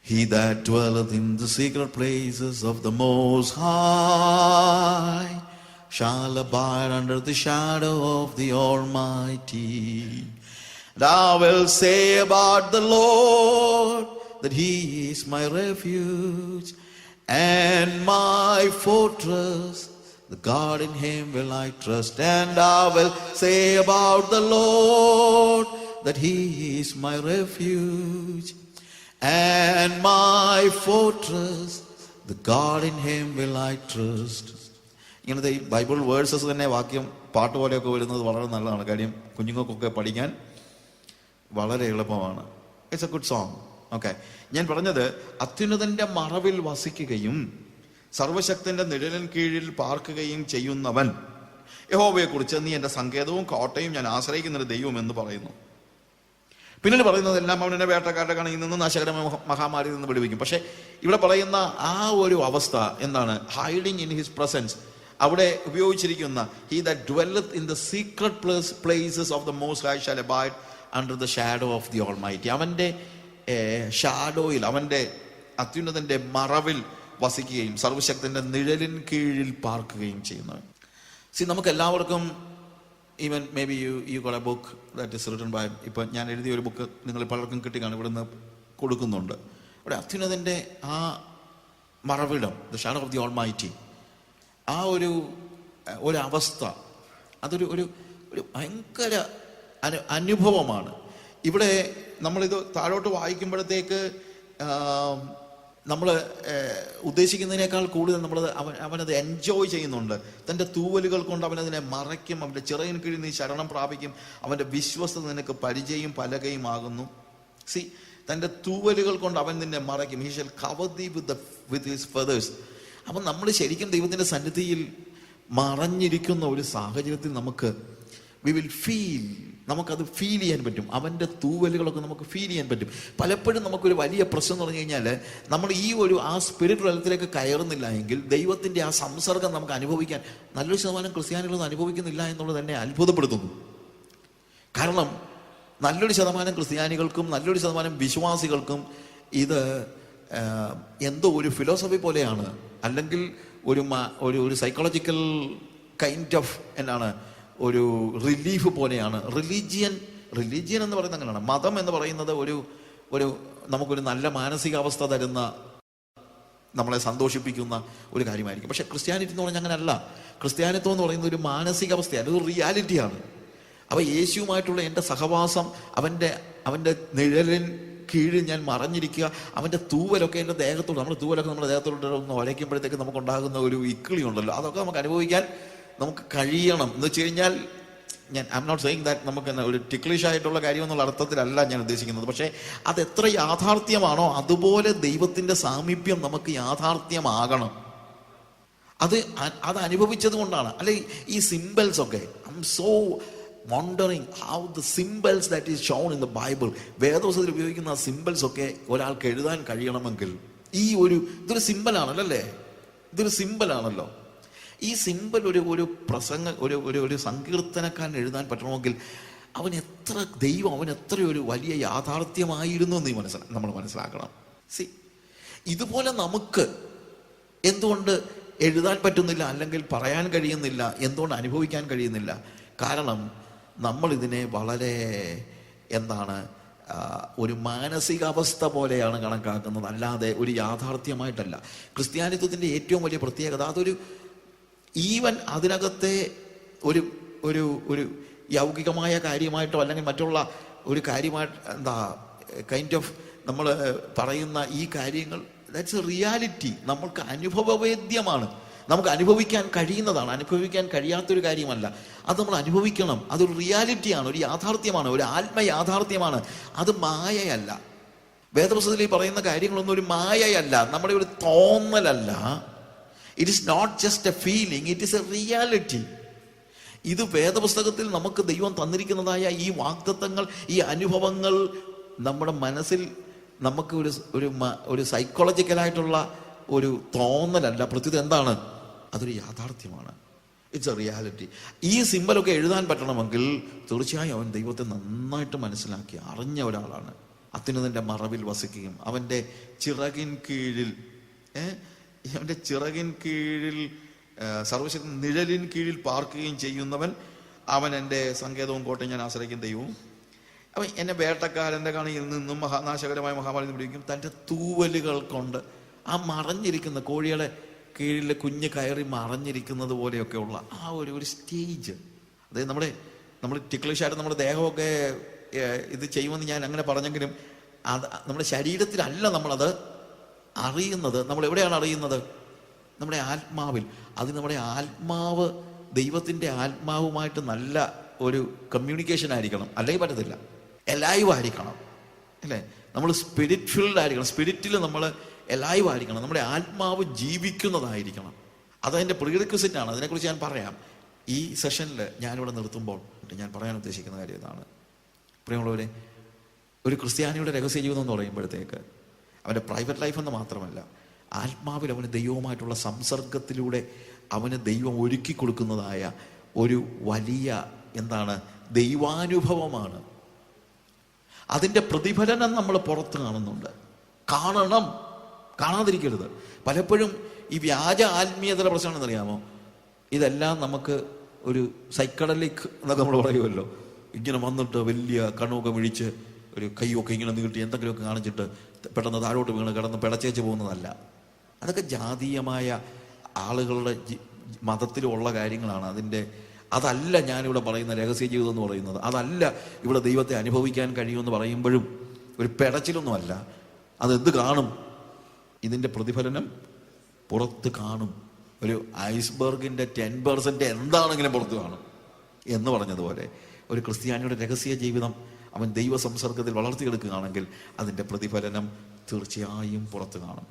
He that dwelleth in the secret places of the Most High shall abide under the shadow of the Almighty. And I will say about the Lord that He is my refuge and my fortress. The God in Him will I trust. And I will say about the Lord that He is my refuge and my fortress. The God in Him will I trust. ഇങ്ങനത്തെ ഈ Bible versus തന്നെ വാക്യം പാട്ട് പോലെയൊക്കെ വരുന്നത് വളരെ നല്ലതാണ്. കാര്യം കുഞ്ഞുങ്ങൾക്കൊക്കെ പഠിക്കാൻ വളരെ എളുപ്പമാണ്. It's A good song. Okay, ഞാൻ പറഞ്ഞത് അത്യുന്നതന്റെ മറവിൽ വസിക്കുകയും സർവശക്തന്റെ നിഴലിൻ കീഴിൽ പാർക്കുകയും ചെയ്യുന്നവൻ യഹോവയെ കുറിച്ച് നീ എന്റെ സങ്കേതവും കോട്ടയും ഞാൻ ആശ്രയിക്കുന്ന ദൈവം എന്ന് പറയുന്നു. പിന്നീട് പറയുന്നത് എല്ലാം അവനെ വേട്ടക്കാരുടെ കണിയിൽ നിന്ന് നാശകരമായ മഹാമാരിയിൽ നിന്ന് വിടുവിക്കും. പക്ഷെ ഇവിടെ പറയുന്ന ആ ഒരു അവസ്ഥ എന്താണ്? Hiding in his presence. അവിടെ ഉപയോഗിച്ചിരിക്കുന്ന he that dwelleth in the secret places of the most high shall abide under the shadow of the Almighty. അവന്റെ ഷാഡോയിൽ, അവന്റെ അത്യുന്നതന്റെ മറവിൽ വസിക്കുകയും സർവശക്തന്റെ നിഴലിൻ കീഴിൽ പാർക്കുകയും ചെയ്യുന്നവൻ. നമുക്ക് എല്ലാവർക്കും even may be you got a book that is written by, ഇപ്പം ഞാൻ എഴുതിയ ഒരു ബുക്ക് നിങ്ങൾ പലർക്കും കിട്ടിക്കാണ്, ഇവിടുന്ന് കൊടുക്കുന്നുണ്ട്. ഇവിടെ അത്യുന്നതന്റെ ആ മറവിടം, the shadow of the Almighty, ആ ഒരു അവസ്ഥ, അതൊരു ഒരു ഒരു ഭയങ്കര അനുഭവമാണ്. ഇവിടെ നമ്മളിത് താഴോട്ട് വായിക്കുമ്പോഴത്തേക്ക് നമ്മൾ ഉദ്ദേശിക്കുന്നതിനേക്കാൾ കൂടുതൽ അവനത് എൻജോയ് ചെയ്യുന്നുണ്ട്. തൻ്റെ തൂവലുകൾ കൊണ്ട് അവനതിനെ മറയ്ക്കും, അവൻ്റെ ചിറകിൻ കീഴിൽ നീ ശരണം പ്രാപിക്കും, അവൻ്റെ വിശ്വസ്തത നിനക്ക് പരിചയം പലകയും ആകുന്നു. തൻ്റെ തൂവലുകൾ കൊണ്ട് അവൻ നിന്നെ മറയ്ക്കും. ഹി ഷൽ കവർ ദീ വിത്ത് ഹിസ് ഫെദേഴ്സ്. അപ്പം നമ്മൾ ശരിക്കും ദൈവത്തിൻ്റെ സന്നിധിയിൽ മറഞ്ഞിരിക്കുന്ന ഒരു സാഹചര്യത്തിൽ നമുക്കത് ഫീൽ ചെയ്യാൻ പറ്റും. അവൻ്റെ തൂവലുകളൊക്കെ നമുക്ക് ഫീൽ ചെയ്യാൻ പറ്റും. പലപ്പോഴും നമുക്കൊരു വലിയ പ്രശ്നം എന്ന് പറഞ്ഞു കഴിഞ്ഞാൽ നമ്മൾ ആ സ്പിരിറ്റ് തലത്തിലേക്ക് കയറുന്നില്ല എങ്കിൽ ദൈവത്തിൻ്റെ ആ സംസർഗം നമുക്ക് അനുഭവിക്കാൻ നല്ലൊരു ശതമാനം ക്രിസ്ത്യാനികളൊന്നും അനുഭവിക്കുന്നില്ല എന്നുള്ളത് തന്നെ അത്ഭുതപ്പെടുത്തുന്നു. കാരണം നല്ലൊരു ശതമാനം ക്രിസ്ത്യാനികൾക്കും നല്ലൊരു ശതമാനം വിശ്വാസികൾക്കും ഇത് എന്തോ ഒരു ഫിലോസഫി പോലെയാണ്, അല്ലെങ്കിൽ ഒരു സൈക്കോളജിക്കൽ കൈൻഡ് ഓഫ് ഒരു റിലീഫ് പോലെയാണ്. റിലീജിയൻ എന്ന് പറയുന്നത് അങ്ങനെയാണ്. മതം എന്ന് പറയുന്നത് ഒരു നമുക്കൊരു നല്ല മാനസികാവസ്ഥ തരുന്ന, നമ്മളെ സന്തോഷിപ്പിക്കുന്ന ഒരു കാര്യമായിരിക്കും. പക്ഷെ ക്രിസ്ത്യാനിറ്റി എന്ന് പറഞ്ഞാൽ അങ്ങനെയല്ല. ക്രിസ്ത്യാനിത്വം എന്ന് പറയുന്നത് ഒരു മാനസികാവസ്ഥയാണ്, ഒരു റിയാലിറ്റിയാണ്. അപ്പോൾ യേശുവുമായിട്ടുള്ള എൻ്റെ സഹവാസം, അവൻ്റെ നിഴലിൻ കീഴിൽ ഞാൻ മറഞ്ഞിരിക്കുക, അവൻ്റെ തൂവലൊക്കെ എൻ്റെ ദേഹത്തോട്, നമ്മുടെ തൂവലൊക്കെ നമ്മുടെ ദേഹത്തോട് ഒന്ന് ഒരയ്ക്കുമ്പോഴത്തേക്ക് നമുക്കുണ്ടാകുന്ന ഒരു ഇക്കിളി ഉണ്ടല്ലോ, അതൊക്കെ നമുക്ക് അനുഭവിക്കാൻ നമുക്ക് കഴിയണം. എന്ന് വെച്ച് കഴിഞ്ഞാൽ I am not saying that നമുക്ക് ഒരു ടിക്ലിഷ് ആയിട്ടുള്ള കാര്യം എന്നുള്ള അർത്ഥത്തിലല്ല ഞാൻ ഉദ്ദേശിക്കുന്നത്. പക്ഷേ അത് എത്ര യാഥാർത്ഥ്യമാണോ അതുപോലെ ദൈവത്തിൻ്റെ സാമീപ്യം നമുക്ക് യാഥാർത്ഥ്യമാകണം. അത് അനുഭവിച്ചത് കൊണ്ടാണ്. അല്ലെ ഈ സിംബൽസ് ഒക്കെ, I am so wondering how the symbols that is shown in the Bible, വേദപുസ്തകത്തിൽ ഉപയോഗിക്കുന്ന ആ സിംബൽസ് ഒക്കെ ഒരാൾക്ക് എഴുതാൻ കഴിയണമെങ്കിൽ ഇതൊരു സിംബലാണല്ലോ അല്ലേ? ഇതൊരു സിംബലാണല്ലോ. ഈ സിംബൽ ഒരു പ്രസംഗ ഒരു സങ്കീർത്തനക്കാരൻ എഴുതാൻ പറ്റണമെങ്കിൽ അവൻ എത്ര ഒരു വലിയ യാഥാർത്ഥ്യമായിരുന്നു എന്ന് നമ്മൾ മനസ്സിലാക്കണം. ഇതുപോലെ നമുക്ക് എന്തുകൊണ്ട് എഴുതാൻ പറ്റുന്നില്ല, അല്ലെങ്കിൽ പറയാൻ കഴിയുന്നില്ല, എന്തുകൊണ്ട് അനുഭവിക്കാൻ കഴിയുന്നില്ല? കാരണം നമ്മൾ ഇതിനെ വളരെ ഒരു മാനസികാവസ്ഥ പോലെയാണ് കണക്കാക്കുന്നത്, അല്ലാതെ ഒരു യാഥാർത്ഥ്യമായിട്ടല്ല. ക്രിസ്ത്യാനിത്വത്തിൻ്റെ ഏറ്റവും വലിയ പ്രത്യേകത ഈവൻ അതിനകത്തെ ഒരു യൗകികമായ കാര്യമായിട്ടോ അല്ലെങ്കിൽ മറ്റുള്ള ഒരു കാര്യമായിട്ട് കൈൻഡ് ഓഫ് നമ്മൾ പറയുന്ന ഈ കാര്യങ്ങൾ, ദാറ്റ്സ് എ റിയാലിറ്റി. നമ്മൾക്ക് അനുഭവവേദ്യമാണ്, നമുക്ക് അനുഭവിക്കാൻ കഴിയുന്നതാണ്. അനുഭവിക്കാൻ കഴിയാത്തൊരു കാര്യമല്ല, അത് നമ്മൾ അനുഭവിക്കണം. അതൊരു റിയാലിറ്റിയാണ്, ഒരു യാഥാർത്ഥ്യമാണ്, ഒരു ആത്മയാഥാർത്ഥ്യമാണ്. അത് മായയല്ല. വേദപുസ്തകത്തിൽ പറയുന്ന കാര്യങ്ങളൊന്നും ഒരു മായയല്ല, നമ്മുടെ ഒരു തോന്നലല്ല. It is not just a feeling, it is a reality. ഇത് വേദപുസ്തകത്തിൽ നമുക്ക് ദൈവം തന്നിരിക്കുന്നതായ ഈ വാഗ്ദത്തങ്ങൾ, ഈ അനുഭവങ്ങൾ നമ്മുടെ മനസ്സിൽ നമുക്ക് ഒരു സൈക്കോളജിക്കലായിട്ടുള്ള ഒരു തോന്നലല്ല, പ്രത്യുത എന്താണ്? അതൊരു യാഥാർത്ഥ്യമാണ്. It's A reality. ഈ സിംബലൊക്കെ എഴുതാൻ പറ്റണമെങ്കിൽ തീർച്ചയായും അവൻ ദൈവത്തെ നന്നായിട്ട് മനസ്സിലാക്കി അറിഞ്ഞ ഒരാളാണ്. അത്യുന്നതന്റെ മറവിൽ വസിക്കുകയും അവൻ്റെ ചിറകിൻ കീഴിൽ സർവശക്തി നിഴലിൻ കീഴിൽ പാർക്കുകയും ചെയ്യുന്നവൻ അവൻ എൻ്റെ സങ്കേതവും കോട്ടയും ഞാൻ ആശ്രയിക്കും ദൈവവും. അവൻ എന്നെ വേട്ടക്കാരൻ്റെ കണിയിൽ നിന്നും നാശകരമായ മഹാമാരിയിൽ പിടിക്കും. തൻ്റെ തൂവലുകൾ കൊണ്ട് ആ മറഞ്ഞിരിക്കുന്ന കോഴികളെ കീഴിലെ കുഞ്ഞ് കയറി മറഞ്ഞിരിക്കുന്നത് പോലെയൊക്കെയുള്ള ആ ഒരു സ്റ്റേജ്. അതായത് നമ്മൾ ടിക്ലിഷായിട്ട് നമ്മുടെ ദേഹമൊക്കെ ഇത് ചെയ്യുമെന്ന് ഞാൻ അങ്ങനെ പറഞ്ഞെങ്കിലും അത് നമ്മുടെ ശരീരത്തിലല്ല നമ്മളത് അറിയുന്നത്. നമ്മൾ എവിടെയാണ് അറിയുന്നത്? നമ്മുടെ ആത്മാവിൽ. അത് നമ്മുടെ ആത്മാവ് ദൈവത്തിൻ്റെ ആത്മാവുമായിട്ട് നല്ല ഒരു കമ്മ്യൂണിക്കേഷൻ ആയിരിക്കണം, അല്ലെങ്കിൽ പറ്റത്തില്ല. എലൈവ് ആയിരിക്കണം, അല്ലേ? നമ്മൾ സ്പിരിറ്റ് ഫിൽഡ് ആയിരിക്കണം. സ്പിരിറ്റിൽ നമ്മൾ എലൈവ് ആയിരിക്കണം. നമ്മുടെ ആത്മാവ് ജീവിക്കുന്നതായിരിക്കണം. അതതിൻ്റെ പ്രീറിക്വിസിറ്റ് ആണ്. അതിനെക്കുറിച്ച് ഞാൻ പറയാം. ഈ സെഷനിൽ ഞാനിവിടെ നിർത്തുമ്പോൾ ഞാൻ പറയാൻ ഉദ്ദേശിക്കുന്ന കാര്യം ഇതാണ്. പ്രിയമുള്ളവരെ, ഒരു ക്രിസ്ത്യാനിയുടെ രഹസ്യ ജീവിതം എന്ന് പറയുമ്പോഴത്തേക്ക് അവൻ്റെ പ്രൈവറ്റ് ലൈഫ് എന്ന് മാത്രമല്ല, ആത്മാവിൽ അവന് ദൈവവുമായിട്ടുള്ള സംസർഗത്തിലൂടെ അവന് ദൈവം ഒരുക്കി കൊടുക്കുന്നതായ ഒരു വലിയ ദൈവാനുഭവമാണ്. അതിൻ്റെ പ്രതിഫലനം നമ്മൾ പുറത്ത് കാണുന്നുണ്ട്. കാണണം, കാണാതിരിക്കരുത്. പലപ്പോഴും ഈ വ്യാജ ആത്മീയതയുടെ പ്രശ്നമാണെന്ന് അറിയാമോ? ഇതെല്ലാം നമുക്ക് ഒരു സൈക്കഡലിക് എന്നൊക്കെ നമ്മൾ പറയുമല്ലോ. ഇങ്ങനെ വന്നിട്ട് വലിയ കണ്ണൊക്കെ വിഴിച്ച് ഒരു കൈയൊക്കെ ഇങ്ങനെ നീട്ടി എന്തെങ്കിലുമൊക്കെ കാണിച്ചിട്ട് പെട്ടെന്ന് താഴോട്ട് വീണ് കിടന്ന് പിടച്ചേച്ച് പോകുന്നതല്ല. അതൊക്കെ ജാതീയമായ ആളുകളുടെ മതത്തിലുള്ള കാര്യങ്ങളാണ്. അതല്ല ഞാനിവിടെ പറയുന്ന രഹസ്യ ജീവിതം എന്ന് പറയുന്നത്. അതല്ല ഇവിടെ ദൈവത്തെ അനുഭവിക്കാൻ കഴിയുമെന്ന് പറയുമ്പോഴും ഒരു പിടച്ചിലൊന്നുമല്ല. അതെന്ത് കാണും? ഇതിൻ്റെ പ്രതിഫലനം പുറത്ത് കാണും. ഒരു ഐസ്ബർഗിൻ്റെ 10% എന്താണെങ്കിലും പുറത്ത് കാണും എന്ന് പറഞ്ഞതുപോലെ ഒരു ക്രിസ്ത്യാനിയുടെ രഹസ്യ ജീവിതം അവൻ ദൈവ സംസർഗത്തിൽ വളർത്തിയെടുക്കുകയാണെങ്കിൽ അതിൻ്റെ പ്രതിഫലനം തീർച്ചയായും പുറത്ത് കാണും.